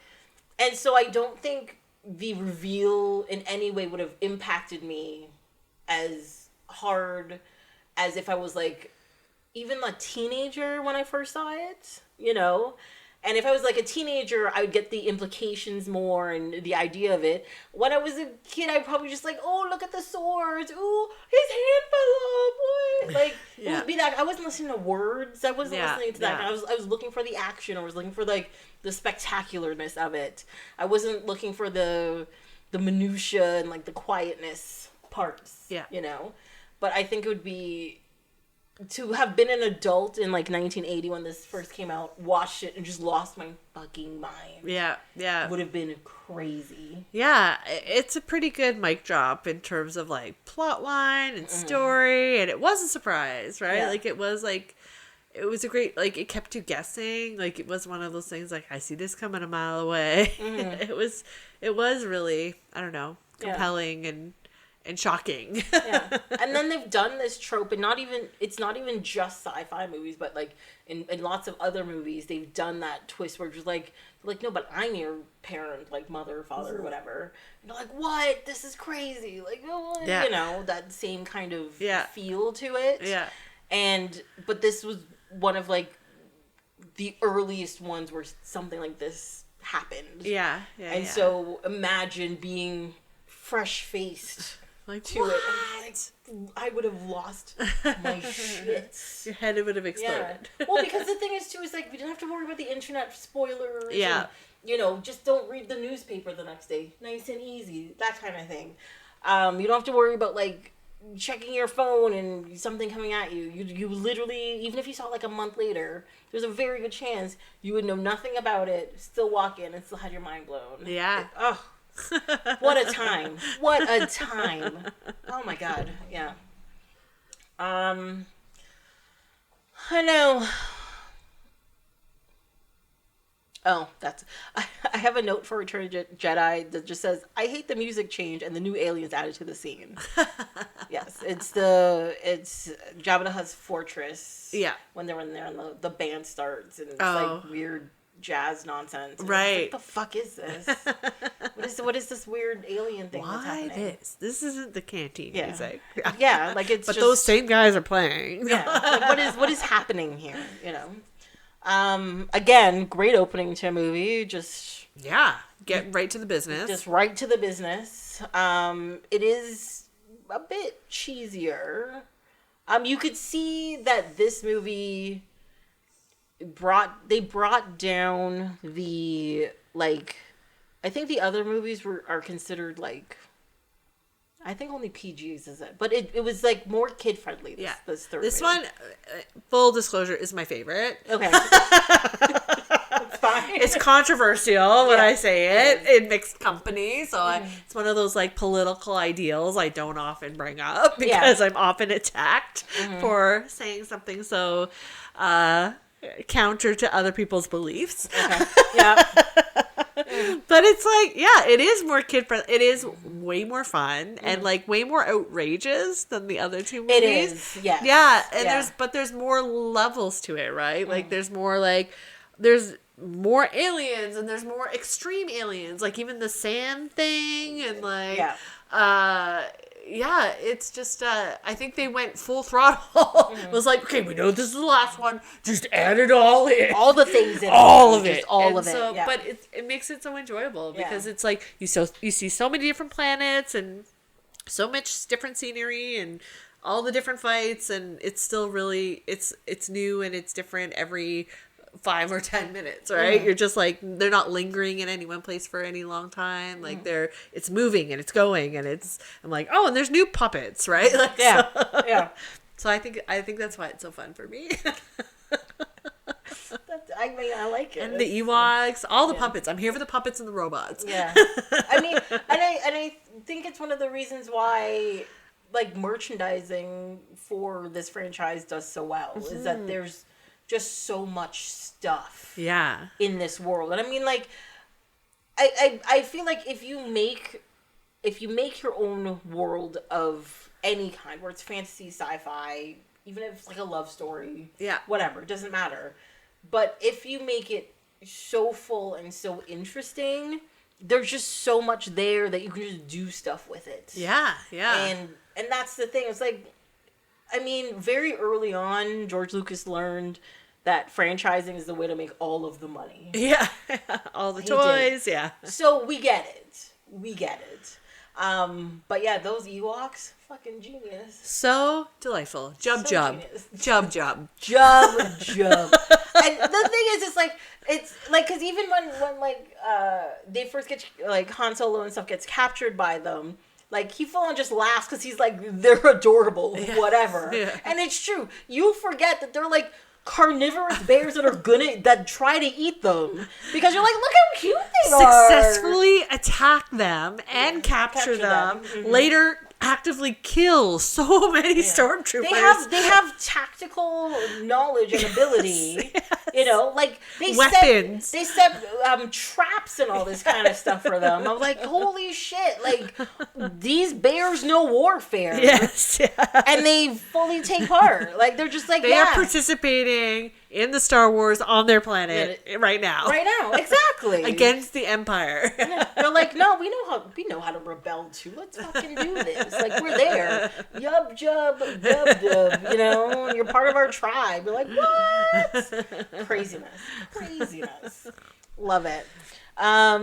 S1: and so I don't think the reveal in any way would have impacted me as hard as if I was like even a teenager when I first saw it, you know. And if I was like a teenager, I would get the implications more and the idea of it. When I was a kid, I'd probably just like, oh, look at the swords. Ooh, his hand fell off. What? Like, it would be that. I wasn't listening to words. I wasn't listening to that. I was looking for the action. I was looking for like the spectacularness of it. I wasn't looking for the minutia and like the quietness parts. Yeah. You know? But I think it would be, to have been an adult in like 1980 when this first came out, watched it and just lost my fucking mind. Yeah. Would have been crazy.
S2: Yeah, it's a pretty good mic drop in terms of like plot line and story, and it was a surprise, right? Yeah. Like it was a great, like it kept you guessing. Like it was one of those things like, I see this coming a mile away. It was really, I don't know, compelling and shocking.
S1: Yeah. And then they've done this trope, and it's not even just sci-fi movies, but like in lots of other movies, they've done that twist where just like, no, but I'm your parent, like mother, father, or whatever. And they're like, what? This is crazy. Like, oh, you know, that same kind of feel to it. Yeah. But this was one of like the earliest ones where something like this happened. Yeah. And so imagine being fresh-faced
S2: like
S1: to
S2: what?
S1: It. And I would have lost my shit.
S2: Your head would have exploded.
S1: Yeah. Well, because the thing is too, is like we didn't have to worry about the internet spoilers. Yeah. And, you know, just don't read the newspaper the next day. Nice and easy. That kind of thing. You don't have to worry about like checking your phone and something coming at you. You literally, even if you saw it like a month later, there's a very good chance you would know nothing about it, still walk in and still have your mind blown. Yeah. What a time. What a time. Oh my god. Yeah. I know. Oh, I have a note for Return of Jedi that just says, I hate the music change and the new aliens added to the scene. Yes, it's Jabba the Hutt's fortress. Yeah. When they're in there and the band starts and it's like weird jazz nonsense. And right. Like, the fuck is this? What is this weird alien thing that's happening?
S2: This isn't the canteen music.
S1: Yeah, like it's
S2: but just, those same guys are playing.
S1: Yeah. Like, what is happening here, you know? Again, great opening to a movie. Just
S2: get right to the business.
S1: Just right to the business. It is a bit cheesier. You could see that this movie brought down the, like, I think the other movies are considered like, I think only PGs is it, but it was like more kid friendly. This third.
S2: This one, full disclosure, is my favorite.
S1: Okay, it's fine.
S2: It's controversial when I say it in mixed company, so it's one of those like political ideals I don't often bring up because I'm often attacked for saying something so counter to other people's beliefs. Okay. Yeah. But it's like, it is more kid friendly. It is way more fun and like way more outrageous than the other two movies.
S1: It is, yes.
S2: Yeah, and there's more levels to it, right? Like there's more aliens and there's more extreme aliens, like even the sand thing and like yeah, it's just I think they went full throttle. It was like, okay, we know this is the last one. Just add it all in.
S1: All the things in
S2: all
S1: it.
S2: of it.
S1: Just all
S2: and
S1: of
S2: so,
S1: it. Yeah.
S2: But it makes it so enjoyable because
S1: Yeah.
S2: it's like you see so many different planets and so much different scenery and all the different fights, and it's still really it's new and it's different every 5 or 10 minutes, right? You're just like, they're not lingering in any one place for any long time. Like it's moving and it's going and I'm like, oh, and there's new puppets, right? Like,
S1: Yeah.
S2: So,
S1: Yeah.
S2: so I think that's why it's so fun for me.
S1: I mean, I like it.
S2: And the Ewoks, all the puppets. I'm here for the puppets and the robots.
S1: Yeah. I mean, and I think it's one of the reasons why, like, merchandising for this franchise does so well is that there's just so much stuff
S2: Yeah.
S1: in this world. And I mean, like, I feel like if you make your own world of any kind, where it's fantasy, sci-fi, even if it's like a love story,
S2: Yeah.
S1: whatever, it doesn't matter. But if you make it so full and so interesting, there's just so much there that you can just do stuff with it.
S2: Yeah. Yeah.
S1: And that's the thing. It's like, I mean, very early on, George Lucas learned that franchising is the way to make all of the money.
S2: yeah. All the toys. Yeah.
S1: So we get it. We get it. But yeah, those Ewoks, fucking genius.
S2: So delightful. Jub.
S1: Genius.
S2: Jub.
S1: Jub. And the thing is, it's like, because even when like, they first get, like, Han Solo and stuff gets captured by them, like, he full on just laughs because he's like, they're adorable, whatever.
S2: Yeah.
S1: And it's true. You forget that they're like carnivorous bears that try to eat them, because you're like, look how cute they are.
S2: Successfully attack them and capture them.
S1: Mm-hmm.
S2: Later, actively kill so many stormtroopers.
S1: They have tactical knowledge and ability.
S2: Yes.
S1: You know, like
S2: Weapons.
S1: They set traps and all this kind of stuff for them. I'm like, holy shit! Like, these bears know warfare.
S2: Yes. Yeah.
S1: And they fully take part. Like, they're just like,
S2: They are participating in the Star Wars on their planet right now.
S1: Right now, exactly.
S2: Against the Empire.
S1: They're like, no, we know how to rebel too. Let's fucking do this. Like, we're there. Yub jub, dub dub. You know, you're part of our tribe. You're like, what? Craziness. Love it. I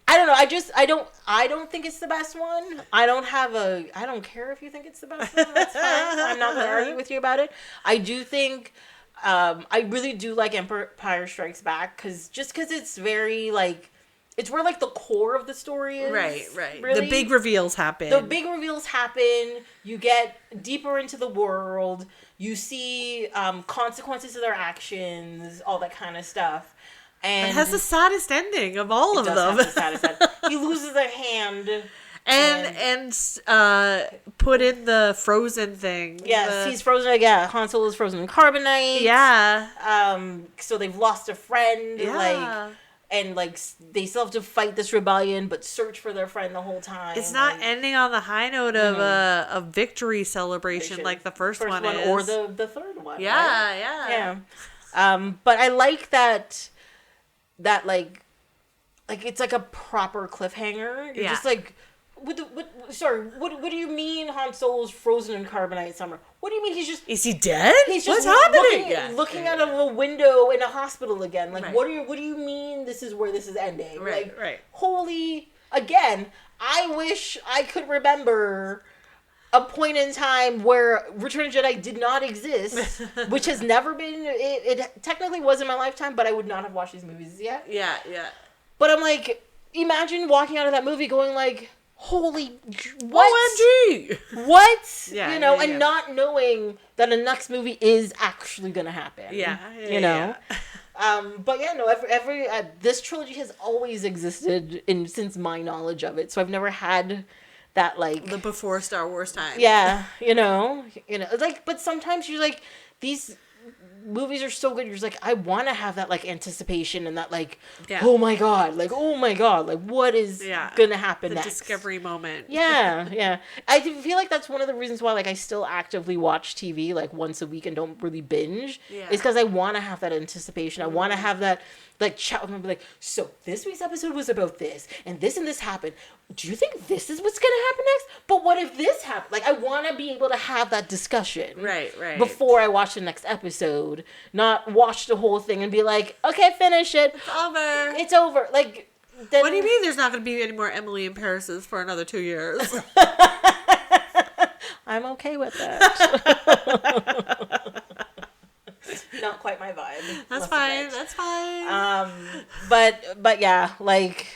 S1: don't know. I don't think it's the best one. I don't care if you think it's the best one. That's fine. I'm not going to argue with you about it. I do think, I really do like Empire Strikes Back because it's very, like, it's where, like, the core of the story is.
S2: Right.
S1: Really.
S2: The big reveals happen.
S1: You get deeper into the world. You see consequences of their actions, all that kind of stuff. And
S2: it has the saddest ending of all of them.
S1: Have the saddest ending. He loses a hand.
S2: And put in the frozen thing.
S1: Yes, he's frozen. Yeah, Han Solo's frozen in carbonite.
S2: Yeah.
S1: So they've lost a friend.
S2: Yeah.
S1: And they still have to fight this rebellion, but search for their friend the whole time.
S2: It's not ending on the high note of a victory celebration like the first one is.
S1: Or the third one.
S2: Yeah,
S1: right? Yeah. But I like that like it's like a proper cliffhanger. You're just like, what do you mean Han Solo's frozen in carbonite summer? What do you mean
S2: is he dead?
S1: He's just
S2: What's happening?
S1: looking out of a window in a hospital again. Like,
S2: right.
S1: what do you mean this is where this is ending?
S2: Right,
S1: like,
S2: right.
S1: Holy, again, I wish I could remember a point in time where Return of the Jedi did not exist, which has never been, it technically was in my lifetime, but I would not have watched these movies yet.
S2: Yeah.
S1: But I'm like, imagine walking out of that movie going like, holy, what?
S2: OMG!
S1: What?
S2: Yeah,
S1: and not knowing that a next movie is actually going to happen.
S2: Yeah.
S1: But yeah, no, every this trilogy has always existed since my knowledge of it. So I've never had that, like,
S2: the before Star Wars time.
S1: Yeah, like, but sometimes you're like, these movies are so good. You're just like, I want to have that like anticipation and that like, oh my god, like what is gonna happen next?
S2: Discovery moment.
S1: Yeah. I feel like that's one of the reasons why like I still actively watch TV like once a week and don't really binge.
S2: Yeah.
S1: Is because I want to have that anticipation. I want to have that like chat with them, be like, so this week's episode was about this and this happened. Do you think this is what's gonna happen next? But what if this happened? Like, I want to be able to have that discussion,
S2: right,
S1: before I watch the next episode, not watch the whole thing and be like, okay, finish it. It's over. Like, then...
S2: What do you mean? There's not going to be any more Emily in Paris's for another 2 years?
S1: I'm okay with that. Not quite my vibe.
S2: That's fine. That's fine.
S1: But yeah, like,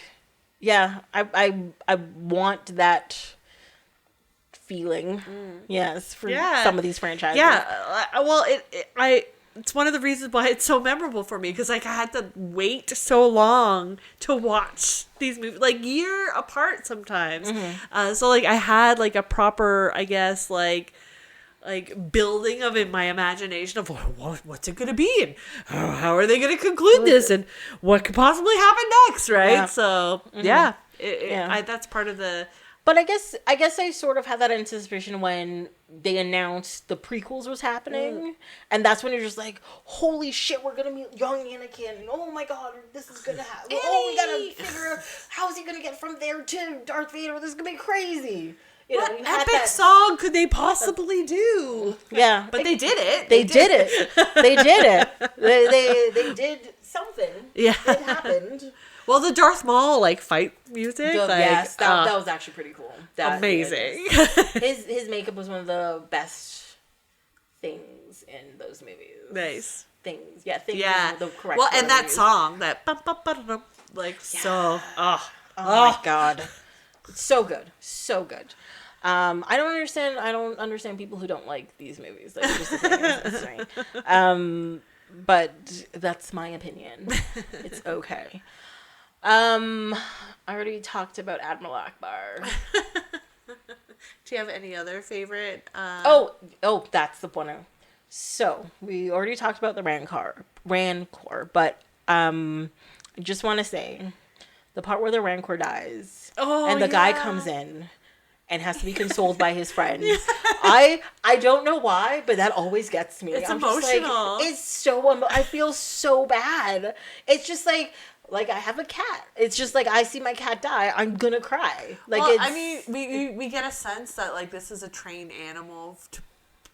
S1: yeah, I want that feeling. Yes, for some of these franchises.
S2: Yeah. Well, it's one of the reasons why it's so memorable for me, because like I had to wait so long to watch these movies, like year apart sometimes. So like I had like a proper, I guess, like building of in my imagination of what's it going to be and how are they going to conclude this and what could possibly happen next, right? Yeah. So that's part of the.
S1: But I guess I sort of had that anticipation when they announced the prequels was happening, and that's when you're just like, holy shit, we're gonna meet young Anakin. Oh my god, this is gonna happen. Oh, we gotta figure out how is he gonna get from there to Darth Vader. This is gonna be crazy.
S2: What epic song could they possibly do?
S1: Yeah,
S2: but they did it.
S1: They did it. They did it. They did something.
S2: Yeah,
S1: it happened.
S2: Well, the Darth Maul like fight music,
S1: yes, that was actually pretty cool.
S2: Amazing.
S1: His makeup was one of the best things in those movies.
S2: Nice
S1: things. Yeah. The correct.
S2: Well, and that song, that so. Oh
S1: my god, it's so good, so good. I don't understand people who don't like these movies. Like, just the thing is, but that's my opinion. It's okay. I already talked about Admiral Akbar.
S2: Do you have any other favorite?
S1: Oh, that's the one. So we already talked about the Rancor, but I just want to say the part where the Rancor dies, and the guy comes in and has to be consoled by his friend. I don't know why, but that always gets me.
S2: It's
S1: I'm
S2: emotional.
S1: Just like, it's so I feel so bad. It's just like I have a cat. It's just like I see my cat die, I'm gonna cry. Like,
S2: well, I mean, we get a sense that like this is a trained animal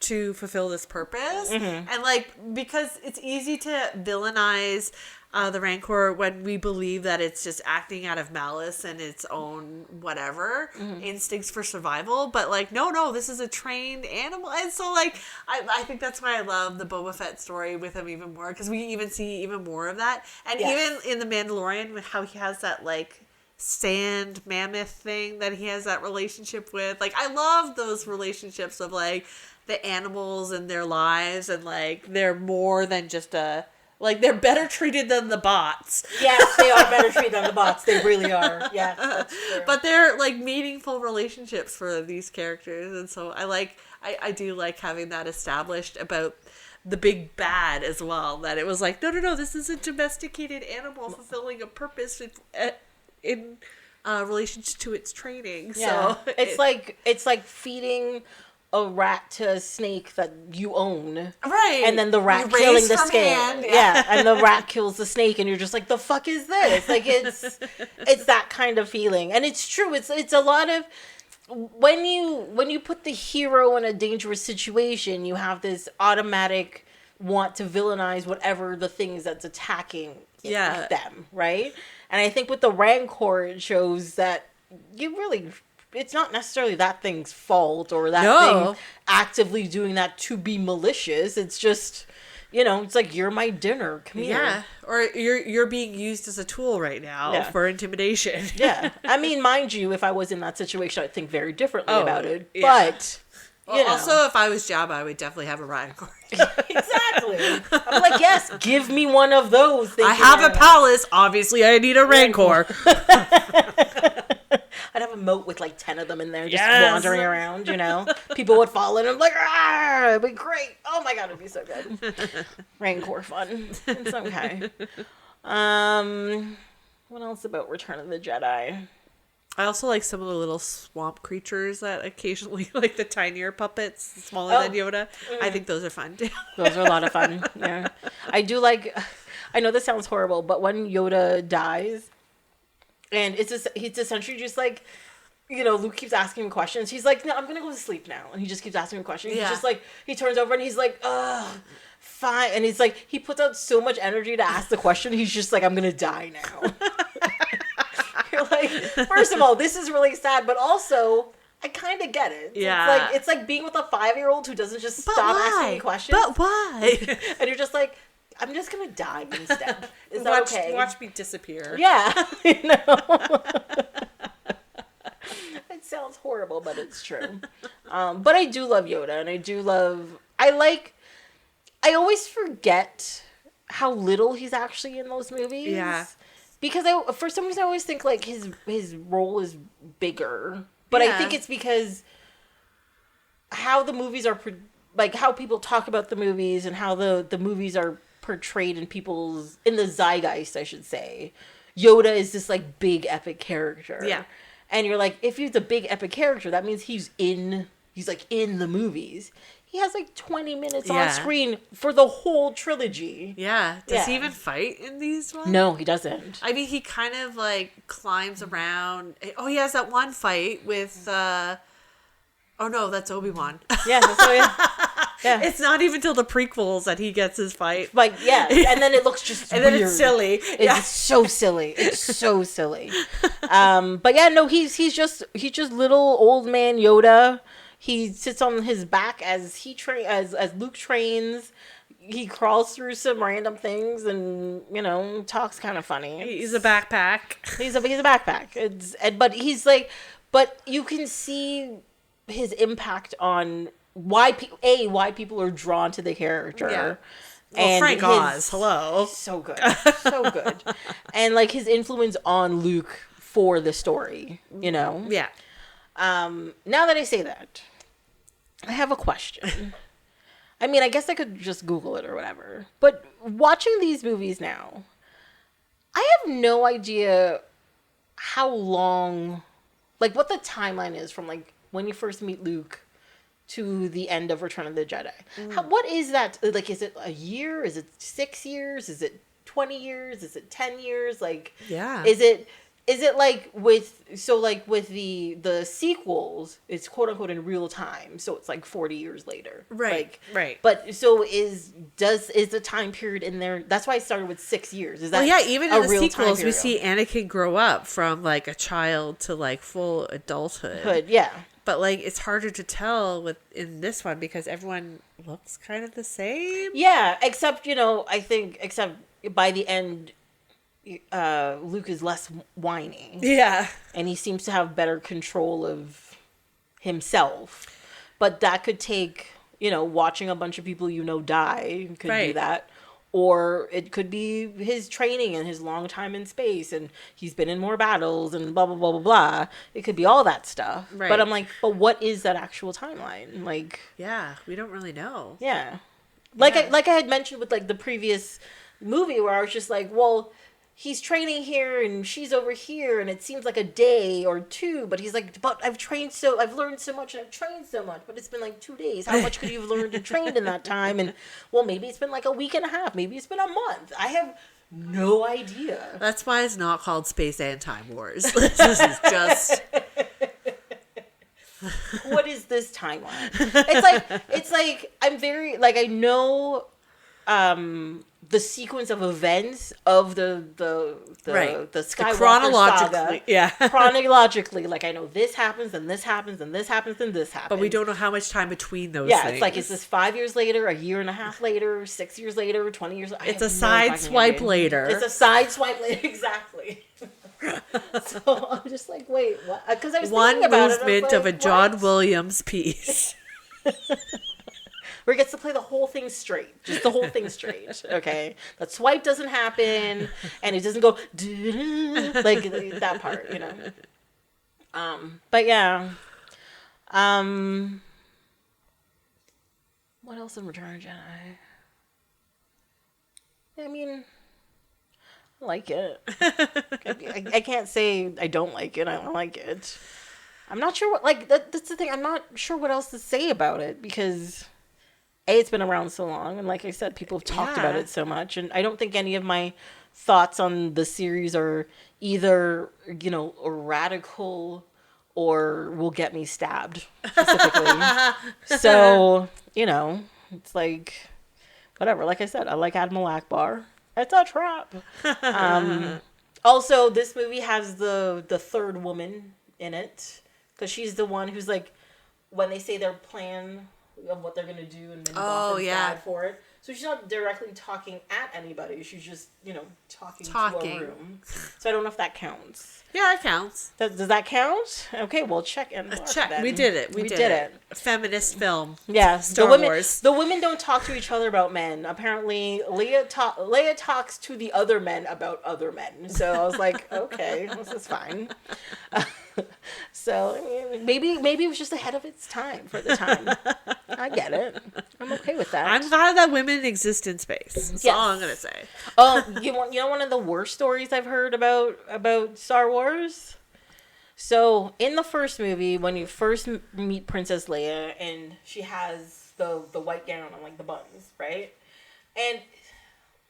S2: to fulfill this purpose, and like because it's easy to villainize the Rancor when we believe that it's just acting out of malice and its own whatever instincts for survival, but like no, this is a trained animal. And so like I think that's why I love the Boba Fett story with him even more, because we even see even more of that, and even in the Mandalorian with how he has that like sand mammoth thing that he has that relationship with. Like I love those relationships of like the animals and their lives, and like they're more than just like they're better treated than the bots.
S1: Yes, they are better treated than the bots. They really are. Yeah, that's true.
S2: But they're like meaningful relationships for these characters, and so I do like having that established about the big bad as well. That it was like no, this is a domesticated animal fulfilling a purpose in relation to its training. Yeah. So
S1: it's like feeding a rat to a snake that you own.
S2: Right.
S1: And then the rat killing the snake. Yeah. And the rat kills the snake and you're just like, the fuck is this? Like it's that kind of feeling. And it's true. It's a lot of when you put the hero in a dangerous situation, you have this automatic want to villainize whatever the thing is that's attacking them, right? And I think with the Rancor, it shows that it's not necessarily that thing's fault or that thing actively doing that to be malicious. It's just, it's like, you're my dinner. Come here.
S2: Yeah. Or you're being used as a tool right now for intimidation.
S1: Yeah. I mean, mind you, if I was in that situation, I'd think very differently about it. Yeah. But,
S2: also, if I was Jabba, I would definitely have a Rancor.
S1: Exactly. I'm like, yes, give me one of those.
S2: I have a palace. Obviously, I need a Rancor.
S1: I'd have a moat with like 10 of them in there just
S2: Yes.
S1: wandering around, you know? People would fall in and I'm like, ah, it'd be great. Oh my god, it'd be so good. Rancor fun. It's okay. What else about Return of the Jedi?
S2: I also like some of the little swamp creatures that occasionally, like the tinier puppets, smaller than Yoda. I think those are fun too.
S1: Those are a lot of fun. Yeah. I do like, I know this sounds horrible, but when Yoda dies, and it's essentially just like, you know, Luke keeps asking him questions. He's like, no, I'm going to go to sleep now. And he just keeps asking him questions.
S2: Yeah.
S1: He's just like, he turns over and he's like, ugh, fine. And he's like, he puts out so much energy to ask the question. He's just like, I'm going to die now. You're like, first of all, this is really sad, but also, I kind of get it.
S2: Yeah.
S1: It's like being with a 5-year-old who doesn't just stop asking me questions.
S2: But why?
S1: And you're just like, I'm just going to die instead. Is that okay?
S2: Watch me disappear.
S1: Yeah. You know? It sounds horrible, but it's true. But I do love Yoda, and I always forget how little he's actually in those movies.
S2: Yeah.
S1: Because for some reason I always think like his role is bigger. But I think it's because how the movies are, like how people talk about the movies and how the movies are portrayed in the zeitgeist, I should say. Yoda is this like big epic character.
S2: Yeah.
S1: And you're like, if he's a big epic character, that means he's like in the movies. He has like 20 minutes on screen for the whole trilogy.
S2: Yeah. Does he even fight in these ones?
S1: No, he doesn't.
S2: I mean, he kind of like climbs around. Oh, he has that one fight with, oh no, that's Obi-Wan.
S1: Yeah. Yeah.
S2: It's not even till the prequels that he gets his fight.
S1: Like, yeah. And then it looks just
S2: and
S1: weird.
S2: then it's silly.
S1: It's so silly. It's so silly. But yeah, no, he's just little old man Yoda. He sits on his back as as Luke trains. He crawls through some random things and, you know, talks kind of funny.
S2: He's a backpack.
S1: He's a backpack. But you can see his impact on why people are drawn to the character.
S2: Yeah. Well, Frank Oz, hello.
S1: So good. So good. And like his influence on Luke for the story, you know?
S2: Yeah.
S1: Now that I say that, I have a question. I mean, I guess I could just Google it or whatever. But watching these movies now, I have no idea how long, like what the timeline is from like when you first meet Luke to the end of Return of the Jedi. What is that? Like, is it a year? Is it 6 years? Is it 20 years? Is it 10 years? Like,
S2: yeah.
S1: Is it like with the sequels, it's quote unquote in real time, so it's like 40 years later.
S2: Right. Right.
S1: But so is the time period in there? That's why I started with 6 years. Is that
S2: even in the sequels we see Anakin grow up from like a child to like full adulthood.
S1: Yeah.
S2: But like it's harder to tell in this one because everyone looks kind of the same.
S1: Yeah, except by the end Luke is less whiny.
S2: Yeah.
S1: And he seems to have better control of himself. But that could take, watching a bunch of people die could do that. Or it could be his training and his long time in space and he's been in more battles and blah, blah, blah, blah, blah. It could be all that stuff. Right. But I'm like, but what is that actual timeline? Like,
S2: yeah, we don't really know.
S1: Yeah. Like I had mentioned with like the previous movie where I was just like, well, he's training here and she's over here and it seems like a day or two, but he's like, but I've learned so much and I've trained so much, but it's been like 2 days. How much could you have learned and trained in that time? And well, maybe it's been like a week and a half. Maybe it's been a month. I have no idea.
S2: That's why it's not called Space and Time Wars. This is just...
S1: What is this timeline? It's like I'm very, like, I know, the sequence of events of the Skywalker
S2: chronologically,
S1: saga. Chronologically, like I know this happens and this happens and this happens and this happens.
S2: But we don't know how much time between those
S1: things.
S2: It's
S1: like, is this 5 years later, a year and a half later, 6 years later, 20 years later?
S2: It's a side swipe later.
S1: It's a side swipe later, exactly. So I'm just like, wait, what? Because I was thinking about it. One
S2: movement of a John Williams piece.
S1: Where he gets to play the whole thing straight. Just the whole thing straight. Okay? That swipe doesn't happen, and it doesn't go, like that part, But yeah. What else in Return of the Jedi? I mean, I like it. I can't say I don't like it. I like it. I'm not sure what, like, that's the thing. I'm not sure what else to say about it because, A, it's been around so long. And like I said, people have talked about it so much. And I don't think any of my thoughts on the series are either, you know, radical or will get me stabbed specifically. So, you know, it's like, whatever. Like I said, I like Admiral Akbar. It's a trap. Also, this movie has the third woman in it. Because she's the one who's like, when they say their plan of what they're going to do and then often sad for it. So she's not directly talking at anybody. She's just, you know, talking to a room. So I don't know if that counts.
S2: Yeah, it counts.
S1: Does that count? Okay, well, check and mark
S2: check.
S1: Then.
S2: We did it. We did it. A feminist film.
S1: Yeah,
S2: Star Wars.
S1: The women don't talk to each other about men. Apparently, Leia talks to the other men about other men. So I was like, okay, this is fine. So I mean, maybe it was just ahead of its time for the time. I get it. I'm okay with that.
S2: I'm glad that women exist in space. That's all I'm gonna say.
S1: You know one of the worst stories I've heard about Star Wars? So in the first movie, when you first meet Princess Leia and she has the white gown and like the buttons, right? And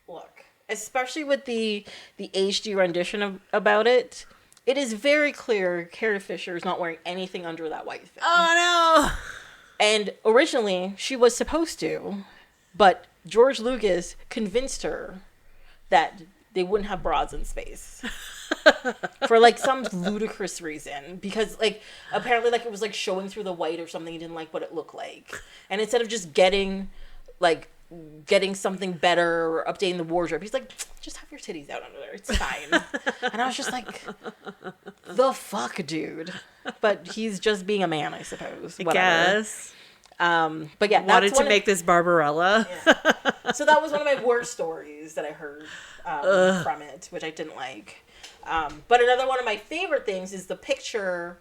S1: look, especially with the HD rendition about it, it is very clear Carrie Fisher is not wearing anything under that white thing.
S2: Oh, no.
S1: And originally, she was supposed to, but George Lucas convinced her that they wouldn't have broads in space. For, like, some ludicrous reason. Because, like, apparently, like, it was, like, showing through the white or something. He didn't like what it looked like. And instead of just getting something better or updating the wardrobe, he's like, just have your titties out under there. It's fine. And I was just like, the fuck, dude. But he's just being a man, I suppose. Whatever.
S2: I guess.
S1: But yeah,
S2: wanted to make this Barbarella.
S1: Yeah. So that was one of my worst stories that I heard from it, which I didn't like. But another one of my favorite things is the picture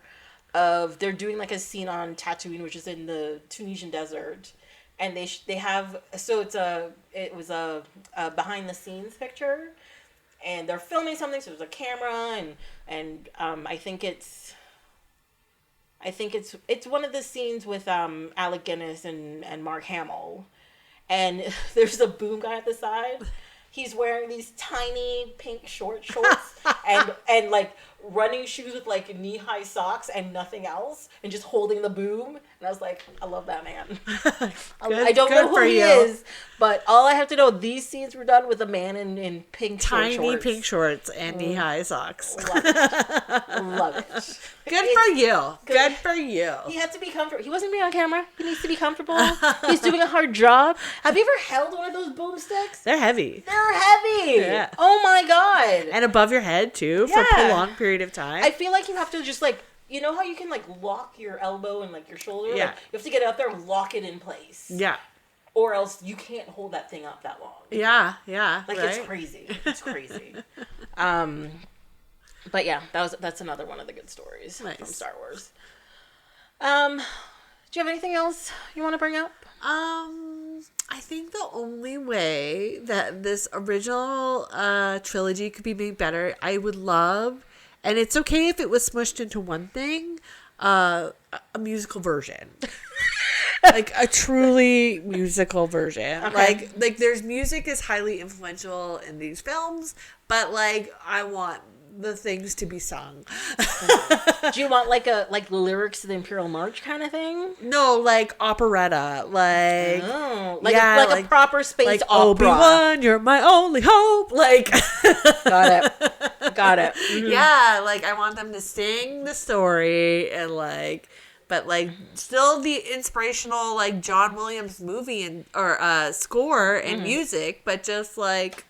S1: of they're doing like a scene on Tatooine, which is in the Tunisian desert. And they have, so it was a behind the scenes picture, and they're filming something. So there's a camera, and I think it's one of the scenes with Alec Guinness and Mark Hamill, and there's a boom guy at the side. He's wearing these tiny pink shorts and like running shoes with like knee-high socks and nothing else, and just holding the boom. And I was like, I love that man. I don't know who he is, but all I have to know, these scenes were done with a man in pink
S2: tiny
S1: shorts.
S2: Pink shorts and knee-high socks.
S1: Love it. Love it.
S2: Good for you. Good for you.
S1: He had to be comfortable. He wasn't being on camera. He needs to be comfortable. He's doing a hard job. Have you ever held one of those boomsticks?
S2: They're heavy.
S1: They're heavy.
S2: Yeah.
S1: Oh my God.
S2: And above your head too, for a prolonged period of time.
S1: I feel like you have to just like, you know how you can like lock your elbow and like your shoulder?
S2: Yeah.
S1: Like, you have to get it up there and lock it in place.
S2: Yeah.
S1: Or else you can't hold that thing up that long.
S2: Yeah, yeah.
S1: Like,
S2: right?
S1: it's crazy. It's crazy. But yeah, that's another one of the good stories from Star Wars. Do you have anything else you want to bring up?
S2: I think the only way that this original trilogy could be made better, I would love, and it's okay if it was smushed into one thing, a musical version. Like a truly musical version.
S1: Okay.
S2: Like there's music is highly influential in these films, but like I want the things to be sung.
S1: Do you want like lyrics to the Imperial March kind of thing?
S2: No, like operetta, like
S1: a proper space
S2: like
S1: opera.
S2: Obi-Wan, you're my only hope. Like,
S1: got it. Mm-hmm.
S2: Yeah, like I want them to sing the story and like, but like still the inspirational like John Williams movie or score and music, but just like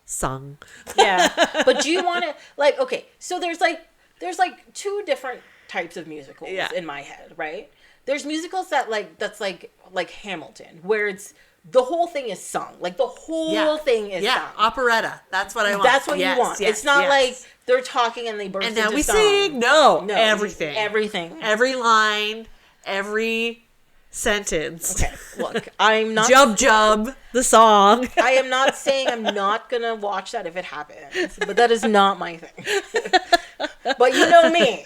S2: sung. Yeah,
S1: but do you want to like okay? So there's two different types of musicals in my head, right? There's musicals that's like Hamilton, where it's the whole thing is sung. Like, the whole thing is sung.
S2: Operetta. That's what I want.
S1: That's what you want.
S2: Yes,
S1: it's not like they're talking and they burst into song.
S2: And now we sing. No, everything.
S1: Everything.
S2: Every line, every sentence.
S1: Okay, look, I'm not...
S2: Jub, the song.
S1: I am not saying I'm not going to watch that if it happens, but that is not my thing. But you know me.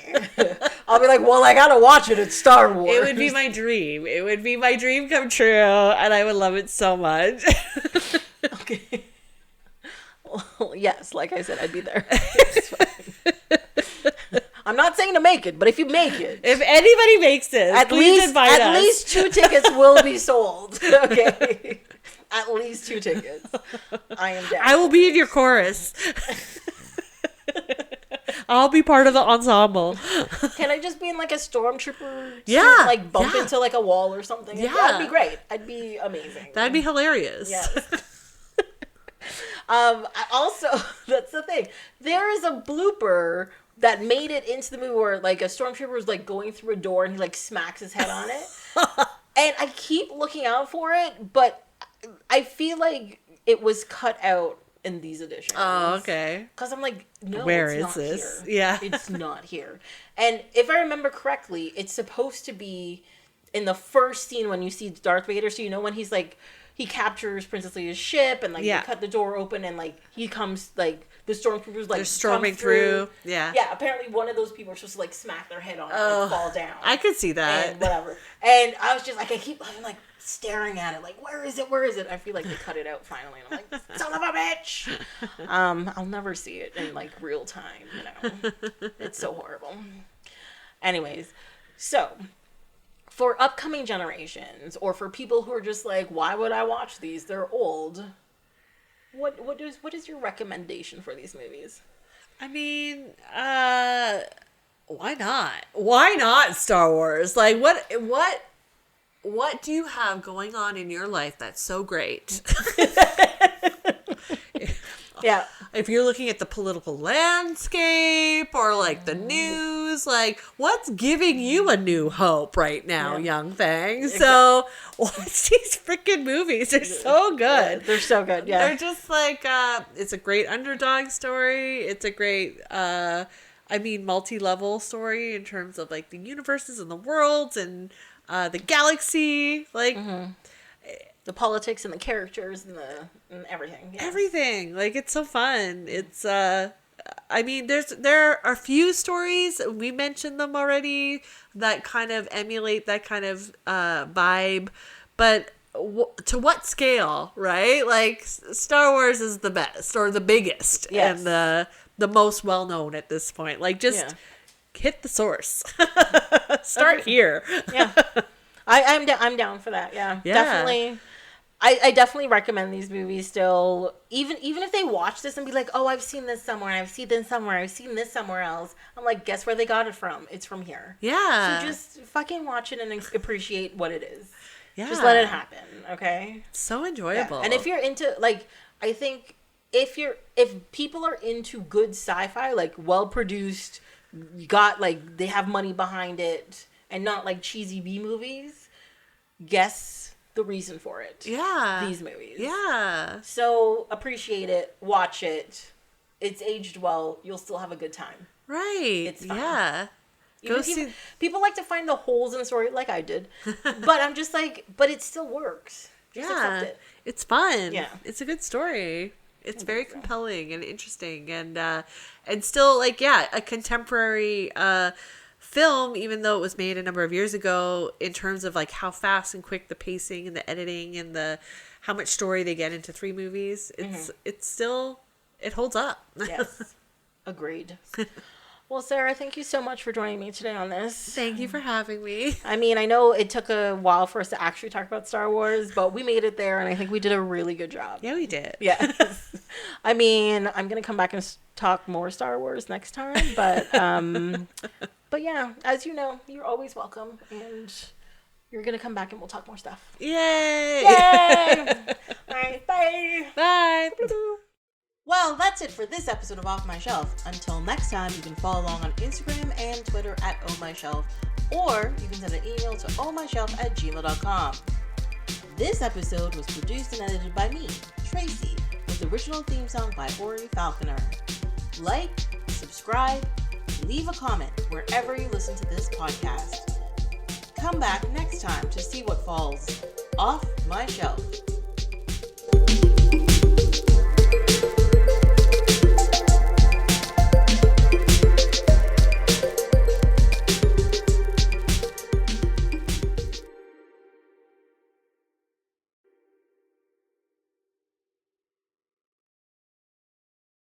S1: I'll be like, well, I got to watch it. It's Star Wars.
S2: It would be my dream. It would be my dream come true, and I would love it so much.
S1: Okay. Well, yes, like I said, I'd be there. It's fine. I'm not saying to make it, but if you make it,
S2: if anybody makes this, please invite us.
S1: At least 2 tickets will be sold. Okay, at least 2 tickets. I am down.
S2: I will be in your chorus. I'll be part of the ensemble.
S1: Can I just be in like a stormtrooper?
S2: Yeah,
S1: like bump into like a wall or something.
S2: Yeah,
S1: that'd be great. I'd be amazing.
S2: That'd be hilarious.
S1: Yes. Also, that's the thing. There is a blooper that made it into the movie where like a stormtrooper was like going through a door and he like smacks his head on it. And I keep looking out for it, but I feel like it was cut out in these editions.
S2: Oh, okay.
S1: Because I'm like, no,
S2: where
S1: it's
S2: is
S1: not
S2: this?
S1: Here.
S2: Yeah.
S1: It's not here. And if I remember correctly, it's supposed to be in the first scene when you see Darth Vader. So you know when he's like, he captures Princess Leia's ship and like they cut the door open and like he comes like the stormtroopers like
S2: they're storming through. Yeah.
S1: Yeah. Apparently one of those people are supposed to like smack their head on it and fall down.
S2: I could see that.
S1: And whatever. And I was just like, I'm like staring at it like, where is it? Where is it? I feel like they cut it out finally. And I'm like, son of a bitch. I'll never see it in like real time. You know, it's so horrible. Anyways, so. For upcoming generations, or for people who are just like, why would I watch these? They're old. What is your recommendation for these movies?
S2: I mean, why not? Why not Star Wars? Like, what do you have going on in your life that's so great?
S1: Yeah.
S2: If you're looking at the political landscape or like the news, like what's giving you a new hope right now, young thing? Exactly. So watch these freaking movies. They're so good.
S1: They're so good. Yeah.
S2: They're just like, it's a great underdog story. It's a great, multi-level story in terms of like the universes and the worlds and the galaxy. Like,
S1: the politics and the characters and everything. Yeah.
S2: Everything. Like, it's so fun. It's, there are a few stories, we mentioned them already, that kind of emulate that kind of vibe. But to what scale, right? Like, Star Wars is the best or the biggest and the most well-known at this point. Like, just hit the source. Start here.
S1: Yeah. I'm down for that. Yeah. Definitely. I definitely recommend these movies still. Even if they watch this and be like, oh, I've seen this somewhere, I've seen this somewhere, I've seen this somewhere else. I'm like, guess where they got it from? It's from here.
S2: Yeah.
S1: So just fucking watch it and appreciate what it is.
S2: Yeah.
S1: Just let it happen, okay?
S2: So enjoyable.
S1: Yeah. And if you're into, like, I think if people are into good sci-fi, like well-produced, like, they have money behind it, and not like cheesy B movies, guess the reason for it.
S2: Yeah.
S1: These movies.
S2: Yeah.
S1: So appreciate it. Watch it. It's aged well. You'll still have a good time.
S2: Right.
S1: It's fun.
S2: Yeah.
S1: People like to find the holes in the story like I did. But I'm just like, but it still works. Just accept it.
S2: It's fun.
S1: Yeah.
S2: It's a good story. It's very compelling and interesting and still like, a contemporary film, even though it was made a number of years ago, in terms of like how fast and quick the pacing and the editing and how much story they get into 3 movies, it's still, it holds up.
S1: Yes. Agreed. Well, Sarah, thank you so much for joining me today on this.
S2: Thank you for having me.
S1: I mean, I know it took a while for us to actually talk about Star Wars, but we made it there, and I think we did a really good job.
S2: Yeah, we did.
S1: Yes. I mean, I'm going to come back and talk more Star Wars next time, but yeah, as you know, you're always welcome, and you're going to come back and we'll talk more stuff.
S2: Yay!
S1: Yay! All right, bye!
S2: Bye!
S1: Well, that's it for this episode of Off My Shelf. Until next time, you can follow along on Instagram and Twitter at ohmyshelf, or you can send an email to ohmyshelf@gmail.com. This episode was produced and edited by me, Tracy, with original theme song by Ori Falconer. Like, subscribe, leave a comment wherever you listen to this podcast. Come back next time to see what falls off my shelf.